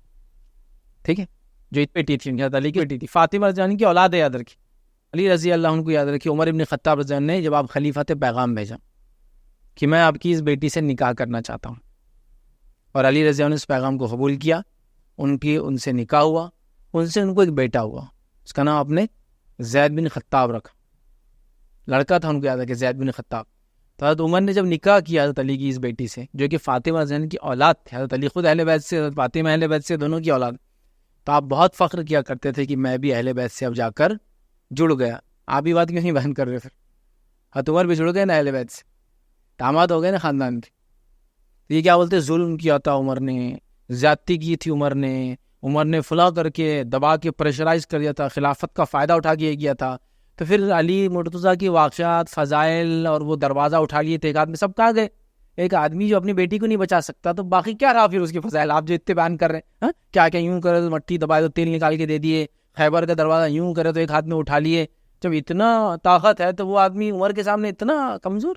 ٹھیک ہے، جو بیٹی تھی حضرت علی کی بیٹی تھی، فاطمہ رضی اللہ عنہ کی اولاد ہے، یاد رکھی. علی رضی اللہ عنہ کو یاد رکھی. عمر ابن خطاب رضی اللہ عنہ نے جب آپ خلیفہ تھے پیغام بھیجا کہ میں آپ کی اس بیٹی سے نکاح کرنا چاہتا ہوں، اور علی رضی اللہ عنہ نے اس پیغام کو قبول کیا. ان سے نکاح ہوا، ان سے ان کو ایک بیٹا ہوا، اس کا نام آپ نے زید بن خطاب رکھا. لڑکا تھا ان کو یاد ہے کہ زید بن خطاب. تو حضرت عمر نے جب نکاح کیا حضرت علی کی اس بیٹی سے جو کہ فاطمہ رضی اللہ عنہ کی اولاد تھی، حضرت علی خود اہل بیت سے، حضرت فاطمہ اہل بیت سے، دونوں کی اولاد، تو آپ بہت فخر کیا کرتے تھے کہ میں بھی اہل بیت سے اب جا کر جڑ گیا. آپ بھی بات کیوں نہیں بیان کر رہے؟ پھر حضرت عمر بھی جڑ گئے نا اہل بیت سے، داماد ہو گئے نا خاندان کے. تو یہ کیا بولتے، ظلم کیا تھا عمر نے، زیادتی کی تھی عمر نے فلاں کر کے دبا کے پریشرائز کر دیا تھا، خلافت کا فائدہ اٹھا کے کیا تھا. تو پھر علی مرتضیٰ کی واقعات، فضائل اور وہ دروازہ اٹھا لیے تھے ایک آدمی، سب کہاں گئے؟ ایک آدمی جو اپنی بیٹی کو نہیں بچا سکتا تو باقی کیا رہا پھر اس کے فضائل؟ آپ جو اتنے بیان کر رہے ہیں، کیا یوں کرے تو مٹی دبائے تو تیل نکال کے دے دیے، خیبر کا دروازہ یوں کرے تو ایک ہاتھ میں اٹھا لیے. جب اتنا طاقت ہے تو وہ آدمی عمر کے سامنے اتنا کمزور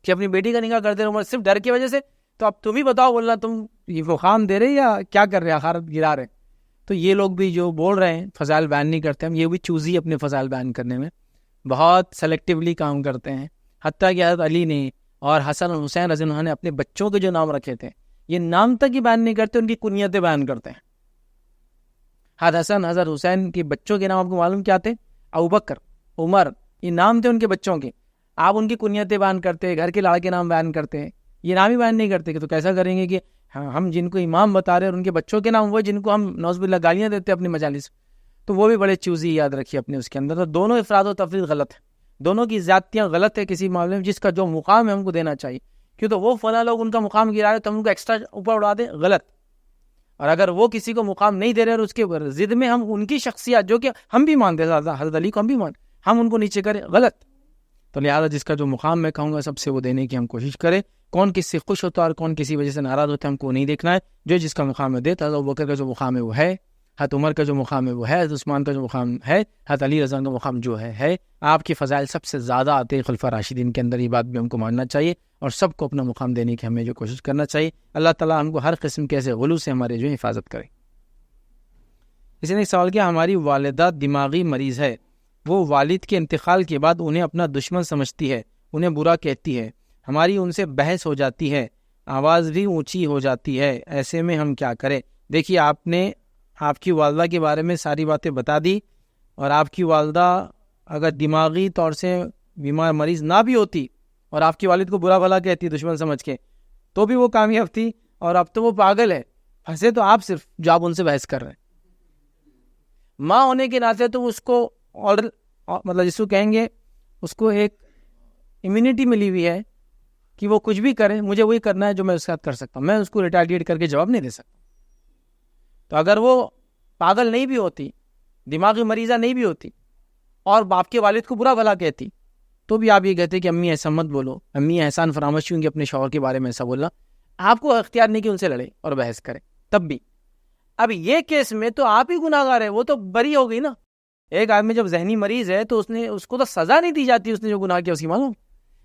کہ اپنی بیٹی کا نکاح کر دے رہے عمر صرف ڈر کی وجہ سے. تو اب تم ہی بتاؤ، بولنا تم یہ فخام دے رہے یا کیا کر رہے ہیں، آخرت گرا رہے. تو یہ لوگ بھی جو بول رہے ہیں فضائل بیان نہیں کرتے، ہم یہ بھی چوزی اپنے فضائل بیان کرنے میں بہت سلیکٹیولی کام کرتے ہیں. حتیٰ کہ حضرت علی نے اور حسن اور حسین رضی اللہ عنہ نے اپنے بچوں کے جو نام رکھے تھے یہ نام تک ہی بیان نہیں کرتے، ان کی کنیتیں بیان کرتے ہیں. حضرت حسن حضرت حسین کے بچوں کے نام آپ کو معلوم کیا تھے؟ ابوبکر، عمر، یہ نام تھے ان کے بچوں کے. آپ ان کی کنیتیں بیان کرتے، گھر کے لاڑے کے نام بیان کرتے ہیں، یہ نام ہی بیان نہیں کرتے. کہ تو کیسا کریں گے کہ ہم جن کو امام بتا رہے ہیں اور ان کے بچوں کے نام وہ جن کو ہم نعوذ باللہ گالیاں دیتے ہیں اپنی مجالس. تو وہ بھی بڑے چوزی، یاد رکھیے اپنے اس کے اندر. تو دونوں افراد و تفریق غلط ہے، دونوں کی زیادتیاں غلط ہے کسی معاملے میں. جس کا جو مقام ہے ہم کو دینا چاہیے. کیوں تو وہ فلاں لوگ ان کا مقام گرا رہے تو ہم ان کو ایکسٹرا اوپر اڑا دیں، غلط. اور اگر وہ کسی کو مقام نہیں دے رہے اور اس کے ضد میں ہم ان کی شخصیت جو کہ ہم بھی مانتے ہیں، حضرت علی کو ہم بھی مانتے، ہم ان کو نیچے کریں، غلط. تو لہٰذا جس کا جو مقام میں کہوں گا سب سے وہ دینے کی ہم کوشش کریں. کون کس سے خوش ہوتا ہے اور کون کسی وجہ سے ناراض ہوتا ہے ہم کو نہیں دیکھنا ہے. جو جس کا مقام ہے دیتا ہے. حضرت ابوبکر کا جو مقام ہے وہ ہے، حضرت عمر کا جو مقام ہے وہ ہے، حضرت عثمان کا جو مقام ہے، حضرت علی رضی اللہ عنہ کا مقام جو ہے. آپ کے فضائل سب سے زیادہ آتے ہیں خلفاء راشدین کے اندر، یہ بات بھی ہم کو ماننا چاہیے اور سب کو اپنا مقام دینے کی ہمیں جو کوشش کرنا چاہیے. اللہ تعالیٰ ہم کو ہر قسم کے ایسے غلو سے ہمارے جو حفاظت کرے. کسی نے ایک سوال کیا، ہماری والدہ دماغی مریض ہے، وہ والد کے انتقال کے بعد انہیں اپنا دشمن سمجھتی ہے، انہیں برا کہتی ہے، ہماری ان سے بحث ہو جاتی ہے، آواز بھی اونچی ہو جاتی ہے، ایسے میں ہم کیا کریں؟ دیکھیے آپ نے آپ کی والدہ کے بارے میں ساری باتیں بتا دی، اور آپ کی والدہ اگر دماغی طور سے بیمار مریض نہ بھی ہوتی اور آپ کی والد کو برا بھلا کہتی دشمن سمجھ کے تو بھی وہ کامیاب تھی. اور اب تو وہ پاگل ہے، پھنسے تو آپ صرف جو آپ ان سے بحث کر رہے ہیں. ماں ہونے کے ناطے تو اس کو مطلب جس کو کہیں گے اس کو ایک امیونٹی ملی ہوئی ہے کہ وہ کچھ بھی کرے، مجھے وہی کرنا ہے جو میں اس کے ساتھ کر سکتا ہوں، میں اس کو ریٹیلیٹ کر کے جواب نہیں دے سکتا. تو اگر وہ پاگل نہیں بھی ہوتی، دماغی مریضہ نہیں بھی ہوتی اور باپ کے والد کو برا بھلا کہتی تو بھی آپ یہ کہتے کہ امی ایسا مت بولو، امی احسان فراموش ہوں گی اپنے شوہر کے بارے میں ایسا بولنا. آپ کو اختیار نہیں کہ ان سے لڑے اور بحث کرے تب بھی. اب یہ کیس میں تو آپ ہی گناہ گار ہے، وہ تو بری ہو گئی نا. ایک آدمی جب ذہنی مریض ہے تو اس کو تو سزا نہیں دی جاتی اس نے جو گناہ کیا اس کی. معلوم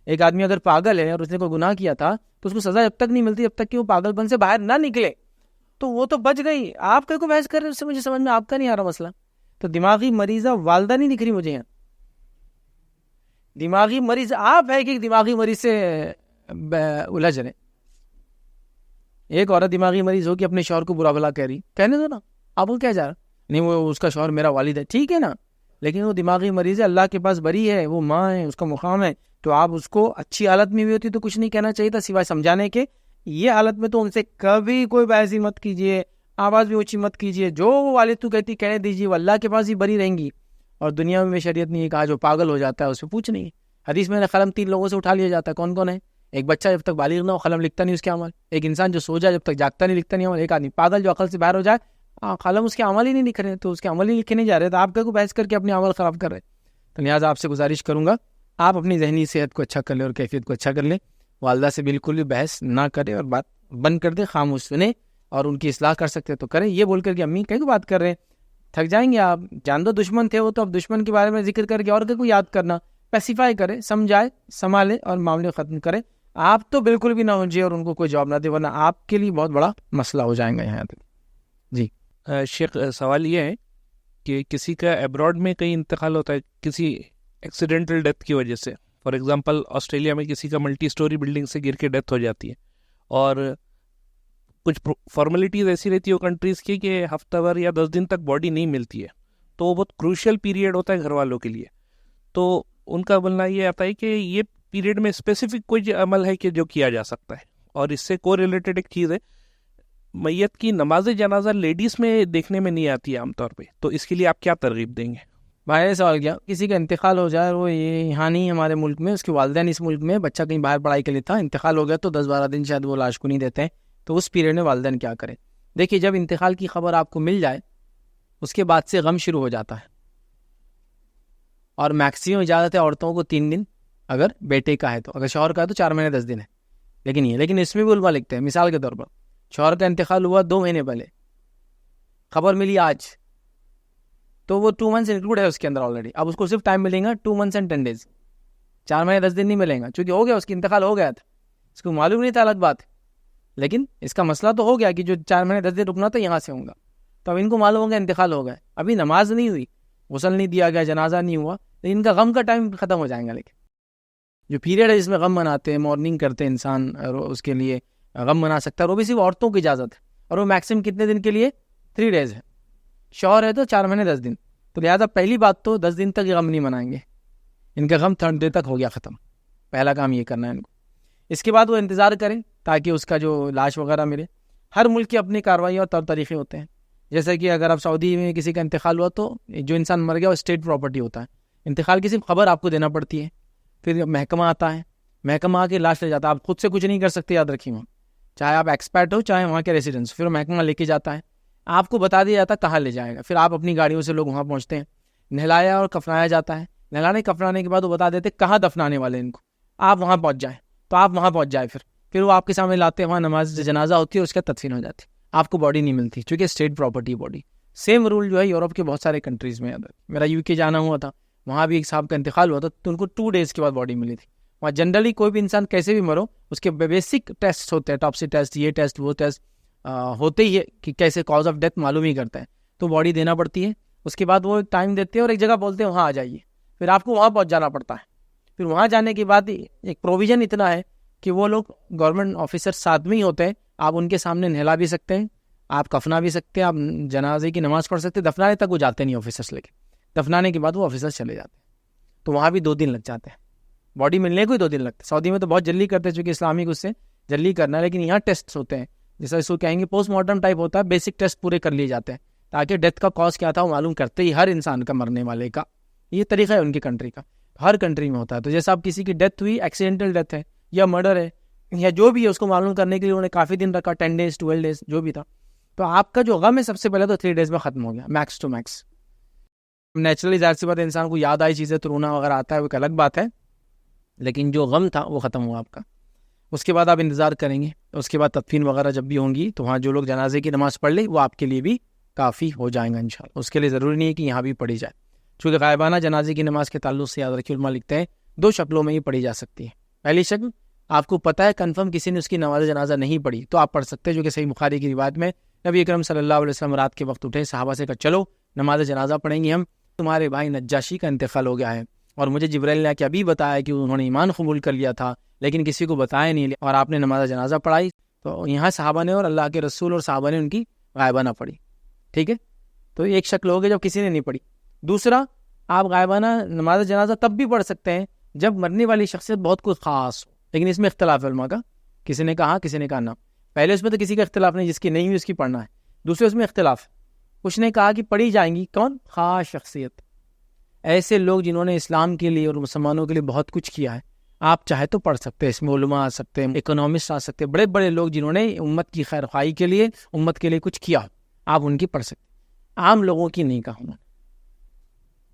ایک آدمی اگر پاگل ہے اور اس نے کوئی گناہ کیا تھا تو اس کو سزا جب تک نہیں ملتی جب تک کہ وہ پاگل پن سے باہر نہ نکلے. تو وہ تو بچ گئی. آپ کو بحث کر رہے ہیں اس سے, مجھے سمجھ میں آپ کا نہیں آ رہا مسئلہ. تو دماغی مریضہ والدہ نہیں دکھ رہی مجھے یہاں. دماغی مریض آپ ہے کہ دماغی مریض سے الجھ رہے. ایک عورت دماغی مریض ہو کہ اپنے شوہر کو برا بھلا کہہ رہی, کہنے دو نا, آپ کو کیا جا رہا. نہیں وہ اس کا شوہر میرا والد ہے, ٹھیک ہے نا, لیکن وہ دماغی مریض ہے, اللہ کے پاس بری ہے, وہ ماں ہے, اس کا مقام ہے. تو آپ اس کو اچھی حالت میں بھی ہوتی تو کچھ نہیں کہنا چاہیے تھا سوائے سمجھانے کے. یہ حالت میں تو ان سے کبھی کوئی بحث مت کیجیے, آواز بھی اونچی مت کیجیے. جو وہ والد تو کہتی کہنے دیجیے, وہ اللہ کے پاس ہی بری رہیں گی. اور دنیا میں شریعت نے یہ کہا جو پاگل ہو جاتا ہے اس سے پوچھ نہیں. حدیث میں قلم 3 لوگوں سے اٹھا لیا جاتا ہے. کون کون ہے؟ ایک بچہ جب تک بالغ نہ ہو قلم لکھتا نہیں اس کے عمل. ایک انسان جو سو جائے جب تک جاگتا نہیں لکھتا نہیں عمل. ایک آدمی پاگل جو عقل سے باہر ہو جائے, قلم اس کے عمل ہی نہیں لکھ رہے, تو اس کے عمل ہی لکھے نہیں جا رہے, تو آپ کا کو بحث کر کے اپنے عمل خراب کر رہے. تو لہٰذا آپ سے گزارش کروں گا آپ اپنی ذہنی صحت کو اچھا کر لیں اور کیفیت کو اچھا کر لیں. والدہ سے بالکل بھی بحث نہ کرے اور بات بند کر دے, خاموش سنیں, اور ان کی اصلاح کر سکتے تو کریں. یہ بول کر کے امی کہیں کو بات کر رہے ہیں, تھک جائیں گے آپ. جان دو دشمن تھے وہ, تو اب دشمن کے بارے میں ذکر کر کے اور کو یاد کرنا, پیسیفائی کرے, سمجھائے, سنبھالے اور معاملے ختم کرے. آپ تو بالکل بھی نہ ہو اور ان کو کوئی جواب نہ دے, ورنہ آپ کے لیے بہت بڑا مسئلہ ہو جائے گا یہاں تک. جی شیخ, سوال یہ ہے کہ کسی کا ایبراڈ میں کہیں انتقال ہوتا ہے کسی ایکسیڈنٹل ڈیتھ کی وجہ سے. فار ایگزامپل آسٹریلیا میں کسی کا ملٹی سٹوری بلڈنگ سے گر کے ڈیتھ ہو جاتی ہے, اور کچھ فارمیلٹیز ایسی رہتی ہے کنٹریز کی کہ ہفتہ بھر یا 10 دن تک باڈی نہیں ملتی ہے, تو وہ بہت کروشل پیریڈ ہوتا ہے گھر والوں کے لیے. تو ان کا بولنا یہ آتا ہے کہ یہ پیریڈ میں اسپیسیفک کوئی عمل ہے کہ جو کیا جا سکتا ہے. اور اس سے کو ریلیٹڈ ایک چیز ہے, میت کی نماز جنازہ لیڈیز میں دیکھنے میں نہیں آتی ہے عام طور پہ, تو اس کے لیے آپ کیا ترغیب دیں گے؟ بھائی سوال کیا, کسی کا انتقال ہو جائے, وہ یہ یہاں نہیں ہمارے ملک میں, اس کے والدین اس ملک میں, بچہ کہیں باہر پڑھائی کے لیے تھا, انتقال ہو گیا تو 10-12 دن شاید وہ لاش کو نہیں دیتے ہیں, تو اس پیریڈ میں والدین کیا کریں؟ دیکھیے, جب انتقال کی خبر آپ کو مل جائے اس کے بعد سے غم شروع ہو جاتا ہے, اور میکسیمم اجازت ہے عورتوں کو 3 دن, اگر بیٹے کا ہے تو, اگر شوہر کا ہے تو 4 مہینے 10 دن ہے. لیکن اس میں بھی علماء لکھتے ہیں, مثال کے طور پر شوہر کا انتقال ہوا 2 مہینے پہلے, خبر ملی آج, تو وہ 2 منتھس انکلوڈ ہے اس کے اندر آلریڈی. اب اس کو صرف ٹائم ملیں گا 2 منتھس اینڈ 10 days, 4 مہینے 10 دن نہیں ملیں گا, چونکہ ہو گیا, اس کی انتقال ہو گیا تھا, اس کو معلوم نہیں تھا, الگ بات. لیکن اس کا مسئلہ تو ہو گیا کہ جو 4 مہینے 10 دن رکنا تھا یہاں سے ہوں گا, تو اب ان کو معلوم ہو گیا انتقال ہو گیا, ابھی نماز نہیں ہوئی, غسل نہیں دیا گیا, جنازہ نہیں ہوا, لیکن ان کا غم کا ٹائم ختم ہو جائے گا. لیکن جو پیریڈ ہے جس میں غم مناتے ہیں, مارننگ کرتے ہیں انسان, اس کے لیے غم منا سکتا ہے, اور وہ بھی صرف عورتوں کی اجازت ہے, اور وہ میکسیمم کتنے دن کے لیے 3 days ہے. شوہر ہے تو 4 مہینے 10 دن, تو لہٰذا پہلی بات تو 10 دن تک یہ غم نہیں منائیں گے, ان کا غم 3rd day تک ہو گیا ختم. پہلا کام یہ کرنا ہے ان کو. اس کے بعد وہ انتظار کریں تاکہ اس کا جو لاش وغیرہ ملے. ہر ملک کی اپنی کارروائی اور طور طریقے ہوتے ہیں. جیسے کہ اگر آپ سعودی میں کسی کا انتقال ہوا تو جو انسان مر گیا وہ اسٹیٹ پراپرٹی ہوتا ہے, انتقال کی صرف خبر آپ کو دینا پڑتی ہے, پھر محکمہ آتا ہے, محکمہ آ کے لاش لے جاتا ہے. آپ خود سے کچھ نہیں کر سکتے, یاد رکھیے, وہاں چاہے آپ ایکسپرٹ ہو چاہے وہاں کے ریسیڈنس, پھر محکمہ لے کے جاتا ہے, آپ کو بتا دیا جاتا ہے کہاں لے جائے گا. پھر آپ اپنی گاڑیوں سے لوگ وہاں پہنچتے ہیں, نہلایا اور کفنایا جاتا ہے. نہلانے کفنانے کے بعد وہ بتا دیتے کہاں دفنانے والے ان کو, آپ وہاں پہنچ جائیں, تو آپ وہاں پہنچ جائیں. پھر وہ آپ کے سامنے لاتے ہیں, وہاں نماز جنازہ ہوتی ہے, اس کا تدفین ہو جاتی ہے, آپ کو باڈی نہیں ملتی چونکہ state property body. Same rule جو ہے یورپ کے بہت سارے کنٹریز میں. میرا UK جانا ہوا تھا, وہاں بھی ایک صاحب کا انتقال ہوا تھا, تو ان کو 2 days کے بعد باڈی ملی تھی. وہاں جنرلی کوئی بھی انسان کیسے بھی مرو, اس کے بیسک ٹیسٹ ہوتے ہیں, ٹاپسی ٹیسٹ, یہ ٹیسٹ وہ ٹیسٹ ہوتے ہی ہے کہ کیسے کاز آف ڈیتھ معلوم ہی کرتا ہے, تو باڈی دینا پڑتی ہے. اس کے بعد وہ ٹائم دیتے ہیں اور ایک جگہ بولتے ہیں وہاں آ جائیے, پھر آپ کو وہاں پہنچ جانا پڑتا ہے. پھر وہاں جانے کے بعد ایک پروویژن اتنا ہے کہ وہ لوگ گورنمنٹ آفیسر ساتھ میں ہی ہوتے ہیں, آپ ان کے سامنے نہلا بھی سکتے ہیں, آپ کفنا بھی سکتے ہیں, آپ جنازے کی نماز پڑھ سکتے ہیں. دفنانے تک وہ جاتے نہیں آفیسرس لے کے, دفنانے کے بعد وہ آفیسرس چلے جاتے ہیں, تو وہاں بھی 2 دن لگ جاتے ہیں. باڈی ملنے کو ہی 2 دن لگتے ہیں. سعودی میں تو بہت جلدی کرتے ہیں چونکہ اسلامک اس سے جلدی کرنا ہے, لیکن یہاں ٹیسٹ ہوتے ہیں, جیسا اس کو کہیں گے پوسٹ مارٹم ٹائپ ہوتا ہے, بیسک ٹیسٹ پورے کر لیے جاتے ہیں تاکہ ڈیتھ کا کاز کیا تھا وہ معلوم کرتے ہی ہر انسان کا, مرنے والے کا. یہ طریقہ ہے ان کی کنٹری کا, ہر کنٹری میں ہوتا ہے. تو جیسا اب کسی کی ڈیتھ ہوئی, ایکسیڈنٹل ڈیتھ ہے یا مرڈر ہے یا جو بھی ہے, اس کو معلوم کرنے کے لیے انہوں نے کافی دن رکھا, 10 days 12 days جو بھی تھا. تو آپ کا جو غم ہے سب سے پہلے تو 3 days میں ختم ہو گیا, میکس ٹو میکس. نیچرلی ظاہر سی بات ہے, انسان کو یاد آئی چیزیں تو رونا وغیرہ آتا ہے, وہ ایک الگ بات ہے, لیکن جو غم تھا وہ ختم ہوا آپ کا. اس کے بعد آپ انتظار کریں گے, اس کے بعد تدفین وغیرہ جب بھی ہوں گی تو وہاں جو لوگ جنازے کی نماز پڑھ لیں وہ آپ کے لیے بھی کافی ہو جائیں گا انشاءاللہ. اس کے لیے ضروری نہیں ہے کہ یہاں بھی پڑھی جائے, چونکہ غائبانہ جنازے کی نماز کے تعلق سے یاد رکھیے علماء لکھتے ہیں 2 شکلوں میں ہی پڑھی جا سکتی ہے. پہلی شکل, آپ کو پتہ ہے کنفرم کسی نے اس کی نماز جنازہ نہیں پڑھی تو آپ پڑھ سکتے ہیں, جو کہ صحیح بخاری کی روایت میں نبی اکرم صلی اللہ علیہ وسلم رات کے وقت اٹھے، صحابہ سے کہا چلو نماز جنازہ پڑھیں گے ہم، تمہارے بھائی نجاشی کا انتقال ہو گیا ہے، اور مجھے جبرائیل نے ابھی بتایا کہ انہوں نے ایمان قبول کر لیا تھا لیکن کسی کو بتایا نہیں، اور آپ نے نماز جنازہ پڑھائی۔ تو یہاں صحابہ نے اور اللہ کے رسول اور صحابہ نے ان کی غائبانہ پڑھی، ٹھیک ہے، تو ایک شکل ہو گئی جب کسی نے نہیں پڑھی۔ دوسرا، آپ غائبانہ نماز جنازہ تب بھی پڑھ سکتے ہیں جب مرنے والی شخصیت بہت کچھ خاص ہو، لیکن اس میں اختلاف ہے علماء کا، کسی نے کہا کسی نے کہا نہ۔ پہلے اس میں تو کسی کا اختلاف نہیں، جس کی نہیں ہوئی اس کی پڑھنا ہے۔ دوسرے اس میں اختلاف ہے، کچھ نے کہا کہ پڑھی جائیں گی، کون؟ خاص شخصیت، ایسے لوگ جنہوں نے اسلام کے لیے اور مسلمانوں کے لیے بہت کچھ کیا ہے، آپ چاہے تو پڑھ سکتے ہیں، اس میں علماء آ سکتے ہیں، اکنامسٹ آ سکتے ہیں، بڑے بڑے لوگ جنہوں نے امت کی خیر خواہی کے لیے، امت کے لیے کچھ کیا، آپ ان کی پڑھ سکتے ہیں، عام لوگوں کی نہیں کہا انہوں نے۔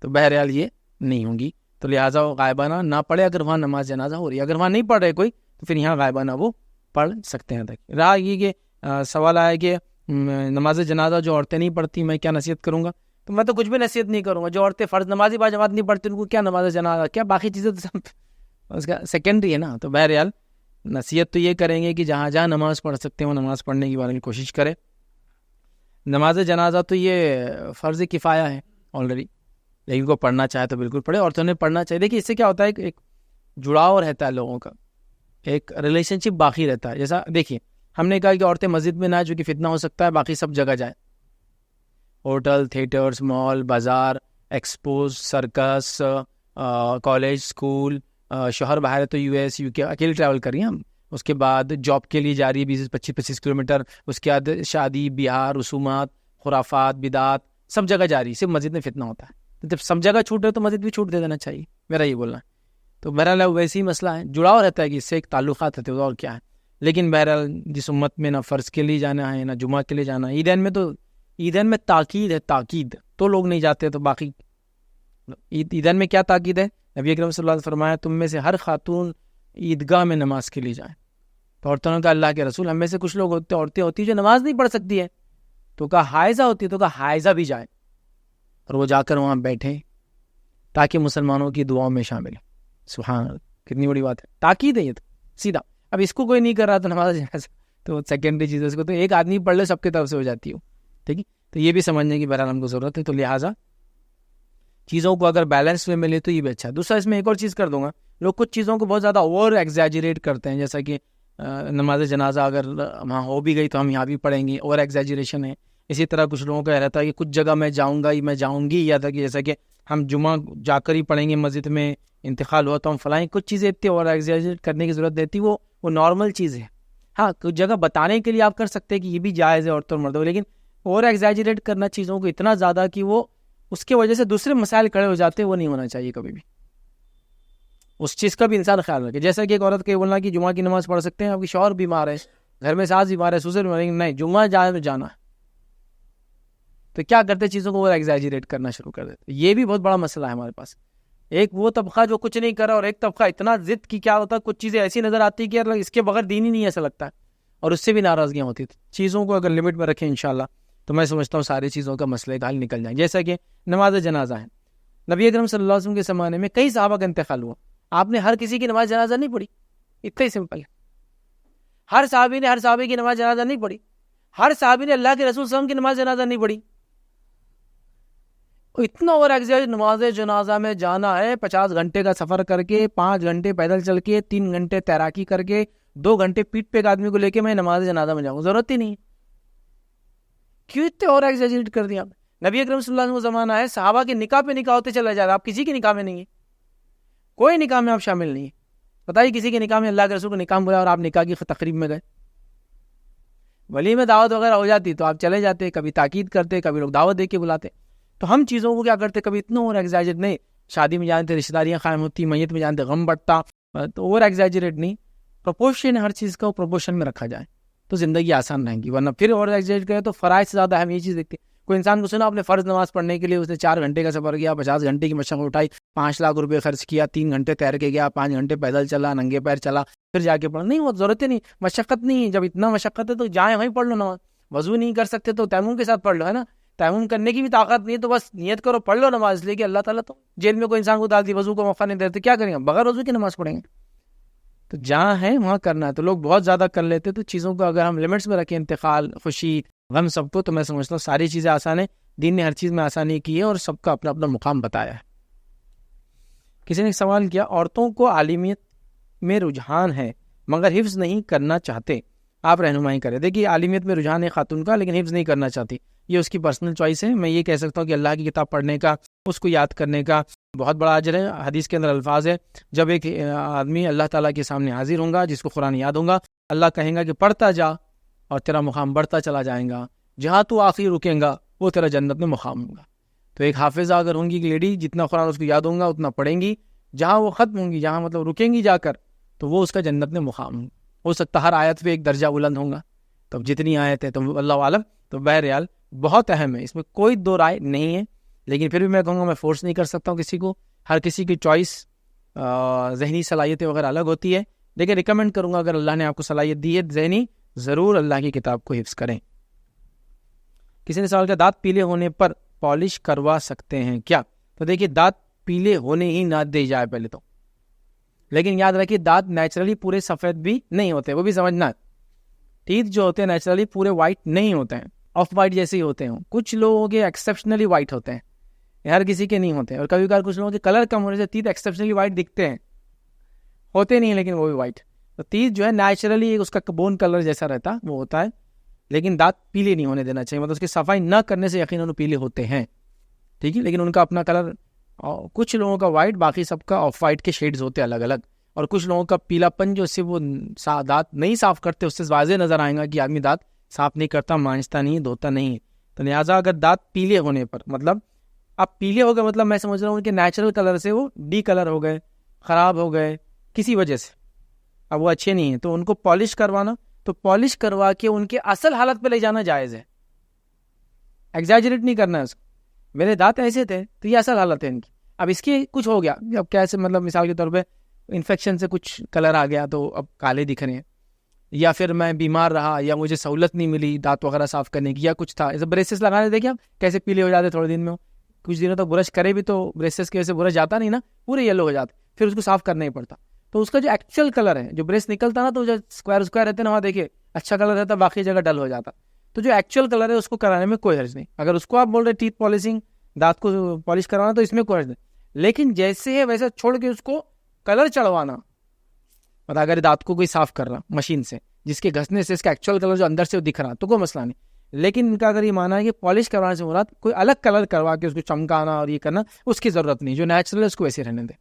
تو بہرحال یہ نہیں ہوں گی، تو لہٰذا وہ غائبانہ نہ پڑھے اگر وہاں نماز جنازہ ہو رہی ہے، اگر وہاں نہیں پڑھ رہے کوئی تو پھر یہاں غائبانہ وہ پڑھ سکتے ہیں۔ رہا یہ کہ سوال آیا کہ نماز جنازہ جو عورتیں نہیں پڑھتی میں کیا نصیحت کروں گا، تو میں تو کچھ بھی نصیحت نہیں کروں گا۔ جو عورتیں فرض نمازی با جماعت نہیں پڑھتی ان کو کیا نماز جنازہ، کیا باقی چیزیں تو سب اس کا سیکنڈری ہے نا۔ تو بہرحال نصیحت تو یہ کریں گے کہ جہاں جہاں نماز پڑھ سکتے ہیں وہ نماز پڑھنے کی بارے میں کوشش کرے۔ نماز جنازہ تو یہ فرض کفایہ ہے آلریڈی، لیکن کو پڑھنا چاہے تو بالکل پڑھے، عورتوں نے پڑھنا چاہیے۔ دیکھیے اس سے کیا ہوتا ہے، ایک جڑاؤ رہتا ہے لوگوں کا، ایک ریلیشن شپ باقی رہتا ہے۔ جیسا دیکھیے ہم نے کہا کہ عورتیں مسجد میں نہ آئے چونکہ فتنہ ہو سکتا ہے، باقی سب جگہ جائیں، ہوٹل، تھیٹرز، مال، بازار، ایکسپوز، سرکس، کالج، اسکول، شوہر باہر ہے تو یو ایس یو کے اکیلے ٹریول کر رہی ہیں ہم، اس کے بعد جاب کے لیے جا رہی ہے 20-25 کلومیٹر، اس کے بعد شادی بیاہ، رسومات، خرافات، بدعات، سب جگہ جا رہی ہے، صرف مسجد میں فتنہ ہوتا ہے۔ جب سب جگہ چھوٹ رہے تو مسجد بھی چھوٹ دے دینا چاہیے، میرا یہ بولنا ہے۔ تو بہرحال ویسے ہی مسئلہ ہے، جڑاؤ رہتا ہے کہ اس سے ایک تعلقات رہتے ہیں اور کیا ہے۔ لیکن بہرحال جس امت میں نہ فرض کے لیے جانا ہے نہ جمعہ کے لیے جانا ہے، عیدین میں تو عیدین میں تاکید ہے، تاکید تو لوگ نہیں جاتے، تو باقی عیدین میں کیا تاکید ہے؟ نبی اکرم صلی اللہ علیہ وسلم فرمایا تم میں سے ہر خاتون عیدگاہ میں نماز کے لیے جائیں۔ تو عورتوں نے کہا اللہ کے رسول ہم میں سے کچھ لوگ ہوتے عورتیں ہوتی جو نماز نہیں پڑھ سکتی ہے، تو کہا حائضہ ہوتی ہے، تو کہا حائضہ بھی جائے، اور وہ جا کر وہاں بیٹھے تاکہ مسلمانوں کی دعاؤں میں شامل ہے۔ سبحان اللہ، کتنی بڑی بات ہے، تاکید ہے یہ تو سیدھا۔ اب اس کو کوئی نہیں کر رہا تو نماز جنازہ تو سیکنڈری چیز ہے، اس کو تو ایک آدمی پڑھ لے سب کی طرف سے ہو جاتی ہے، ٹھیک ہے۔ تو یہ بھی سمجھنے کی بہرحال ہم کو ضرورت ہے، تو لہٰذا چیزوں کو اگر بیلنس میں ملے تو یہ بھی اچھا ہے۔ دوسرا اس میں ایک اور چیز کر دوں گا، لوگ کچھ چیزوں کو بہت زیادہ اوور ایگزیجریٹ کرتے ہیں، جیسا کہ نماز جنازہ اگر وہاں ہو بھی گئی تو ہم یہاں بھی پڑھیں گے، اوور ایگزیجریشن ہے۔ اسی طرح کچھ لوگوں کا رہتا ہے کہ کچھ جگہ میں جاؤں گا میں جاؤں گی، یا تھا کہ جیسا کہ ہم جمعہ جا کر ہی پڑھیں گے، مسجد میں انتقال ہوا تو ہم فلائیں، کچھ چیزیں اتنی اوور ایگزیجریٹ کرنے کی ضرورت دیتی، وہ نارمل چیز ہے۔ ہاں کچھ جگہ بتانے کے لیے آپ کر سکتے ہیں کہ یہ بھی جائز ہے عورتوں اور مردوں، لیکن اوور ایگزیجریٹ کرنا چیزوں کو اتنا زیادہ کہ وہ اس کی وجہ سے دوسرے مسائل کھڑے ہو جاتے ہیں، وہ نہیں ہونا چاہیے کبھی بھی۔ اس چیز کا بھی انسان خیال رکھے، جیسا کہ ایک عورت کے بولنا کہ جمعہ کی نماز پڑھ سکتے ہیں، آپ کی شوہر بیمار ہے، گھر میں ساس بیمار ہے، سسر بیمار ہے، نہیں جمعہ جانا ہے، تو کیا کرتے چیزوں کو اوور ایگزیجریٹ کرنا شروع کر دیتے۔ یہ بھی بہت بڑا مسئلہ ہے ہمارے پاس، ایک وہ طبقہ جو کچھ نہیں کر رہا اور ایک طبقہ اتنا ضد کی کیا ہوتا ہے، کچھ چیزیں ایسی نظر آتی کہ اس کے بغیر دین ہی نہیں ایسا لگتا ہے، اور اس سے بھی ناراضگیاں ہوتی تھیں۔ چیزوں کو اگر لمٹ میں رکھیں انشاءاللہ تو میں سمجھتا ہوں ساری چیزوں کا مسئلے کا حل نکل جائیں۔ جیسا کہ نماز جنازہ ہے، نبی اکرم صلی اللہ علیہ وسلم کے زمانے میں کئی صحابہ کا انتقال ہوا، آپ نے ہر کسی کی نماز جنازہ نہیں پڑھی، اتنا ہی سمپل ہے۔ ہر صحابی نے ہر صحابی کی نماز جنازہ نہیں پڑھی، ہر صحابی نے اللہ کے رسول صلی اللہ علیہ وسلم کی نماز جنازہ نہیں پڑھی۔ اتنا اوور ایگزیجریٹ نماز جنازہ میں جانا ہے، 50 گھنٹے کا سفر کر کے، 5 گھنٹے پیدل چل کے، 3 گھنٹے تیراکی کر کے، 2 گھنٹے پیٹھ پہ ایک آدمی کو لے کے میں نماز جنازہ میں جاؤں، ضرورت ہی نہیں۔ کیوں اتنے اور ایگزیجریٹ کر دیا آپ نے؟ نبی اکرم صلی اللہ علیہ وسلم زمانہ ہے، صحابہ کے نکاح پہ نکاح ہوتے چلا جا رہا، آپ کسی کے نکاح میں نہیں ہے، کوئی نکاح میں آپ شامل نہیں ہے۔ بتائیے کسی کے نکاح میں اللہ کے رسول کو نکاح بلایا اور آپ نکاح کی تقریب میں گئے، ولی میں دعوت وغیرہ ہو جاتی تو آپ چلے جاتے، کبھی تاکید کرتے، کبھی لوگ دعوت دے کے بلاتے۔ تو ہم چیزوں کو کیا کرتے، کبھی اتنا اوور ایگزیجریٹ نہیں، شادی میں جانتے رشتہ داریاں قائم ہوتی، میت میں جانتے غم بٹتا، تو اوور ایگزیجریٹ نہیں، پروپورشن ہر چیز کا پروپورشن میں رکھا جائے تو زندگی آسان رہے گی، ورنہ پھر اوور ایگزیجریٹ کرے تو فرائض سے زیادہ ہم یہ چیز دیکھتے ہیں۔ کوئی انسان کو سنا آپ نے فرض نماز پڑھنے کے لیے اس نے 4 گھنٹے کا سفر کیا، 50 گھنٹے کی مشقت اٹھائی، 5 لاکھ روپے خرچ کیا، 3 گھنٹے تیر کے گیا، 5 گھنٹے پیدل چلا، ننگے پیر چلا، پھر جا کے پڑھا، نہیں وہ ضرورت ہی نہیں، مشقت نہیں ہے۔ جب اتنا مشقت ہے تو جائیں وہیں پڑھ لو نماز، وضو نہیں کر سکتے تو تیمم کے ساتھ پڑھ لو، ہے نا، تیمم کرنے کی بھی طاقت نہیں ہے تو بس نیت کرو پڑھ لو نماز، اس لیے کہ اللہ تعالیٰ تو جیل میں کوئی انسان کو ڈال دی، وضو کو موقع نہیں دیتے، کیا کریں گے بغیر وضو کی نماز پڑھیں گے؟ تو جہاں ہے وہاں کرنا ہے۔ تو لوگ بہت زیادہ کر لیتے، تو چیزوں کو اگر ہم لمٹس میں رکھیں، انتقال، خوشی، غم سب کو. تو میں سمجھتا ہوں ساری چیزیں آسان ہیں, دین نے ہر چیز میں آسانی کی ہے اور سب کا اپنا اپنا مقام بتایا ہے. کسی نے ایک سوال کیا, عورتوں کو عالمیت میں رجحان ہے مگر حفظ نہیں کرنا چاہتے, آپ رہنمائی کریں. دیکھیے عالمیت میں رجحان ہے خاتون کا, لیکن حفظ نہیں کرنا چاہتی, یہ اس کی پرسنل چوائس ہے. میں یہ کہہ سکتا ہوں کہ اللہ کی کتاب پڑھنے کا, اس کو یاد کرنے کا بہت بڑا اجر ہے. حدیث کے اندر الفاظ ہے, جب ایک آدمی اللہ تعالیٰ کے سامنے حاضر ہوں گا, جس کو قرآن یاد ہوں گا, اللہ کہیں گا کہ پڑھتا جا اور تیرا مقام بڑھتا چلا جائے گا, جہاں تو آخر رکیں گا وہ تیرا جنت میں مقام ہوگا. تو ایک حافظہ اگر ہوں گی کہ لیڈی, جتنا قرآن اس کو یاد ہوں گا اتنا پڑھیں گی, جہاں وہ ختم ہوں گی, جہاں مطلب رکیں گی جا کر, تو وہ اس کا جنت میں مقام ہوگا. ہو سکتا ہر آیت پہ ایک درجہ بلند ہوگا, تو جتنی آیت ہے تو اللہ عالم. تو بہرحال بہت اہم ہے, اس میں کوئی دو رائے نہیں ہے. لیکن پھر بھی میں کہوں گا میں فورس نہیں کر سکتا ہوں کسی کو, ہر کسی کی چوائس, ذہنی صلاحیتیں وغیرہ الگ ہوتی ہے. لیکن ریکمینڈ کروں گا اگر اللہ نے آپ کو صلاحیت دی ہے ذہنی, ضرور اللہ کی کتاب کو حفظ کریں. کسی نے سوال کیا, دانت پیلے ہونے پر پالش کروا سکتے ہیں کیا؟ تو دیکھیے دانت پیلے ہونے ہی نہ دے جائے پہلے تو, لیکن یاد رکھیے دانت نیچرلی پورے سفید بھی نہیں ہوتے, وہ بھی سمجھنا. ٹیتھ جو ہوتے ہیں نیچرلی پورے وائٹ نہیں ہوتے ہیں, آف وائٹ جیسے ہی ہوتے ہیں. کچھ لوگوں کے ایکسیپشنلی وائٹ ہوتے ہیں, ہر کسی کے نہیں ہوتے. اور کبھی کبھار کچھ لوگوں کے کلر کم ہونے سے تیت ایکسیپشنلی وائٹ دکھتے ہیں, ہوتے نہیں لیکن وہ بھی وائٹ. تو تیت جو ہے نیچرلی اس کا بون کلر جیسا رہتا وہ ہوتا ہے, لیکن دانت پیلے نہیں ہونے دینا چاہیے. مطلب اس کی صفائی نہ کرنے سے یقیناً پیلے ہوتے ہیں, ٹھیک ہے. لیکن ان کا اپنا کلر, کچھ لوگوں کا وائٹ, باقی سب کا آف وائٹ کے شیڈز ہوتے ہیں الگ الگ. اور کچھ لوگوں کا پیلا پن جو اس سے وہ دانت نہیں صاف کرتے, اس سے واضح نظر آئے گا کہ آدمی دانت صاف نہیں کرتا, مانجتا نہیں, دھوتا نہیں. تو لہٰذا اگر دانت پیلے ہونے پر, مطلب اب پیلے ہو گئے, مطلب میں سمجھ رہا ہوں کہ نیچرل کلر سے وہ ڈی کلر ہو گئے, خراب ہو گئے کسی وجہ سے, اب وہ اچھے نہیں ہیں, تو ان کو پالش کروانا, تو پالش کروا کے ان کے اصل حالت پہ لے جانا جائز ہے. ایگزیجریٹ نہیں کرنا ہے اس کو, میرے دانت ایسے تھے تو یہ اصل حالت ہے ان کی, اب اس کی کچھ ہو گیا, اب کیسے, مطلب مثال کے طور پہ انفیکشن سے کچھ کلر آ گیا تو اب کالے دکھ رہے ہیں, یا پھر میں بیمار رہا, یا مجھے سہولت نہیں ملی دانت وغیرہ صاف کرنے کی, یا کچھ تھا. ایسے بریسز لگانے دیکھیں آپ کیسے پیلے ہو جاتے تھوڑے دن میں, کچھ دنوں تک برش کرے بھی تو بریسز کی وجہ سے برش جاتا نہیں نا, پورے یلو ہو جاتے, پھر اس کو صاف کرنا ہی پڑتا. تو اس کا جو ایکچوئل کلر ہے, جو برش نکلتا نا تو جو اسکوائر رہتے نا, وہاں دیکھیے اچھا کلر رہتا, باقی جگہ ڈل ہو جاتا. تو جو ایکچوئل کلر ہے اس کو کرانے میں کوئی حرج نہیں. اگر اس کو آپ بول رہے ٹیتھ پالشنگ, دانت کو پالش کروانا, تو اس میں کوئی حرج نہیں. لیکن جیسے ہے ویسا چھوڑ کے اس کو کلر چڑھوانا, مطلب اگر دانت کو کوئی صاف کر رہا مشین سے, جس کے گھسنے سے اس کا ایکچوئل کلر جو اندر سے دکھ رہا, تو کوئی مسئلہ نہیں. لیکن ان کا اگر یہ مانا ہے کہ پالش کروانے سے مراد کوئی الگ کلر کروا کے اس کو چمکانا اور یہ کرنا, اس کی ضرورت نہیں. جو نیچرل ہے اس کو ویسے رہنے دیں.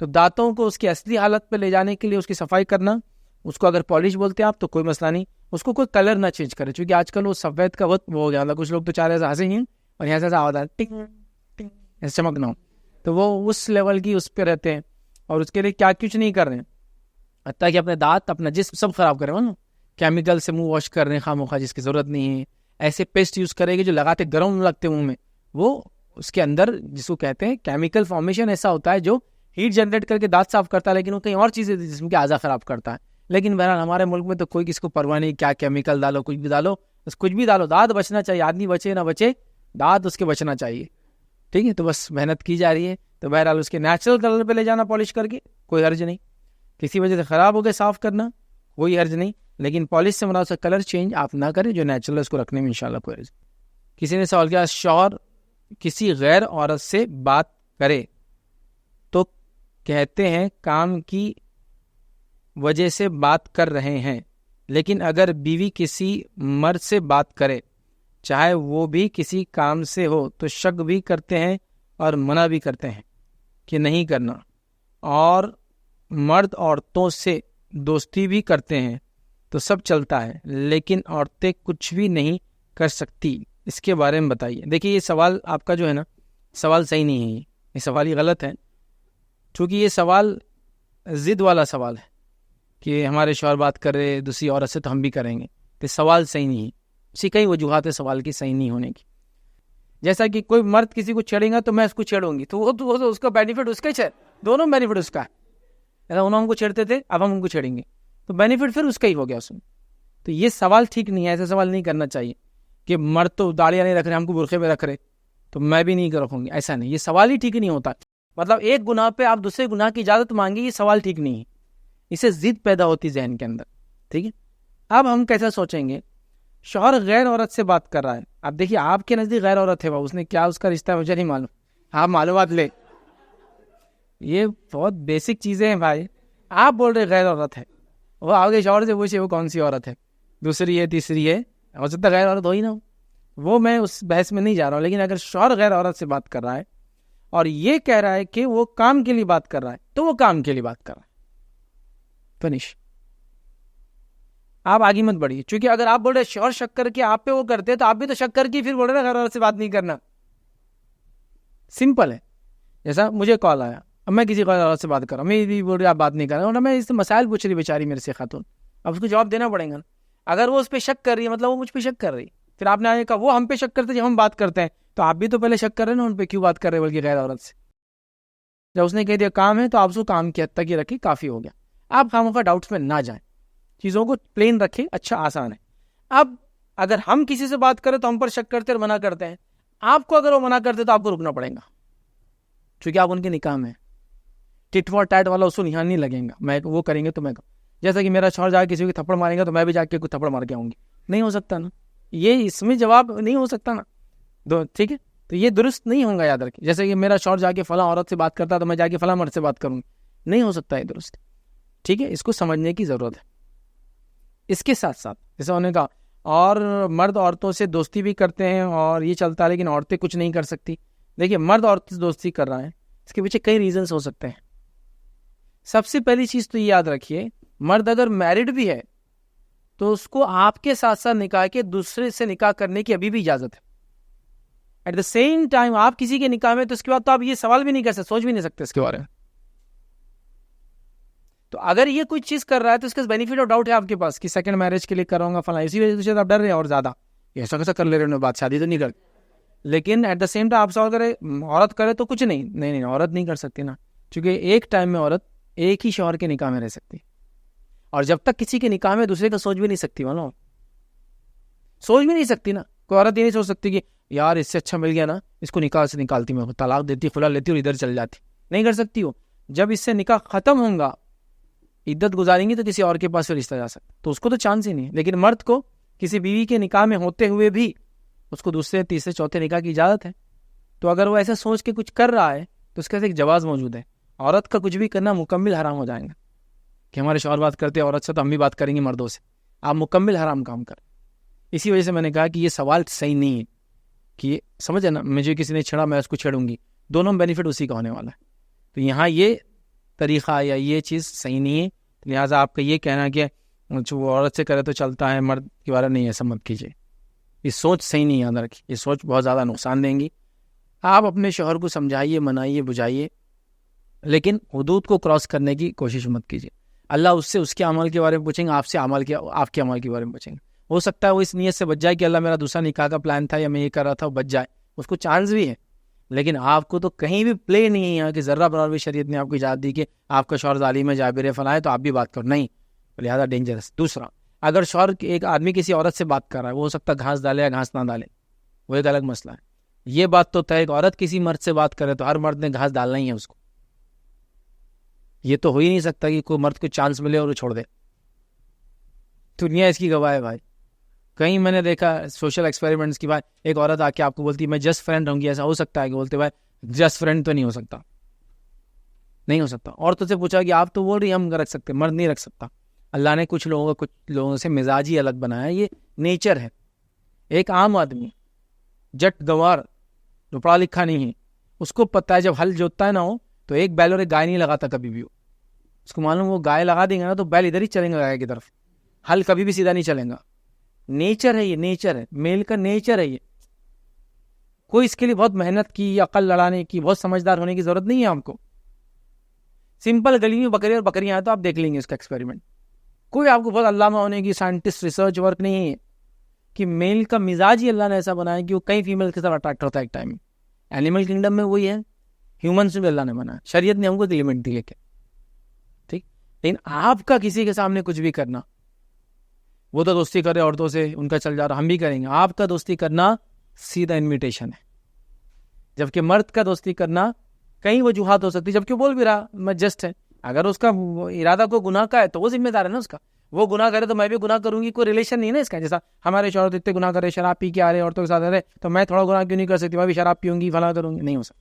تو دانتوں کو اس کی اصلی حالت پہ لے جانے کے لیے اس کی صفائی کرنا, اس کو اگر پالش بولتے ہیں آپ تو کوئی مسئلہ نہیں. اس کو کوئی کلر نہ چینج کرے, چونکہ آج کل وہ سفید کا وقت وہ ہو گیا. کچھ لوگ تو چاہ رہے ہنسے ہی ہیں اور یہاں سے آواز آتا ہے ایسے چمکنا ہو, تو وہ اس لیول کی اس پہ رہتے ہیں, اور اس کے لیے کیا کچھ نہیں کر رہے ہیں, حتیٰ کہ اپنے دانت, اپنا جسم سب خراب کرے نا, کیمیکل سے منہ واش کر رہے ہیں خواہ جس کی ضرورت نہیں ہے. ایسے پیسٹ یوز کرے گی جو لگاتے گرم لگتے منہ میں, وہ اس کے اندر جس کو کہتے ہیں کیمیکل فارمیشن ایسا ہوتا ہے جو ہیٹ جنریٹ کر کے دانت صاف کرتا ہے, لیکن وہ کہیں اور چیزیں جسم کے اعضاء خراب کرتا ہے. لیکن بہرحال ہمارے ملک میں تو کوئی کس کو پرواہ نہیں, کیا کیمیکل ڈالو, کچھ بھی ڈالو, بس کچھ بھی ڈالو, دانت بچنا چاہیے. آدمی بچے نہ بچے, دانت اس کے بچنا چاہیے, ٹھیک ہے. تو بس محنت کی جا رہی ہے. تو بہرحال اس کے نیچرل کلر پہ لے جانا پالش کر کے, کوئی حرج نہیں. کسی وجہ سے خراب ہو گئے صاف کرنا, کوئی حرج نہیں. لیکن پالش سے مناسب کلر چینج آپ نہ کریں, جو نیچرل ہے اس کو رکھنے میں انشاءاللہ کوئی حرج. کسی نے سوال کیا, شوہر کسی غیر عورت سے بات کرے تو کہتے ہیں کام کی وجہ سے بات کر رہے ہیں, لیکن اگر بیوی کسی مرد سے بات کرے چاہے وہ بھی کسی کام سے ہو تو شک بھی کرتے ہیں اور منع بھی کرتے ہیں کہ نہیں کرنا, اور مرد عورتوں سے دوستی بھی کرتے ہیں, تو سب چلتا ہے, لیکن عورتیں کچھ بھی نہیں کر سکتی. اس کے بارے میں بتائیے. دیکھیے یہ سوال آپ کا جو ہے نا, سوال صحیح نہیں ہے, یہ سوال ہی غلط ہے, چونکہ یہ سوال ضد والا سوال ہے کہ ہمارے شوہر بات کر رہے دوسری عورت سے تو ہم بھی کریں گے. تو سوال صحیح نہیں ہے, اسی کئی وجوہات ہے سوال کی صحیح نہیں ہونے کی. جیسا کہ کوئی مرد کسی کو چھیڑیں گا تو میں اس کو چھیڑوں گی, تو وہ اس کا بینیفٹ اس کا ہی ہے, دونوں بینیفٹ اس کا ہے. ایسا انہوں ہم کو چھیڑتے تھے, اب ہم ان کو چھیڑیں گے, تو بینیفٹ پھر اس کا ہی ہو گیا اس میں. تو یہ سوال ٹھیک نہیں ہے, ایسا سوال نہیں کرنا چاہیے کہ مرد تو داڑیاں نہیں رکھ رہے, ہم کو برقعے میں رکھ رہے تو میں بھی نہیں رکھوں گی, ایسا نہیں. یہ سوال ہی ٹھیک نہیں ہوتا. مطلب ایک گناہ پہ آپ دوسرے گناہ کی اجازت مانگی, یہ سوال ٹھیک نہیں ہے. اسے ضد پیدا ہوتی ذہن کے اندر, ٹھیک ہے. اب ہم کیسا سوچیں گے شوہر غیر عورت سے بات کر رہا ہے, اب دیکھیے آپ کے نزدیک غیر عورت ہے وہ, اس نے کیا اس کا رشتہ ہے مجھے نہیں معلوم, آپ معلومات لے. یہ بہت بیسک چیزیں ہیں بھائی. آپ بول رہے غیر عورت ہے, وہ آگے شوہر سے پوچھے وہ کون سی عورت ہے, دوسری ہے تیسری ہے, ہو سکتا ہے غیر عورت ہو ہی نہ ہو, وہ میں اس بحث میں نہیں جا رہا ہوں. لیکن اگر شوہر غیر عورت سے بات کر رہا ہے اور یہ کہہ رہا ہے کہ وہ کام کے لیے بات کر رہا ہے, تو وہ کام کے لیے بات کر رہا ہے. فنش. آپ آگے مت بڑھیے, چونکہ اگر آپ بول رہے شوہر شک کر کے آپ پہ وہ کرتے تو آپ بھی تو شک کر کے پھر بول رہے غیر عورت سے بات نہیں کرنا. سمپل ہے. جیسا مجھے کال آیا, اب میں کسی غیر عورت سے بات کر رہا ہوں, میں بھی بول رہی آپ بات نہیں کر رہا ہوں, میں اس سے مسائل پوچھ رہی بیچاری میرے سے خاتون, اب اس کو جواب دینا پڑے گا. اگر وہ اس پہ شک کر رہی ہے مطلب وہ مجھ پہ شک کر رہی, پھر آپ نے آگے کہا وہ ہم پہ شک کرتے جب ہم بات کرتے ہیں, تو آپ بھی تو پہلے شک کر رہے ہیں نا ان پہ, کیوں بات کر رہے بلکہ غیر عورت سے. جب اس نے کہہ دیا کام ہے تو آپ اس کو کام کی حد تک ہی رکھیں, کافی ہو گیا. آپ خامخواہ ڈاؤٹس میں نہ جائیں, چیزوں کو پلین رکھیں, اچھا آسان ہے. اب اگر ہم کسی سے بات کریں تو ہم پر شک کرتے اور منع کرتے ہیں, آپ کو اگر وہ منع کرتے تو آپ کو رکنا پڑے گا, چونکہ آپ ان کے نکاح میں ہیں. ٹٹ فار ٹیٹ والا اصول یہاں نہیں لگیں گا, میں وہ کریں گے تو میں جیسا کہ میرا شوہر جا کے کسی کو تھپڑ ماریں گا تو میں بھی جا کے کوئی تھپڑ مار کے آؤں گی, نہیں ہو سکتا نا, یہ اس میں جواب نہیں ہو سکتا نا دو, ٹھیک ہے. تو یہ درست نہیں ہوگا, یاد رکھیں. جیسے کہ میرا شوہر جا کے فلاں عورت سے بات کرتا تو میں جا کے فلاں مرد سے بات کروں گی, نہیں ہو سکتا ہے درست, ٹھیک ہے. اس کو سمجھنے کی ضرورت ہے. اس کے ساتھ ساتھ جیسے انہوں نے کہا اور مرد عورتوں سے دوستی بھی کرتے ہیں اور یہ چلتا ہے, لیکن عورتیں کچھ نہیں کر سکتی. دیکھیے مرد عورت سے دوستی کر رہا ہے, اس کے پیچھے کئی ریزنس ہو سکتے ہیں. سب سے پہلی چیز تو یہ یاد رکھیے, مرد اگر میرڈ بھی ہے تو اس کو آپ کے ساتھ ساتھ نکاح کے دوسرے سے نکاح کرنے کی ابھی بھی اجازت ہے. ایٹ دا سیم ٹائم آپ کسی کے نکاح میں تو اس کے بعد تو آپ یہ سوال بھی نہیں کر سکتے, سوچ بھی نہیں سکتے اس کے بارے میں. تو اگر یہ کوئی چیز کر رہا ہے تو اس کا بینیفٹ آف ڈاؤٹ ہے آپ کے پاس کہ سیکنڈ میرج کے لیے کراؤں گا فلاں, اسی وجہ سے آپ ڈر رہے ہیں اور زیادہ ایسا کیسا کر لے رہے ہیں, بات شادی تو نہیں کرتے. لیکن ایٹ دا سیم ٹائم آپ سوال کرے عورت کرے تو کچھ نہیں, عورت نہیں کر سکتی نا, کیونکہ ایک ٹائم میں عورت ایک ہی شوہر کے نکاح میں رہ سکتی, اور جب تک کسی کے نکاح میں دوسرے کا سوچ بھی نہیں سکتی, معلوم سوچ بھی نہیں سکتی نا. کوئی عورت یہ نہیں سوچ سکتی کہ یار اس سے اچھا مل گیا نا, اس کو نکاح سے نکالتی, میں طلاق دیتی, خلا لیتی اور ادھر چل جاتی. نہیں کر سکتی ہو. جب اس سے نکاح ختم ہوگا, عدت گزاریں گی تو کسی اور کے پاس پھر رشتہ جا سکتا, تو اس کو تو چانس ہی نہیں. لیکن مرد کو کسی بیوی کے نکاح میں ہوتے ہوئے بھی اس کو دوسرے تیسرے چوتھے نکاح کی اجازت ہے. تو اگر وہ ایسا سوچ کے کچھ کر رہا ہے تو اس کا ایک جواز موجود ہے. عورت کا کچھ بھی کرنا مکمل حرام ہو جائے گا, کہ ہمارے شوہر بات کرتے ہیں عورت سے تو ہم بھی بات کریں گے مردوں سے, آپ مکمل حرام کام کریں. اسی وجہ سے میں نے کہا کہ یہ سوال صحیح نہیں ہے, کہ سمجھے نا, مجھے کسی نے چھڑا میں اس کو چھیڑوں گی, دونوں بینیفٹ اسی کا ہونے والا ہے. تو یہاں یہ طریقہ یا یہ چیز صحیح نہیں ہے. لہٰذا آپ کا یہ کہنا کہ وہ عورت سے کرے تو چلتا ہے, مرد کے بارے نہیں, ایسا مت کیجیے. یہ سوچ صحیح نہیں, یاد رکھیے, یہ سوچ بہت زیادہ نقصان دیں گی. آپ اپنے شوہر کو سمجھائیے, منائیے, بجھائیے, لیکن حدود کو کراس کرنے کی کوشش مت کیجیے. اللہ اس سے اس کے عمل کے بارے میں پوچھیں گے, آپ سے آپ کے عمل کے بارے میں پوچھیں گے. ہو سکتا ہے وہ اس نیت سے بچ جائے کہ اللہ میرا دوسرا نکاح کا پلان تھا یا میں یہ کر رہا تھا, وہ بچ جائے, اس کو چانس بھی ہے. لیکن آپ کو تو کہیں بھی پلے نہیں ہے کہ ذرہ برابر بھی شریعت نے آپ کو اجازت دی کہ آپ کا شوہر ظالم ہے, جابر ہے, فلاں ہے, تو آپ بھی بات کرو, نہیں, لہٰذا ڈینجرس. دوسرا, اگر شوہر ایک آدمی کسی عورت سے بات کر رہا ہے, وہ ہو سکتا ہے گھاس ڈالے یا گھاس نہ ڈالے, وہ ایک الگ مسئلہ ہے. یہ بات تو طے, ایک عورت کسی مرد سے بات کرے تو ہر مرد نے گھاس ڈالنا ہی ہے اس کو. یہ تو ہو ہی نہیں سکتا کہ کوئی مرد کو چانس ملے اور وہ چھوڑ دے. دنیا اس کی گواہ ہے بھائی. کہیں میں نے دیکھا سوشل ایکسپیریمنٹس کی بات, ایک عورت آ کے آپ کو بولتی میں جسٹ فرینڈ ہوں گی, ایسا ہو سکتا ہے کہ بولتے بھائی جسٹ فرینڈ تو نہیں ہو سکتا, نہیں ہو سکتا. عورتوں سے پوچھا کہ آپ تو بول رہی ہم رکھ سکتے, مرد نہیں رکھ سکتا. اللہ نے کچھ لوگوں سے مزاج ہی الگ بنایا, یہ نیچر ہے. ایک عام آدمی جٹ گوار جو پڑھا لکھا نہیں ہے, اس کو پتہ ہے جب ہل جوتتا ہے نا ہو تو ایک بیل اور ایک گائے نہیں لگاتا کبھی بھی. اس کو معلوم وہ گائے لگا دیں گے نا تو بیل ادھر ہی چلیں گے گائے کی طرف, ہل کبھی بھی سیدھا نہیں چلیں گا. نیچر ہے, یہ نیچر ہے, میل کا نیچر ہے یہ. کوئی اس کے لیے بہت محنت کی, عقل لڑانے کی, بہت سمجھدار ہونے کی ضرورت نہیں ہے آپ کو. سمپل گلی میں بکری اور بکریاں ہیں تو آپ دیکھ لیں گے اس کا ایکسپیریمنٹ. کوئی آپ کو بہت علامہ ہونے کی سائنٹسٹ ریسرچ ورک نہیں ہے, کہ میل کا مزاج ہی اللہ نے ایسا بنایا کہ وہ کئی فیمیل کے ساتھ اٹریکٹ ہوتا ہے ایک ٹائم میں. اینیمل کنگڈم میں وہی ہے, ہیومنس میں اللہ نے بنایا, شریعت نے ہم کو ایلیمنٹ دی ہے کہ ٹھیک. لیکن آپ کا کسی کے سامنے کچھ بھی کرنا, وہ تو دوستی کر رہے عورتوں سے, ان کا چل جا رہا, ہم بھی کریں گے. آپ کا دوستی کرنا سیدھا انویٹیشن ہے, جبکہ مرد کا دوستی کرنا کئی وجوہات ہو سکتی, جبکہ بول بھی رہا میں جسٹ ہے. اگر اس کا ارادہ کو گناہ کا ہے تو وہ ذمہ دار ہے نا اس کا. وہ گناہ کرے تو میں بھی گناہ کروں گی, کوئی ریلیشن نہیں ہے نا اس کا. جیسا ہمارے شوہر تو اتنے گناہ کرے, شراب پی کے آ رہے, عورتوں کے ساتھ رہے, تو میں تھوڑا گناہ کیوں نہیں کر سکتی, میں بھی شراب پیوں گی, فلاں کروں گی, نہیں ہو سکتا.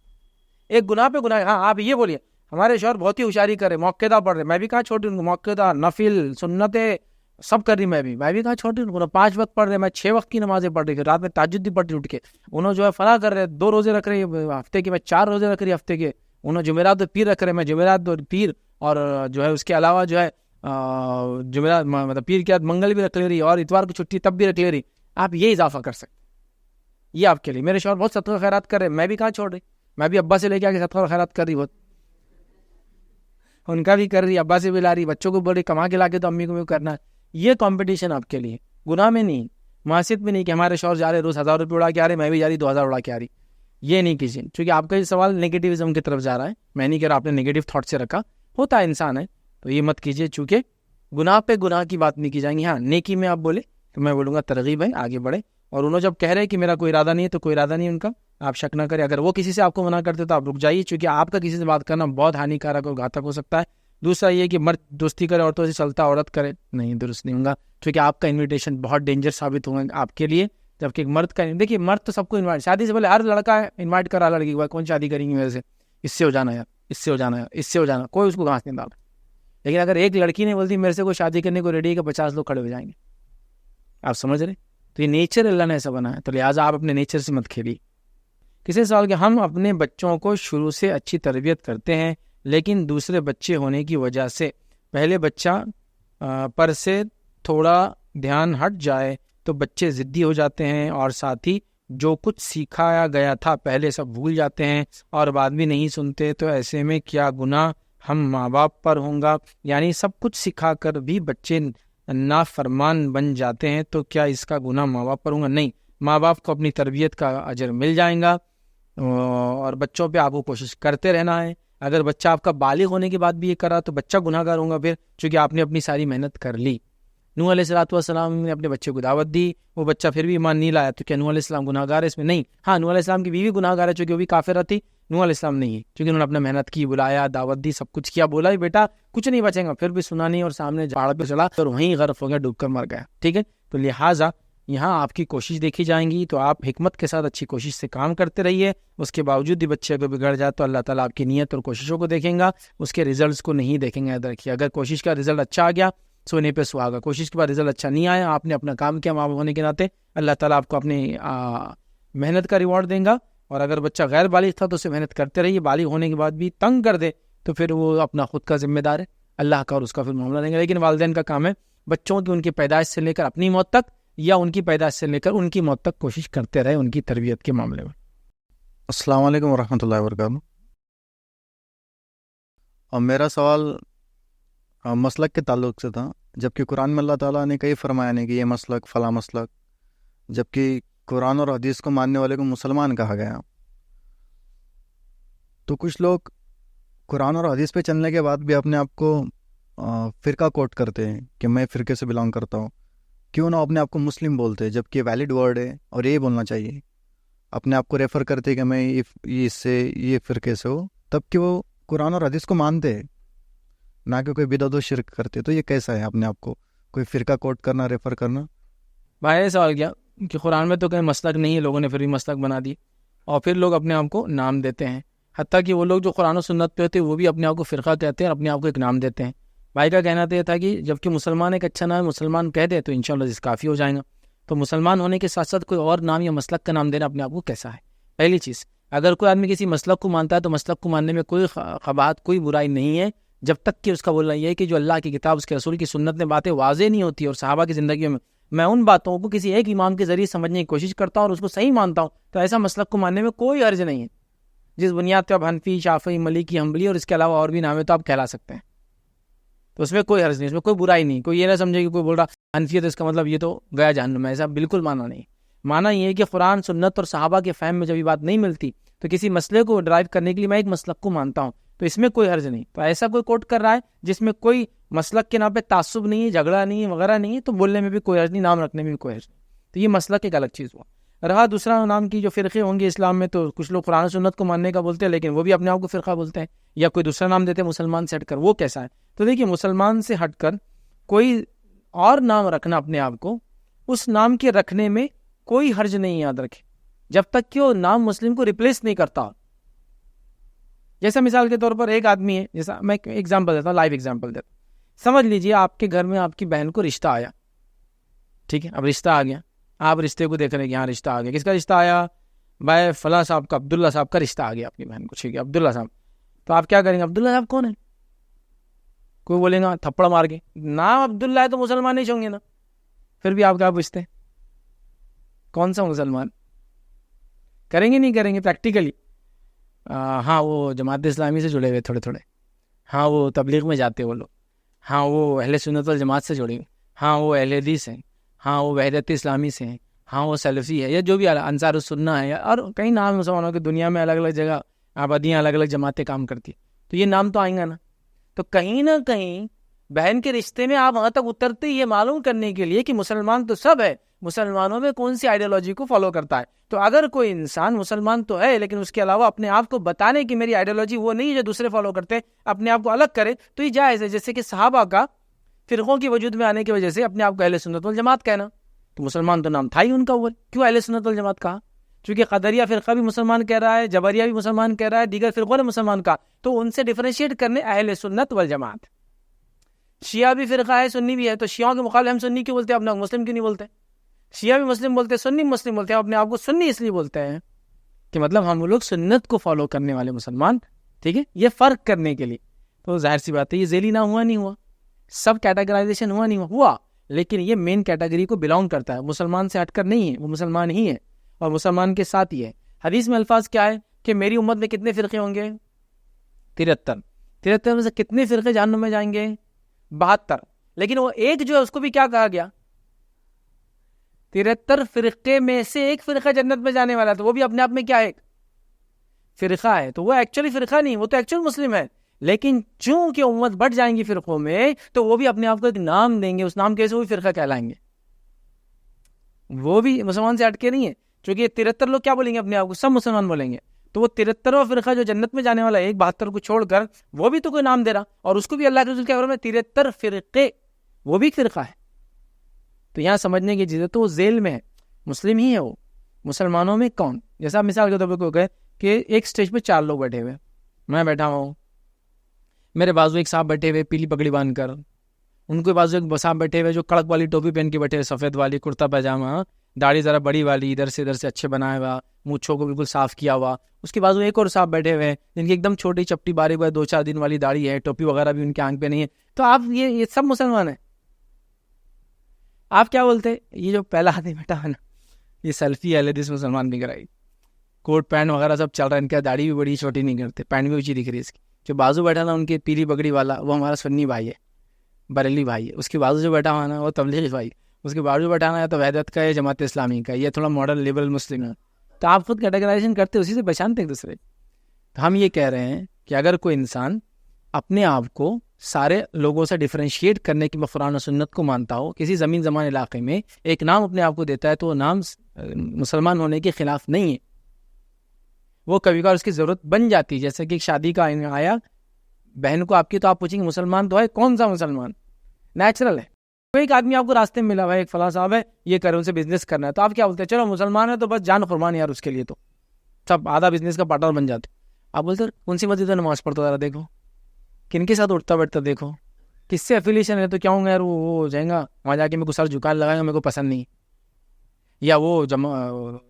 ایک گناہ پہ گناہ. ہاں آپ یہ بولیے ہمارے شوہر بہت ہی ہوشیاری کرے, موقع پڑھ رہے, میں بھی کہاں چھوٹی ہوں, موقع نفل سنتیں سب کر رہی, میں بھی کہاں چھوٹی ہوں, 5 وقت پڑھ رہے, میں 6 وقت کی نمازیں پڑھ رہی, رات میں تہجد بھی پڑھ رہی اٹھ کے, انہوں جو ہے فلاں کر رہے, 2 روزے رکھ رہی ہفتے کے, میں 4 روزے رکھ رہی ہفتے کے, انہوں جمعرات اور پیر رکھ رہے, میں جمعرات اور پیر, اور جو ہے اس کے علاوہ جو ہے جمعرات مطلب پیر کے بعد منگل بھی رکھ لے رہی, اور اتوار کی چھٹی تب بھی رکھ لے رہی. آپ یہ اضافہ کر سکتے, یہ آپ کے لیے. میرے شوہر بہت صدقہ خیرات کر رہے, میں بھی کہاں چھوڑ رہی, میں بھی ابا سے لے کے آ کے صدقہ خیرات کر رہی, بہت ان کا بھی کر رہی, ابا سے بھی لا رہی, بچوں کو بول رہی کما کے لا کے تو امی کو بھی کرنا ہے. یہ کمپٹیشن آپ کے لیے گناہ میں نہیں, معصیت میں نہیں کہ ہمارے شوہر جا رہے روز 1000 روپے اڑا کے آ رہے, میں بھی جا رہی 2000 اڑا کے آ رہی. یہ نہیں کسی, چونکہ آپ کا یہ سوال نیگیٹیوزم کی طرف جا رہا ہے, میں نہیں کہہ رہا آپ نے نیگیٹو تھاٹ سے رکھا, ہوتا ہے انسان ہے, تو یہ مت کیجیے. چونکہ گناہ پہ گناہ کی بات نہیں کی جائیں گی. ہاں نیکی میں آپ بولے تو میں بولوں گا ترغیب ہے, آگے بڑھے. اور انہوں جب کہہ رہے کہ میرا کوئی ارادہ نہیں ہے, تو کوئی ارادہ نہیں ان کا, آپ شک نہ کریں. اگر وہ کسی سے آپ کو منع کرتے تو آپ رک جائیے, چونکہ آپ کا کسی سے بات کرنا بہت ہانیکارک اور گھاتک ہو سکتا ہے. دوسرا یہ کہ مرد دوستی کرے عورتوں سے, چلتا عورت کرے, نہیں, درست نہیں ہوگا, کیونکہ آپ کا انویٹیشن بہت ڈینجر ثابت ہوگا آپ کے لیے. جبکہ ایک مرد کا, دیکھیے مرد تو سب کو انوائٹ, شادی سے پہلے ہر لڑکا انوائٹ کرا لڑکی کو, کون شادی کریں گی میرے سے, اس سے ہو جانا یار, اس سے ہو جانا یار, اس سے ہو جانا, کوئی اس کو گھاس نہیں ڈالتا. لیکن اگر ایک لڑکی نے بولتی میرے سے کوئی شادی کرنے کو ریڈی ہے, کہ 50 لوگ کھڑے ہو جائیں گے. آپ سمجھ رہے, تو یہ نیچر اللہ نے ایسا بنا ہے, تو لہٰذا آپ اپنے نیچر سے مت کھیلیے. کسی سوال کہ ہم اپنے بچوں کو شروع سے اچھی تربیت کرتے ہیں, لیکن دوسرے بچے ہونے کی وجہ سے پہلے بچہ پر سے تھوڑا دھیان ہٹ جائے تو بچے ضدی ہو جاتے ہیں, اور ساتھ ہی جو کچھ سکھایا گیا تھا پہلے سب بھول جاتے ہیں اور بعد بھی نہیں سنتے. تو ایسے میں کیا گناہ ہم ماں باپ پر ہوں گا؟ یعنی سب کچھ سکھا کر بھی بچے نافرمان بن جاتے ہیں, تو کیا اس کا گناہ ماں باپ پر ہوں گا؟ نہیں, ماں باپ کو اپنی تربیت کا اجر مل جائے گا, اور بچوں پہ آپ کو کوشش کرتے رہنا ہے. اگر بچہ آپ کا بالغ ہونے کے بعد بھی یہ کرا تو بچہ گناہ گار ہوگا پھر, چونکہ آپ نے اپنی ساری محنت کر لی. نوح علیہ السلام نے اپنے بچے کو دعوت دی, وہ بچہ پھر بھی ایمان نہیں لایا, تو کیا نوح علیہ السلام گناہ گار ہے اس میں؟ نہیں. ہاں نوح علیہ السلام کی بیوی گناہ گار ہے, چونکہ وہ بھی کافرہ تھی, نوح علیہ السلام نہیں ہے, چونکہ انہوں نے اپنا محنت کی, بلایا, دعوت دی, سب کچھ کیا, بولا بھی بیٹا کچھ نہیں بچے گا, پھر بھی سنا نہیں, اور سامنے جھاڑ پہ چلا اور وہیں غرق ہو گیا, ڈوب کر مر گیا. ٹھیک ہے, تو لہٰذا یہاں آپ کی کوشش دیکھی جائیں گی, تو آپ حکمت کے ساتھ اچھی کوشش سے کام کرتے رہیے. اس کے باوجود بھی بچے کو بگڑ جائے تو اللہ تعالیٰ آپ کی نیت اور کوششوں کو دیکھیں گا, اس کے ریزلٹس کو نہیں دیکھیں گے. یاد رکھیے, اگر کوشش کا رزلٹ اچھا آ گیا سونے پہ سہاگا, کوشش کے بعد رزلٹ اچھا نہیں آیا, آپ نے اپنا کام کیا ماں باپ ہونے کے ناطے, اللہ تعالیٰ آپ کو اپنی محنت کا ریوارڈ دیں گا. اور اگر بچہ غیر بالغ تھا تو اسے محنت کرتے رہیے, بالغ ہونے کے بعد بھی تنگ کر دے تو پھر وہ اپنا خود کا ذمہ دار ہے, اللہ کا اور اس کا پھر معاملہ دیں گے. لیکن والدین کا کام ہے بچوں کی ان کی پیدائش سے لے کر اپنی موت تک, یا ان کی پیدائش سے لے کر ان کی موت تک کوشش کرتے رہے ان کی تربیت کے معاملے میں. السلام علیکم ورحمۃ اللہ وبرکاتہ. اور میرا سوال مسلک کے تعلق سے تھا, جبکہ قرآن میں اللہ تعالیٰ نے کئی فرمایا نہیں کہ یہ مسلک فلاں مسلک, جبکہ قرآن اور حدیث کو ماننے والے کو مسلمان کہا گیا. تو کچھ لوگ قرآن اور حدیث پہ چلنے کے بعد بھی اپنے آپ کو فرقہ کوٹ کرتے ہیں کہ میں فرقے سے بلانگ کرتا ہوں. کیوں نہ اپنے آپ کو مسلم بولتے, جبکہ یہ ویلڈ ورڈ ہے اور یہی بولنا چاہیے. اپنے آپ کو ریفر کرتے کہ میں اس سے یہ فرقے سے ہو, تب کہ وہ قرآن اور حدیث کو مانتے ہیں, نہ کہ کوئی بدعت و شرک کرتے. تو یہ کیسا ہے اپنے آپ کو کوئی فرقہ کوٹ کرنا, ریفر کرنا؟ بھائی سوال کیا کہ قرآن میں تو کہیں مسلک نہیں ہے, لوگوں نے پھر بھی مسلک بنا دی, اور پھر لوگ اپنے آپ کو نام دیتے ہیں. حتیٰ کہ وہ لوگ جو قرآن و سنت پہ ہوتے ہیں وہ بھی اپنے آپ کو فرقہ کہتے ہیں اور اپنے آپ کو ایک نام دیتے ہیں. بھائی کا کہنا تو یہ تھا کہ جب کہ مسلمان ایک اچھا نام مسلمان کہہ دے تو انشاءاللہ اس کافی ہو جائے گا. تو مسلمان ہونے کے ساتھ ساتھ کوئی اور نام یا مسلک کا نام دینا اپنے آپ کو کیسا ہے؟ پہلی چیز, اگر کوئی آدمی کسی مسلک کو مانتا ہے تو مسلک کو ماننے میں کوئی قباحت, کوئی برائی نہیں ہے, جب تک کہ اس کا بولنا یہ ہے کہ جو اللہ کی کتاب اس کے رسول کی سنت میں باتیں واضح نہیں ہوتی, اور صحابہ کی زندگیوں میں ان باتوں کو کسی ایک امام کے ذریعے سمجھنے کی کوشش کرتا ہوں اور اس کو صحیح مانتا ہوں, تو ایسا مسلک کو ماننے میں کوئی حرج نہیں ہے. جس بنیاد پہ آپ حنفی, شافعی, مالکی, حنبلی اور اس کے علاوہ اور بھی نام ہے تو آپ کہلا سکتے ہیں, تو اس میں کوئی حرج نہیں, اس میں کوئی برائی نہیں. کوئی یہ نہ سمجھے کہ کوئی بول رہا حنفیت اس کا مطلب یہ تو گیا جہنم میں, ایسا بالکل مانا نہیں. مانا یہ ہے کہ قرآن سنت اور صحابہ کے فہم میں جب یہ بات نہیں ملتی تو کسی مسئلے کو ڈرائیو کرنے کے لیے میں ایک مسلک کو مانتا ہوں, تو اس میں کوئی حرج نہیں. تو ایسا کوئی کوٹ کر رہا ہے جس میں کوئی مسلک کے نام پہ تعصب نہیں ہے, جھگڑا نہیں ہے, وغیرہ نہیں ہے, تو بولنے میں بھی کوئی حرج نہیں, نام رکھنے میں بھی کوئی حرج نہیں. تو یہ مسلک ایک الگ چیز ہوا. رہا دوسرا نام کی جو فرقے ہوں گے اسلام میں, تو کچھ لوگ قرآن سنت کو ماننے کا بولتے ہیں لیکن وہ بھی اپنے آپ کو فرقہ بولتے ہیں, یا کوئی دوسرا نام دیتے ہیں مسلمان سے ہٹ کر. وہ کیسا ہے؟ تو دیکھیے, مسلمان سے ہٹ کر کوئی اور نام رکھنا اپنے آپ کو، اس نام کے رکھنے میں کوئی حرج نہیں، یاد رکھے، جب تک کہ وہ نام مسلم کو ریپلیس نہیں کرتا. جیسا مثال کے طور پر ایک آدمی ہے، جیسا میں ایگزامپل دیتا ہوں، لائیو ایگزامپل دیتا ہوں. سمجھ لیجئے آپ کے گھر میں آپ کی بہن کو رشتہ آیا، ٹھیک ہے، اب رشتہ آ گیا، آپ رشتے کو دیکھ رہے ہیں کہ ہاں رشتہ آ گیا. کس کا رشتہ آیا؟ بھائی فلاں صاحب کا، عبداللہ صاحب کا رشتہ آ گیا اپنی بہن کو، ٹھیک ہے، عبداللہ صاحب. تو آپ کیا کریں گے؟ عبداللہ صاحب کون ہے؟ کوئی بولے گا تھپڑ مار کے، نام عبداللہ ہے تو مسلمان نہیں ہوں گے نا. پھر بھی آپ کیا پوچھتے ہیں کون سا مسلمان؟ کریں گے نہیں کریں گے پریکٹیکلی؟ ہاں وہ جماعت اسلامی سے جڑے ہوئے تھوڑے تھوڑے، ہاں وہ تبلیغ میں جاتے وہ لوگ، ہاں وہ اہل سنت والجماعت سے جڑے ہوئے، ہاں وہ اہل حدیث ہیں، ہاں وہ وحدت اسلامی سے ہیں، ہاں وہ سلفی ہے، یا جو بھی انصار السنہ ہے، اور کئی نام مسلمانوں کی دنیا میں الگ الگ جگہ آبادیاں الگ الگ جماعتیں کام کرتی ہیں، تو یہ نام تو آئیں گا نا. تو کہیں نہ کہیں بہن کے رشتے میں آپ وہاں تک اترتے یہ معلوم کرنے کے لیے کہ مسلمان تو سب ہے، مسلمانوں میں کون سی آئیڈیالوجی کو فالو کرتا ہے. تو اگر کوئی انسان مسلمان تو ہے لیکن اس کے علاوہ اپنے آپ کو بتانے کی میری آئیڈیالوجی وہ نہیں ہے جو دوسرے فالو کرتے، اپنے آپ کو الگ کرے، تو یہ جائز ہے. جیسے کہ صحابہ کا فرقوں کی وجود میں آنے کی وجہ سے اپنے آپ کو اہل سنت والجماعت کہنا، تو مسلمان تو نام تھا ہی ان کا، وہ کیوں اہل سنت والجماعت کہا؟ چونکہ قدریہ فرقہ بھی مسلمان کہہ رہا ہے، جبریہ بھی مسلمان کہہ رہا ہے، دیگر فرقوں نے مسلمان کہا، تو ان سے ڈیفرینشیٹ کرنے اہل سنت والجماعت. شیعہ بھی فرقہ ہے، سنی بھی ہے، تو شیعوں کے مقابلے ہم سنی کیوں بولتے ہیں؟ اپنا مسلم کیوں نہیں بولتے؟ شیعہ بھی مسلم بولتے ہیں، سنی مسلم بولتے ہیں، اپنے آپ کو سنی اس لیے بولتے ہیں کہ مطلب ہم لوگ سنت کو فالو کرنے والے مسلمان، ٹھیک ہے، یہ فرق کرنے کے لیے. تو ظاہر سی بات ہے یہ ذیلی نام ہوا نہیں ہوا، سب کیٹاگرائزیشن ہوا نہیں ہوا، لیکن یہ مین کیٹیگری کو بلانگ کرتا ہے، مسلمان سے ہٹ کر نہیں ہے، وہ مسلمان ہی ہے اور مسلمان کے ساتھ ہی ہے. حدیث میں الفاظ کیا ہے کہ میری امت میں کتنے فرقے ہوں گے؟ 73 میں سے کتنے فرقے جہنم میں جائیں گے؟ 72. لیکن وہ ایک جو ہے اس کو بھی کیا کہا گیا؟ 73 فرقے میں سے ایک فرقہ جنت میں جانے والا، تو وہ بھی اپنے آپ میں کیا ہے؟ ایک فرقہ ہے. تو وہ ایکچولی فرقہ نہیں، وہ تو ایکچولی مسلم ہے، لیکن چونکہ امت بڑھ جائیں گی فرقوں میں تو وہ بھی اپنے آپ کو ایک نام دیں گے، اس نام کے سے وہ بھی فرقہ کہلائیں گے، وہ بھی مسلمان سے ہٹ کے نہیں ہے. چونکہ یہ 73 لوگ کیا بولیں گے اپنے آپ کو؟ سب مسلمان بولیں گے. تو وہ 73واں فرقہ جو جنت میں جانے والا ہے، ایک 72 کو چھوڑ کر، وہ بھی تو کوئی نام دے رہا، اور اس کو بھی اللہ کے رسول کیا فرمایا 73 فرقے، وہ بھی ایک فرقہ ہے. تو یہاں سمجھنے کی چیز ہے، تو وہ ذیل میں ہے، مسلم ہی ہے وہ. مسلمانوں میں کون؟ جیسا مثال کے طور پر کوئی کہے کہ ایک سٹیج پہ 4 لوگ بیٹھے ہوئے، میں بیٹھا ہوں، میرے بازو ایک صاحب بیٹھے ہوئے پیلی پگڑی باندھ کر، ان کے بازو ایک صاحب بیٹھے ہوئے جو کڑک والی ٹوپی پہن کے بیٹھے ہوئے، سفید والی کرتا پاجامہ، داڑھی ذرا بڑی والی، ادھر سے اچھے بنایا ہوا، مونچھوں کو بالکل صاف کیا ہوا. اس کے بازو ایک اور صاحب بیٹھے ہوئے جن کی ایک دم چھوٹی چپٹی باریک 2-4 دن والی داڑھی ہے، ٹوپی وغیرہ بھی ان کے آنکھ پہ نہیں ہے. تو آپ یہ سب مسلمان ہیں. آپ کیا بولتے؟ یہ جو پہلا آدمی بیٹھا ہے نا، یہ سیلفی اہل حدیث مسلمان بھی کرائی، کوٹ پینٹ وغیرہ سب چل رہا ہے، ان کا داڑھی بھی بڑی چھوٹی نہیں کرتے، پینٹ بھی اونچی دکھ رہی ہے. اس کی جو بازو بیٹھا نا ان کی پیلی پگڑی والا، وہ ہمارا سنی بھائی ہے، بریلی بھائی ہے. اس کے بازو جو بیٹھا ہوا نا وہ تبلیغی بھائی، اس کے بازو بیٹھا نا یا تو وحدت کا ہے، جماعت اسلامی کا، یہ تھوڑا ماڈرن لیبل مسلم ہے. تو آپ خود کیٹیگرائزیشن کرتے، اسی سے پہچانتے ایک دوسرے. تو ہم یہ کہہ رہے ہیں کہ اگر کوئی انسان اپنے آپ کو سارے لوگوں سے ڈیفرینشیٹ کرنے کی قرآن و سنت کو مانتا ہو، کسی زمین زمان علاقے میں ایک نام اپنے آپ کو دیتا ہے، تو وہ نام مسلمان ہونے کے خلاف نہیں ہے. وہ کبھی کبھار اس کی ضرورت بن جاتی ہے، جیسے کہ ایک شادی کا آیا بہن کو آپ کی، تو آپ پوچھیں گے مسلمان تو ہے، کون سا مسلمان؟ نیچرل ہے. کوئی ایک آدمی آپ کو راستے میں ملا ہوا ہے، ایک فلاں صاحب ہے، یہ کرے، ان سے بزنس کرنا ہے، تو آپ کیا بولتے ہیں؟ چلو مسلمان ہے تو بس جان قربان یار، اس کے لیے تو سب آدھا بزنس کا پارٹنر بن جاتے. آپ بولتے کون سی مسجد میں نماز پڑھتا ذرا دیکھو، کن کے ساتھ اٹھتا بیٹھتا دیکھو، کس سے افیلیشن ہے، تو کیا ہوں گا یار وہ ہو جائیں گا، وہاں جا کے میرے کو سر جھکانے لگائیں گا، میرے کو پسند نہیں. یا وہ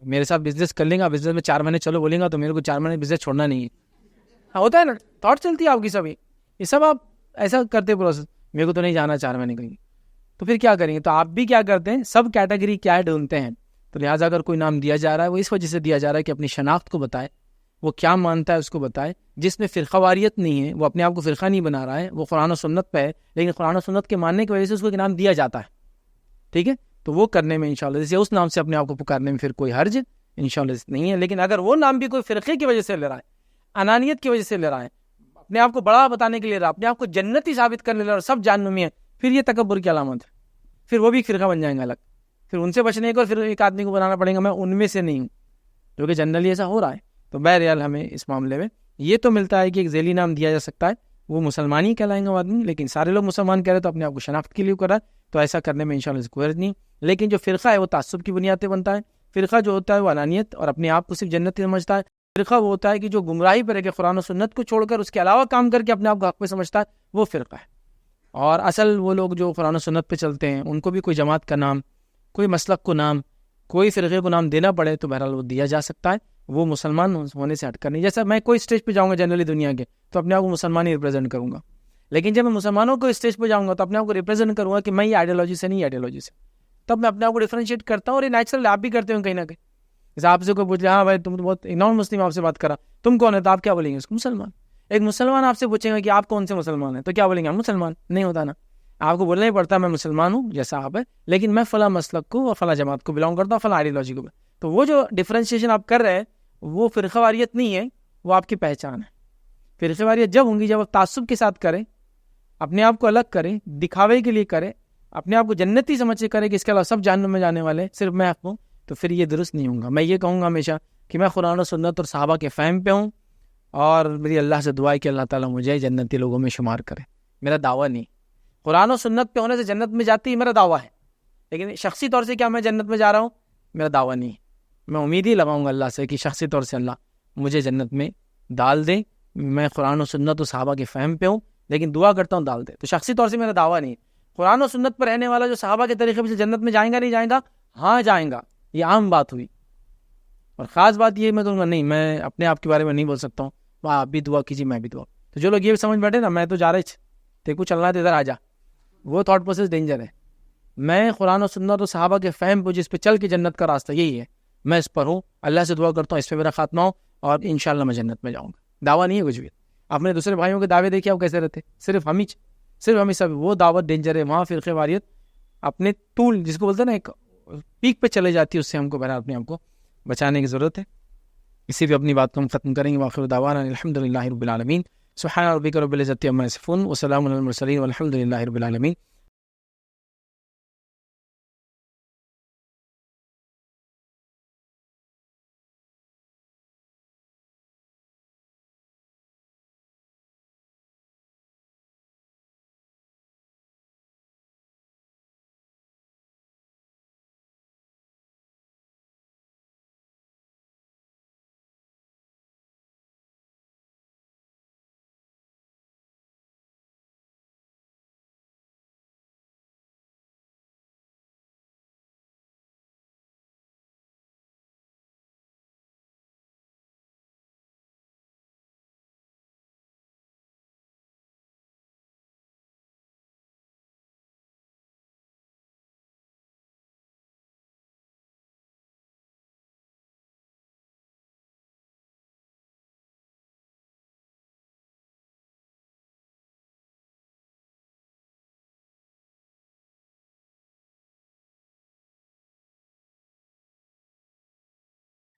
میرے ساتھ بزنس کر لیں گا، بزنس میں 4 مہینے چلو بولیں گا، تو میرے کو 4 مہینے بزنس چھوڑنا نہیں ہے. ہاں ہوتا ہے نا، تھاٹ چلتی ہے آپ کی سبھی، یہ سب آپ ایسا کرتے پروسیس، میرے کو تو نہیں جانا 4 مہینے کہیں. تو پھر کیا کریں گے؟ تو آپ بھی کیا کرتے ہیں؟ سب کیٹیگری کیا ہے ڈھونڈتے ہیں. تو لہٰذا اگر کوئی نام دیا جا رہا ہے وہ اس وجہ سے دیا جا رہا ہے کہ اپنی شناخت کو بتائے، وہ کیا مانتا ہے اس کو بتائے. جس میں فرقہ واریت نہیں ہے، وہ اپنے آپ کو فرقہ نہیں بنا رہا ہے، وہ قرآن و سنت پہ ہے، لیکن قرآن و سنت کے ماننے کی وجہ سے اس کو ایک نام دیا جاتا ہے، ٹھیک ہے. تو وہ کرنے میں انشاءاللہ جیسے اس نام سے اپنے آپ کو پکارنے میں پھر کوئی حرج انشاءاللہ نہیں ہے. لیکن اگر وہ نام بھی کوئی فرقے کی وجہ سے لے رہا ہے، انانیت کی وجہ سے لے رہا ہے، اپنے آپ کو بڑا بتانے کے لیے رہا، اپنے آپ کو جنتی ثابت کرنے لے رہا، سب جہنمی ہے، پھر یہ تکبر کی علامت ہے، پھر وہ بھی ایک فرقہ بن جائیں گے الگ. پھر ان سے بچنے کو پھر ایک آدمی کو بنانا پڑے گا میں ان میں سے نہیں ہوں، جو کہ جنرلی ایسا ہو رہا ہے. تو بہرحال ہمیں اس معاملے میں یہ تو ملتا ہے کہ ایک ذیلی نام دیا جا سکتا ہے، وہ مسلمان ہی کہلائیں گے وہ آدمی. لیکن سارے لوگ مسلمان کہہ رہے تو اپنے آپ کو شناخت کے لیے کر رہا ہے, تو ایسا کرنے میں انشاءاللہ کوئی حرج نہیں. لیکن جو فرقہ ہے وہ تعصب کی بنیاد پہ بنتا ہے. فرقہ جو ہوتا ہے وہ انانیت اور اپنے آپ کو صرف جنتی سمجھتا ہے. فرقہ وہ ہوتا ہے کہ جو گمراہی پر ہے کہ قرآن و سنت کو چھوڑ کر اس کے علاوہ کام کر کے اپنے آپ کو حق پہ سمجھتا ہے, وہ فرقہ ہے. اور اصل وہ لوگ جو قرآن و سنت پہ چلتے ہیں ان کو بھی کوئی جماعت کا نام, کوئی مسلک کو نام, کوئی فرقے کو نام دینا پڑے تو بہرحال وہ دیا جا سکتا ہے. وہ مسلمان ہونے سے ہٹ کر نہیں. جیسا میں کوئی اسٹیج پہ جاؤں گا جنرلی دنیا کے تو اپنے آپ کو مسلمان ہی ریپرزینٹ کروں گا, لیکن جب میں مسلمانوں کو اسٹیج پہ جاؤں گا تو اپنے آپ کو ریپرزینٹ کروں گا کہ میں یہ آئیڈیالوجی سے نہیں, آئیڈیالوجی سے. تب میں اپنے آپ کو ڈفرینشیٹ کرتا ہوں, اور یہ نیچرل آپ بھی کرتے ہوں کہیں نہ کہیں. جیسے آپ سے کوئی پوچھ لے, ہاں بھائی تم تو بہت نان مسلم آپ سے بات کرا, تم کون ہے, تو آپ کیا بولیں گے اس کو, مسلمان. ایک مسلمان آپ سے پوچھیں گا کہ آپ کون سے مسلمان ہیں, تو کیا بولیں گے, ہم مسلمان. نہیں ہوتا نا, آپ کو بولنا ہی پڑتا ہے میں مسلمان ہوں جیسا آپ ہے, لیکن میں فلاں مسلک کو اور فلاں جماعت کو بلانگ کرتا ہوں, فلاں آئیڈیالوجی کو. تو وہ جو ڈفرینشیشن آپ کر رہے ہیں وہ فرقہ واریت نہیں ہے, وہ آپ کی پہچان ہے. فرقہ واریت جب ہوں گی جب آپ تعصب کے ساتھ کریں, اپنے آپ کو الگ کریں, دکھاوے کے لیے کریں, اپنے آپ کو جنتی سمجھ کے کریں کہ اس کے علاوہ سب جہنم میں جانے والے, صرف میں حق ہوں, تو پھر یہ درست نہیں ہوں گا. میں یہ کہوں گا ہمیشہ کہ میں قرآن و سنت اور صحابہ کے فہم پہ ہوں, اور میری اللہ سے دعا ہے کہ اللہ تعالیٰ مجھے جنتی لوگوں میں شمار کرے. میرا دعویٰ نہیں, قرآن و سنت پہ ہونے سے جنت میں جاتی ہے میرا دعویٰ ہے, لیکن شخصی طور سے کیا میں جنت میں جا رہا ہوں, میرا دعویٰ نہیں. میں امید ہی لگاؤں گا اللہ سے کہ شخصی طور سے اللہ مجھے جنت میں ڈال دے. میں قرآن و سنت و صحابہ کے فہم پہ ہوں, لیکن دعا کرتا ہوں ڈال دے. تو شخصی طور سے میرا دعویٰ نہیں. قرآن و سنت پر رہنے والا جو صحابہ کے طریقے سے جنت میں جائیں گا نہیں جائیں گا, ہاں جائیں گا, یہ عام بات ہوئی. اور خاص بات یہ میں کہوں گا نہیں, میں اپنے آپ کے بارے میں نہیں بول سکتا ہوں, وہاں آپ بھی دعا کیجیے میں بھی دعا. تو جو لوگ یہ سمجھ بیٹھے نا میں تو جا رہا تھے کچھ چلنا ہے تو ادھر آ جا, وہ تھاٹ پروسیس ڈینجر ہے. میں قرآن و سنت و صحابہ کے فہم پہ جس پہ چل کے جنت کا راستہ یہی ہے, میں اس پر ہوں. اللہ سے دعا کرتا ہوں اس پہ میرا خاتمہ ہو, اور انشاءاللہ میں جنت میں جاؤں گا. دعویٰ نہیں ہے کچھ بھی. آپ نے دوسرے بھائیوں کے دعوے دیکھے, آپ کیسے رہتے, صرف ہم ہی سب, وہ دعوت ڈینجر ہے. وہاں فرقہ واریت اپنے طول جس کو بولتے ہیں نا ایک پیک پہ چلے جاتی ہے, اس سے ہم کو بہرحال اپنے آپ کو بچانے کی ضرورت ہے. اسی پہ اپنی بات کو ہم ختم کریں گے. وآخر دعوانا الحمدللہ رب العالمین. سبحان ربک رب العزۃ عما یصفون وسلام علی المرسلین والحمدللہ رب العالمین.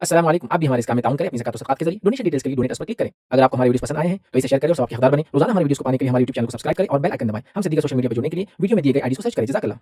السلام علیکم. آپ بھی ہمارے اس کام میں تعاون کریں اپنی زکات و صدقات کے ذریعے. ڈونیشن ڈیٹیلز کے لیے ڈونیٹ پر کلک کریں. اگر آپ کو ہماری ویڈیوز پسند آئے ہیں تو اسے شیئر کریں اور ثواب کے حقدار بنیں. روزانہ ہماری ویڈیوز کو پانے کے لیے ہمارے یوٹیوب چینل کو سبسکرائب کریں اور بیل آئکن دبائیں. ہم سے دیگر سوشل میڈیا پر جڑنے کے لیے ویڈیو میں دیے گئے آئی ڈی کو سرچ کریں. جزاک اللہ.